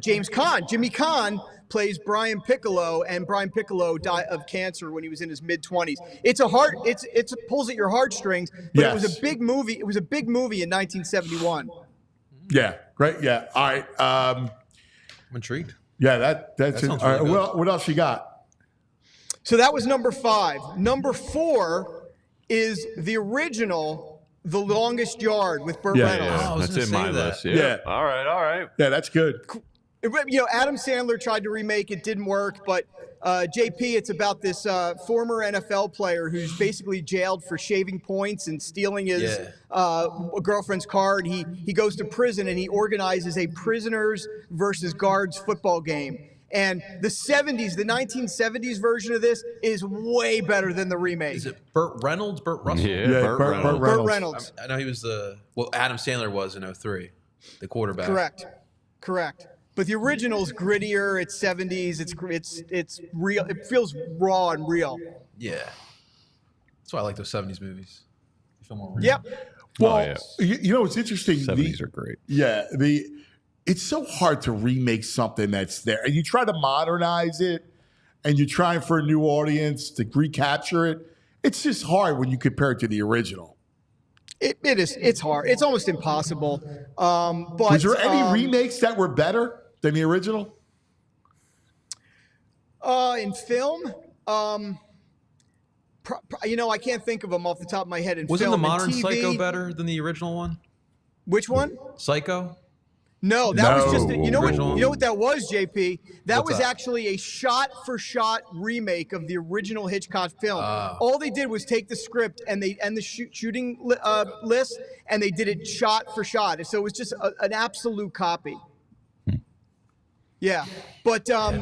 Jimmy Kahn plays Brian Piccolo, and Brian Piccolo died of cancer when he was in his mid-20s. It pulls at your heartstrings, but It was a big movie. It was a big movie in 1971. Yeah, great. Yeah. All right. I'm intrigued. Yeah, that's it. sounds All right. really good. What else you got? So that was number 5. Number 4 is the original The Longest Yard with Burt Reynolds. I was That's in gonna my say that. list. Yeah. Yeah. All right. Yeah, that's good. Adam Sandler tried to remake it, didn't work, but JP, it's about this former NFL player who's basically jailed for shaving points and stealing his girlfriend's car, and he goes to prison and he organizes a prisoners versus guards football game. And the 1970s version of this is way better than the remake. Is it Burt Reynolds? Burt Russell? Yeah, Burt Reynolds. Burt Reynolds. I know he was Adam Sandler was in 03, the quarterback. Correct. But the original's grittier. It's 70s. It's real. It feels raw and real. Yeah. That's why I like those 70s movies. They feel more real. Yep. Well, you know, it's interesting. 70s are great. Yeah. It's so hard to remake something that's there. And you try to modernize it and you're trying for a new audience to recapture it. It's just hard when you compare it to the original. It is. It's hard. It's almost impossible. But was there any remakes that were better than the original? In film, I can't think of them off the top of my head. Wasn't the film. modern TV, Psycho better than the original one? Which one? Psycho? No, that was just original. you know what that was, JP? That What's was that? actually a shot-for-shot remake of the original Hitchcock film. Oh. All they did was take the script and the shooting list, and they did it shot for shot. So it was just an absolute copy. Yeah, but on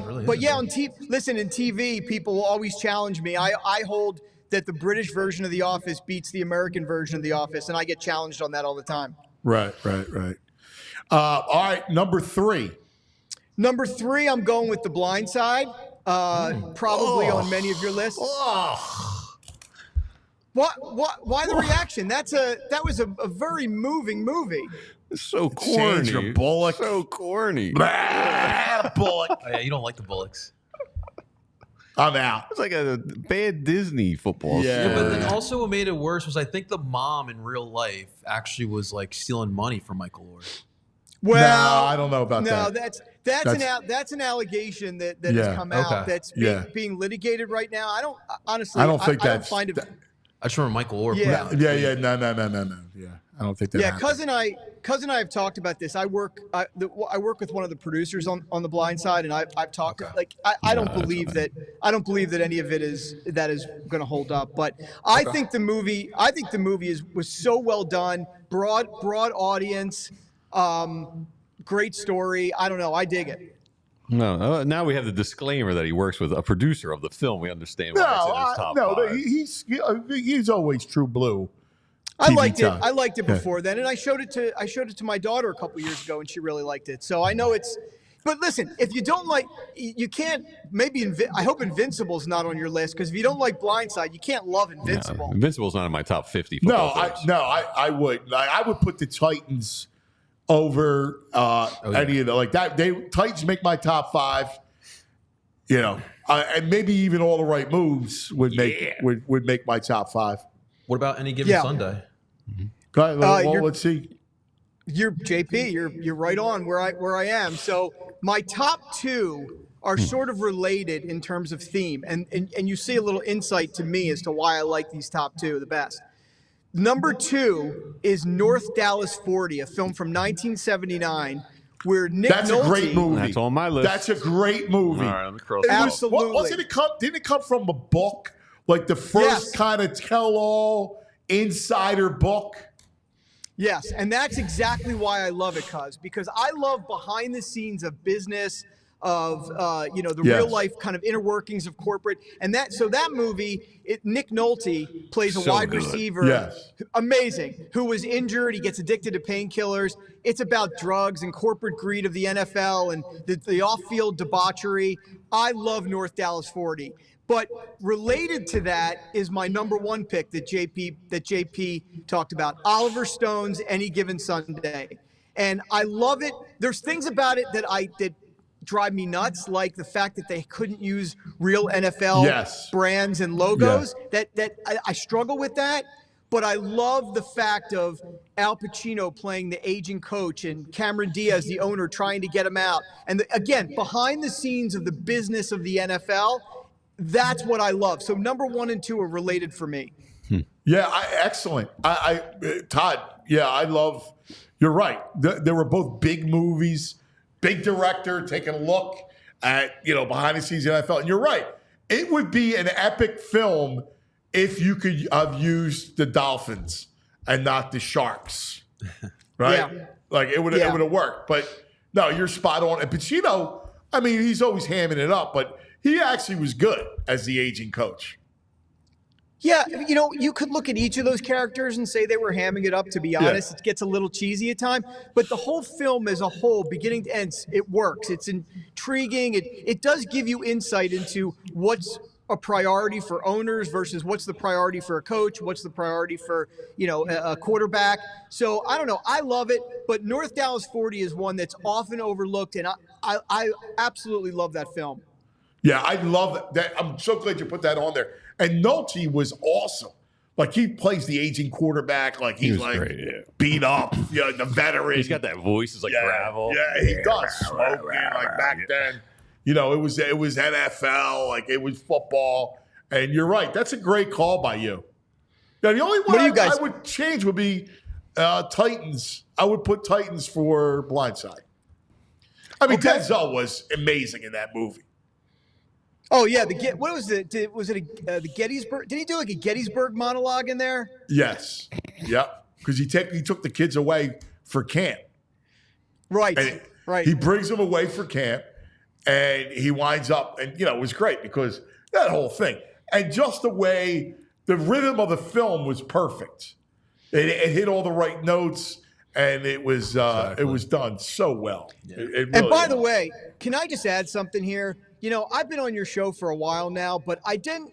TV, listen, in TV, people will always challenge me. I hold that the British version of The Office beats the American version of The Office, and I get challenged on that all the time. Right. All right, number 3. Number 3, I'm going with The Blind Side. Probably on many of your lists. Why the reaction? That was a very moving movie. It's so corny. Sandra Bullock. So corny. Bullock. Oh, yeah, you don't like the Bullocks. I'm out. It's like a bad Disney football. Yeah, but then also what made it worse was I think the mom in real life actually was like stealing money from Michael Orr. Well, no, I don't know about that. No, that's an allegation that has come out that's being litigated right now. I don't honestly. I don't think I don't find it. I just remember Michael Orr. No. Yeah. Yeah, I don't think that. Yeah, happened. cousin and I have talked about this. I work with one of the producers on The Blind Side, and I've talked I don't believe that any of it is going to hold up. But I think the movie was so well done, broad audience, great story. I don't know. I dig it. No, now we have the disclaimer that he works with a producer of the film. We understand why it's in his top 5. He's always true blue. I liked it. I liked it before then, and I showed it to my daughter a couple years ago, and she really liked it. So I know it's. But listen, if you don't like, you can't. Maybe I hope Invincible's not on your list, because if you don't like Blindside, you can't love Invincible. No, Invincible's not in my top 50. I would. I would put the Titans over any of the like that. Titans make my top 5. You know, and maybe even All the Right Moves would make my top 5. What about Any Given Sunday? Go ahead, let's see. You're JP. You're right on where I am. So my top 2 are sort of related in terms of theme, and you see a little insight to me as to why I like these top 2 the best. Number 2 is North Dallas 40, a film from 1979, where Nick Nolte. That's a great movie. That's on my list. That's a great movie. All right, let me cross Absolutely. Didn't it come from a book? Like the first kind of tell-all insider book? Yes, and that's exactly why I love it, because I love behind the scenes of business, of the real life kind of inner workings of corporate, and that movie, Nick Nolte plays a wide receiver, amazing, who was injured. He gets addicted to painkillers. It's about drugs and corporate greed of the NFL and the off-field debauchery. I love North Dallas 40. But related to that is my number 1 pick that JP talked about, Oliver Stone's Any Given Sunday. And I love it. There's things about it that drive me nuts, like the fact that they couldn't use real NFL brands and logos. That I struggle with that. But I love the fact of Al Pacino playing the aging coach and Cameron Diaz, the owner, trying to get him out. And again, behind the scenes of the business of the NFL, that's what I love. So number 1 and 2 are related for me. Yeah, excellent. Todd, I love, you're right. They were both big movies, big director, taking a look at, behind the scenes of the NFL. And you're right. It would be an epic film if you could have used the Dolphins and not the Sharks. Right? Yeah. Like it would have worked. But no, you're spot on. And Pacino, I mean, he's always hamming it up, but he actually was good as the aging coach. Yeah, you could look at each of those characters and say they were hamming it up, to be honest. It gets a little cheesy at times. But the whole film as a whole, beginning to end, it works. It's intriguing. It does give you insight into what's a priority for owners versus what's the priority for a coach, what's the priority for, a quarterback. So, I don't know. I love it. But North Dallas 40 is one that's often overlooked, and I absolutely love that film. Yeah, I love that. I'm so glad you put that on there. And Nolte was awesome. Like, he plays the aging quarterback. Like, he's like great, beat up, the veteran. He's got that voice. It's like gravel. Yeah, he does. Smoking, like back then. It was NFL. Like, it was football. And you're right. That's a great call by you. Now, the only one I would change would be Titans. I would put Titans for Blindside. I mean, Denzel was amazing in that movie. Oh yeah, what was it? Was it the Gettysburg? Did he do like a Gettysburg monologue in there? Yes. Yep. Because he took the kids away for camp. Right. Right. He brings them away for camp, and he winds up, and it was great because that whole thing, and just the way the rhythm of the film was perfect. It hit all the right notes, and it was done so well. Yeah. It really And by the was. way, can I just add something here? You know, I've been on your show for a while now, but I didn't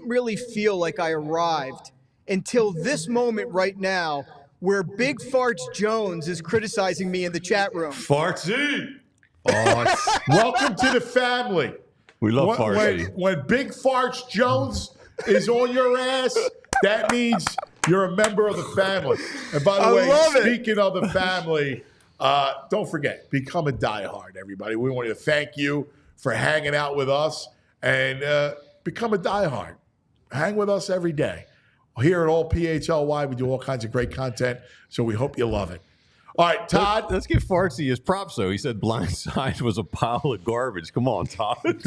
really feel like I arrived until this moment right now, where Big Farts Jones is criticizing me in the chat room. Fartsy. Welcome to the family. We love Fartsy. When Big Farts Jones is on your ass, that means you're a member of the family. And by the way, speaking of the family, don't forget, become a diehard, everybody. We want to thank you for hanging out with us and become a diehard. Hang with us every day. Here at All PHLY, we do all kinds of great content, so we hope you love it. All right, Todd. Let's give Fartsy his props, though. He said Blindside was a pile of garbage. Come on, Todd.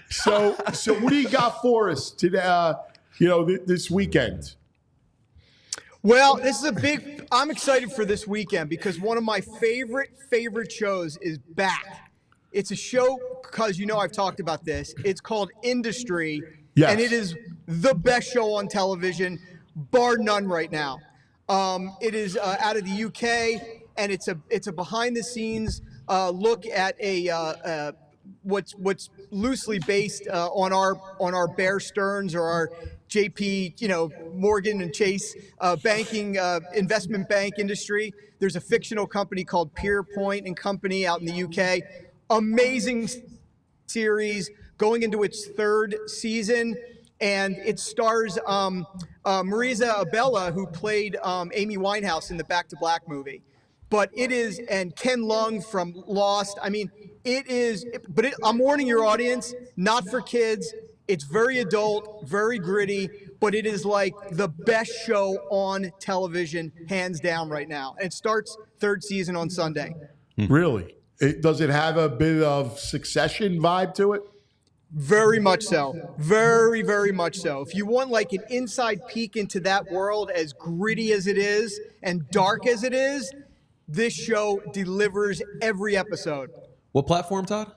So what do you got for us today? This weekend? Well, I'm excited for this weekend because one of my favorite shows is back. It's a show, because I've talked about this. It's called Industry, and it is the best show on television, bar none right now. It is out of the UK, and it's a behind the scenes look at what's loosely based on our Bear Stearns or our JP Morgan and Chase banking investment bank industry. There's a fictional company called Pierpoint and Company out in the UK. Amazing series going into its third season. And it stars Marisa Abela, who played Amy Winehouse in the Back to Black movie. But it is, and Ken Lung from Lost. I mean, it is, I'm warning your audience, not for kids. It's very adult, very gritty, but it is like the best show on television, hands down right now. And it starts third season on Sunday. Really? Does it have a bit of Succession vibe to it? Very much so. Very, very much so. If you want like an inside peek into that world, as gritty as it is and dark as it is, this show delivers every episode. What platform, Todd?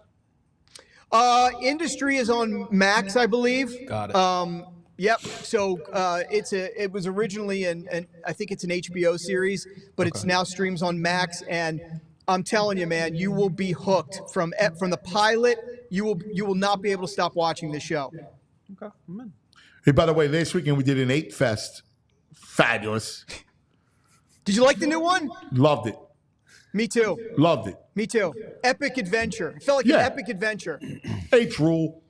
Industry is on Max, I believe. Got it. Yep. So it was originally and I think it's an HBO series, but it's now streams on Max, and I'm telling you, man, you will be hooked from the pilot. You will not be able to stop watching this show. Okay. Amen. Hey, by the way, last weekend we did an 8 Fest. Fabulous. Did you like the new one? Loved it. Me too. Loved it. Me too. Epic adventure. It felt like an epic adventure. 8 rule.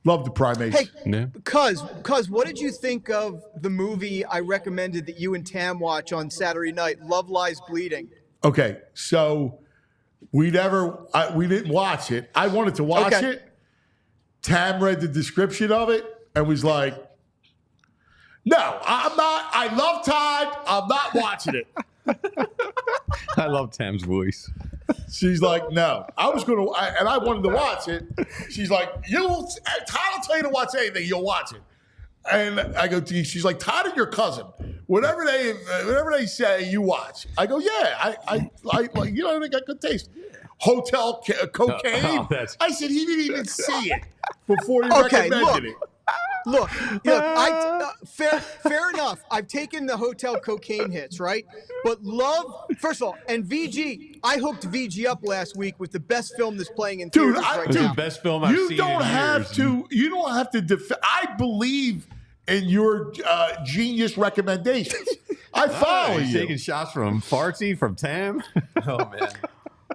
Love the primation. Hey, Cuz, what did you think of the movie I recommended that you and Tam watch on Saturday night, Love Lies Bleeding? Okay, so we didn't watch it. I wanted to watch it. Tam read the description of it and was like, no, I'm not. I love Todd. I'm not watching it. I love Tam's voice. She's like, no. I was going to, and I wanted to watch it. She's like, Todd will tell you to watch anything. You'll watch it. And I go, she's like, Todd and your cousin, whatever they say, you watch. I go, yeah, I they got good taste. Hotel cocaine. I said he didn't even see it before he recommended it. Look. Fair enough. I've taken the hotel cocaine hits, right? But first of all, and VG, I hooked VG up last week with the best film that's playing in theaters right now. Best film I've seen in years. You don't have to. I believe in your genius recommendations. I follow you. Taking shots from Fartsy, from Tam. Oh man.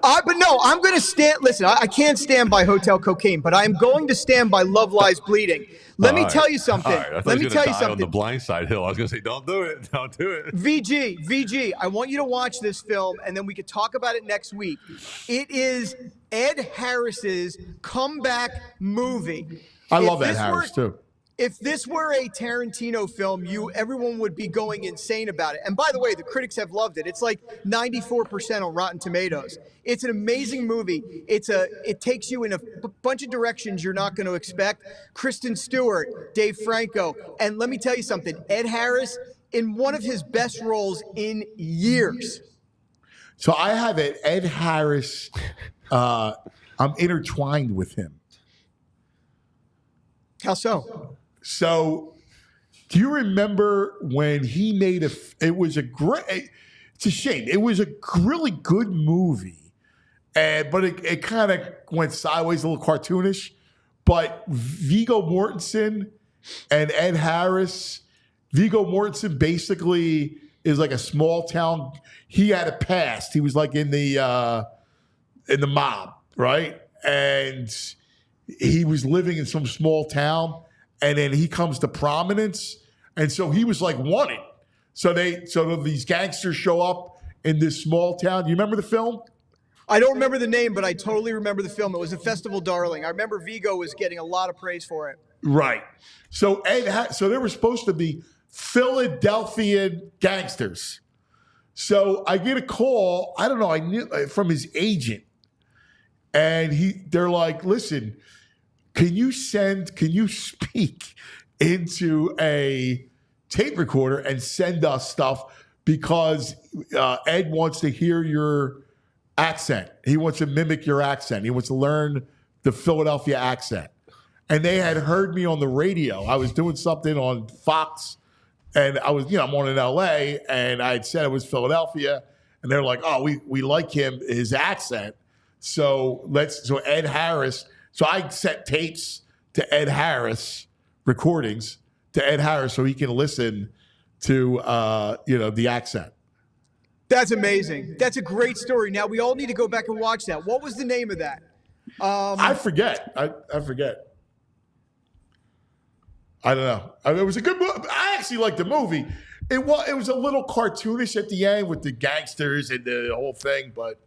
But no, I'm going to stand. Listen, I can't stand by Hotel Cocaine, but I am going to stand by Love Lies Bleeding. Let me tell you something. Let me tell you something. On the blind side hill, I was going to say, don't do it. Don't do it. VG, I want you to watch this film, and then we could talk about it next week. It is Ed Harris's comeback movie. I love Ed Harris, too. If this were a Tarantino film, everyone would be going insane about it. And by the way, the critics have loved it. It's like 94% on Rotten Tomatoes. It's an amazing movie. It takes you in a bunch of directions you're not going to expect. Kristen Stewart, Dave Franco, and let me tell you something. Ed Harris in one of his best roles in years. So I have it. Ed Harris. I'm intertwined with him. How so? So Do you remember when he made it was a great, it's a shame. It was a really good movie, but it kind of went sideways, a little cartoonish. But Viggo Mortensen and Ed Harris, Viggo Mortensen basically is like a small town. He had a past. He was like in the mob, right? And he was living in some small town, and then he comes to prominence, and so he was like wanted. So these gangsters show up in this small town. You remember the film? I don't remember the name, but I totally remember the film. It was a festival darling. I remember Viggo was getting a lot of praise for it. Right. So so they were supposed to be Philadelphia gangsters. So I get a call. I don't know. I knew from his agent, and they're like, "Listen, can you speak into a tape recorder and send us stuff because Ed wants to hear your accent. He wants to mimic your accent. He wants to learn the Philadelphia accent." And they had heard me on the radio. I was doing something on Fox, and I'm on in LA, and I had said it was Philadelphia, and they're like, "Oh, we like his accent. So Ed Harris." So I sent tapes to Ed Harris, recordings to Ed Harris, so he can listen to the accent. That's amazing. That's a great story. Now we all need to go back and watch that. What was the name of that? I forget. I forget. I don't know. It was a good movie. I actually liked the movie. It was a little cartoonish at the end with the gangsters and the whole thing, but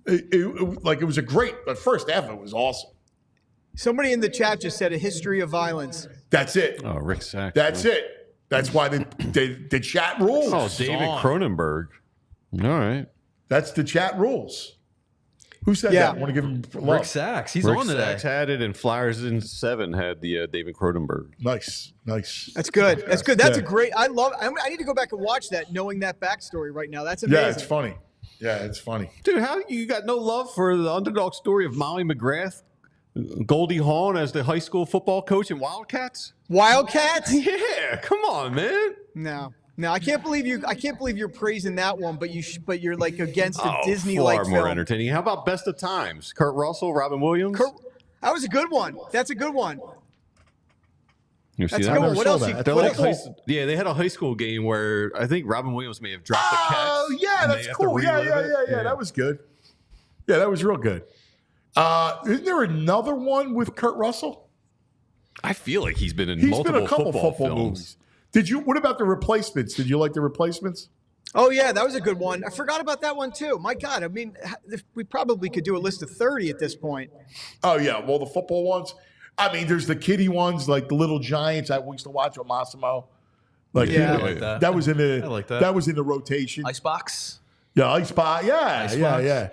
it was a great. The first half of it was awesome. Somebody in the chat just said a history of violence. That's it. Oh, Rick Sachs. That's it. That's why the chat rules. Oh, David Cronenberg. All right. That's the chat rules. Who said that? I want to give him love. Rick Sachs. He's Rick on today. Sachs had it, and Flyers in 7 had the David Cronenberg. Nice. That's good. That's good. That's a great. I need to go back and watch that, knowing that backstory right now. That's amazing. Yeah, it's funny. Dude, how you got no love for the underdog story of Molly McGrath, Goldie Hawn as the high school football coach in Wildcats? Wildcats? Yeah, come on, man. No, I can't believe you're praising that one, but you're like against a Disney-like far film. more entertaining. How about Best of Times? Kurt Russell, Robin Williams. That was a good one. That's a good one. You That's see a good that? one. What else? They had a high school game where I think Robin Williams may have dropped the catch. Oh yeah, that's cool. Yeah. That was good. Yeah, that was real good. Isn't there another one with Kurt Russell? I feel like he's been in multiple a couple football films. movies. What about The Replacements? Did you like The Replacements? Oh yeah, that was a good one. I forgot about that one too. My God, I mean, we probably could do a list of 30 at this point. Oh yeah, well the football ones. I mean, there's the kiddie ones like the Little Giants I used to watch with Massimo. I like that. That was in the. I like that. That was in the rotation. Icebox. Yeah, Icebox. Yeah.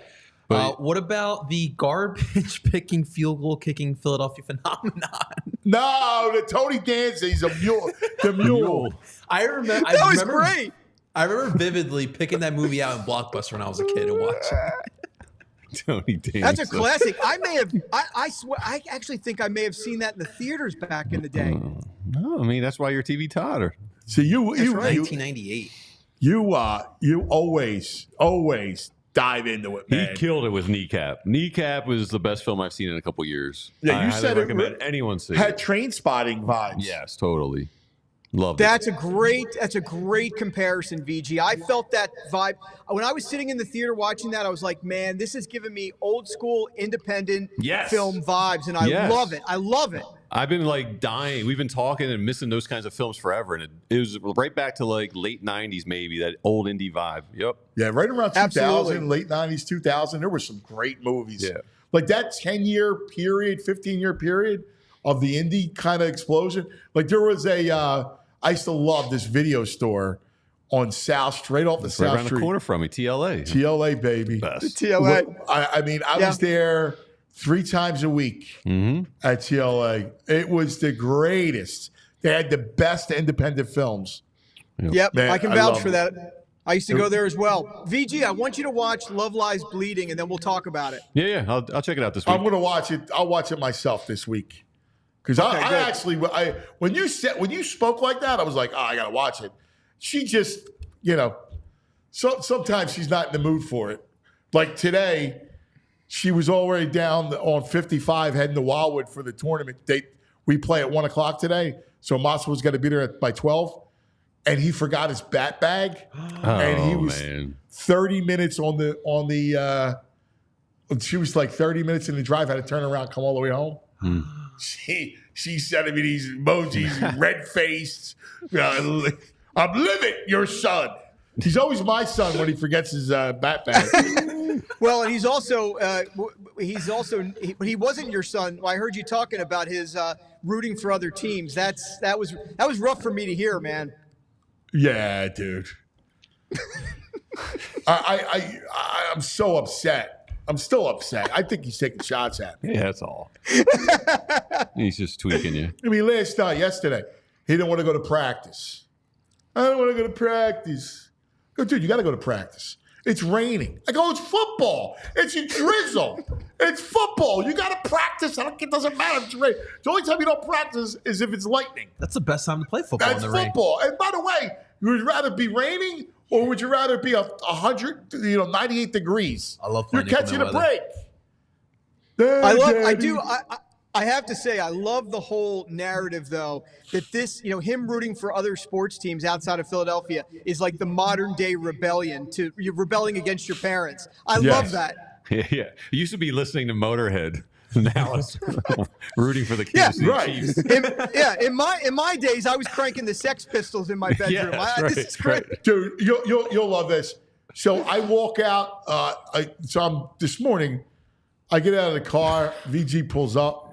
What about the garbage picking, field goal kicking Philadelphia phenomenon? No, the Tony Danza. He's a mule. The mule. I remember. That was great. I remember vividly picking that movie out in Blockbuster when I was a kid and watching it. Tony Danza. That's a classic. I swear, I actually think I may have seen that in the theaters back in the day. No, I mean that's why you're TV Todd. So you 1998. You always dive into it, man. He killed it with Kneecap. Kneecap was the best film I've seen in a couple years. Yeah, you said recommend anyone see had it. Train Spotting vibes. Yes, totally. Loved That's a great comparison, VG. I felt that vibe when I was sitting in the theater watching that. I was like, man, this is giving me old school independent film vibes, and I love it. I love it. I've been like dying. We've been talking and missing those kinds of films forever, and it was right back to like late '90s, maybe that old indie vibe. Yep. Yeah, right around 2000, Absolutely. late '90s, 2000. There were some great movies. Yeah. Like that 10-year period, 15-year period of the indie kind of explosion. Like there was I used to love this video store on South Street, off the South right around Street. the corner from me, TLA. TLA, baby. Best. TLA. I mean, I was there 3 times a week at TLA. It was the greatest. They had the best independent films. Yep, Man, I can I vouch loved for it. that. I used to go there as well. VG, I want you to watch Love Lies Bleeding, and then we'll talk about it. Yeah, I'll check it out this week. I'm going to watch it. I'll watch it myself this week. Because when you spoke like that, I was like, oh, I gotta watch it. She just, sometimes she's not in the mood for it. Like today, she was already down on 55 heading to Wildwood for the tournament. We play at 1 o'clock today, so Masa was going to be there by 12, and he forgot his bat bag, and he was 30 minutes on the. She was like 30 minutes in the drive, had to turn around, come all the way home. She sent me these emojis, red faced. I'm living your son. He's always my son when he forgets his bat bag. Well, and he wasn't your son. I heard you talking about his rooting for other teams. That was rough for me to hear, man. Yeah, dude. I'm so upset. I'm still upset. I think he's taking shots at me. Yeah, that's all. He's just tweaking you. I mean, yesterday, he didn't want to go to practice. I don't want to go to practice. I go, dude, you got to go to practice. It's raining. I go, it's football. It's a drizzle. It's football. You got to practice. It doesn't matter if it's raining. The only time you don't practice is if it's lightning. That's the best time to play football in the rain. That's football. And by the way, would you rather be raining or would you rather be 100, 98 degrees? I love You're catching a break. I have to say, I love the whole narrative, though, that this, him rooting for other sports teams outside of Philadelphia is like the modern day rebellion you're rebelling against your parents. I love that. Yeah. It used to be listening to Motorhead. Now it's rooting for the Kansas City Chiefs. In my days, I was cranking the Sex Pistols in my bedroom. This is great. Dude, you'll love this. So I walk out. This morning, I get out of the car. VG pulls up.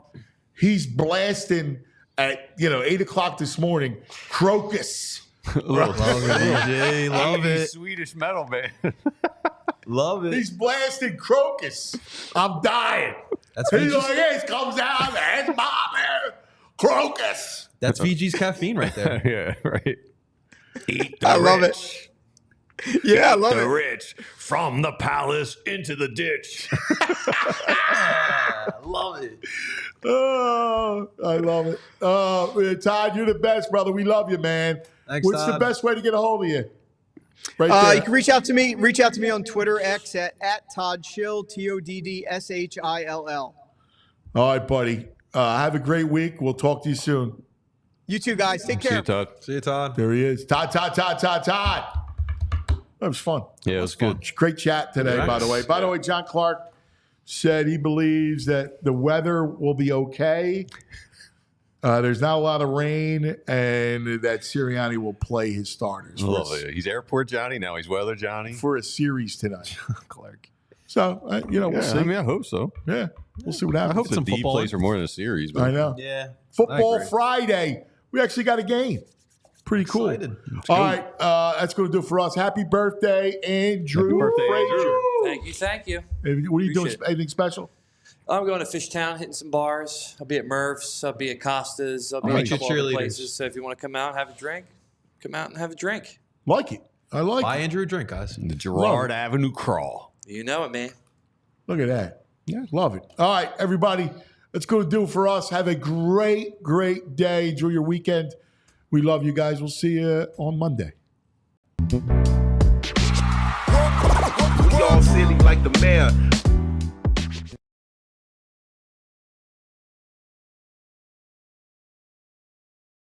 He's blasting at 8 o'clock this morning. Crocus. Love it, VJ. Love it. Swedish metal band. Love it. He's blasting Crocus. I'm dying. That's He's like, it comes out and Bobby Crocus. That's VG's caffeine right there. Yeah, right. Eat the I rich. love it. Yeah, I love the it. rich from the palace into the ditch. Love it. Oh, I love it. Todd, you're the best, brother. We love you, man. Thanks, What's Todd. the best way to get a hold of you? Right there. You can reach out to me on Twitter, X at Todd Schill, TODDSHILL. All right, buddy. Have a great week. We'll talk to you soon. You too, guys. Take care. See you, Todd. See you, Todd. There he is. Todd. That was fun. Yeah, it was good. Great chat today, by the way. By the way, John Clark said he believes that the weather will be okay. There's not a lot of rain, and that Sirianni will play his starters. He's Airport Johnny now. He's Weather Johnny. For a series tonight. Clark. So, we'll see. I mean, I hope so. Yeah, we'll see what happens. I hope the D plays for more than a series. But I know. Yeah. Football Friday. We actually got a game. Pretty cool. Excited. All right, that's going to do it for us. Happy birthday, Andrew Frazier. Thank you. What are you doing? Anything special? I'm going to Fishtown, hitting some bars. I'll be at Murph's. I'll be at Costa's. I'll be at a couple other places. So if you want to come out and have a drink, come out and have a drink. Like it. I like Buy it. Andrew a drink, guys. The Girard Avenue Crawl. You know it, man. Look at that. Yeah, love it. All right, everybody. That's going to do it for us. Have a great, great day. Enjoy your weekend. We love you guys. We'll see you on Monday. We all silly like the mayor.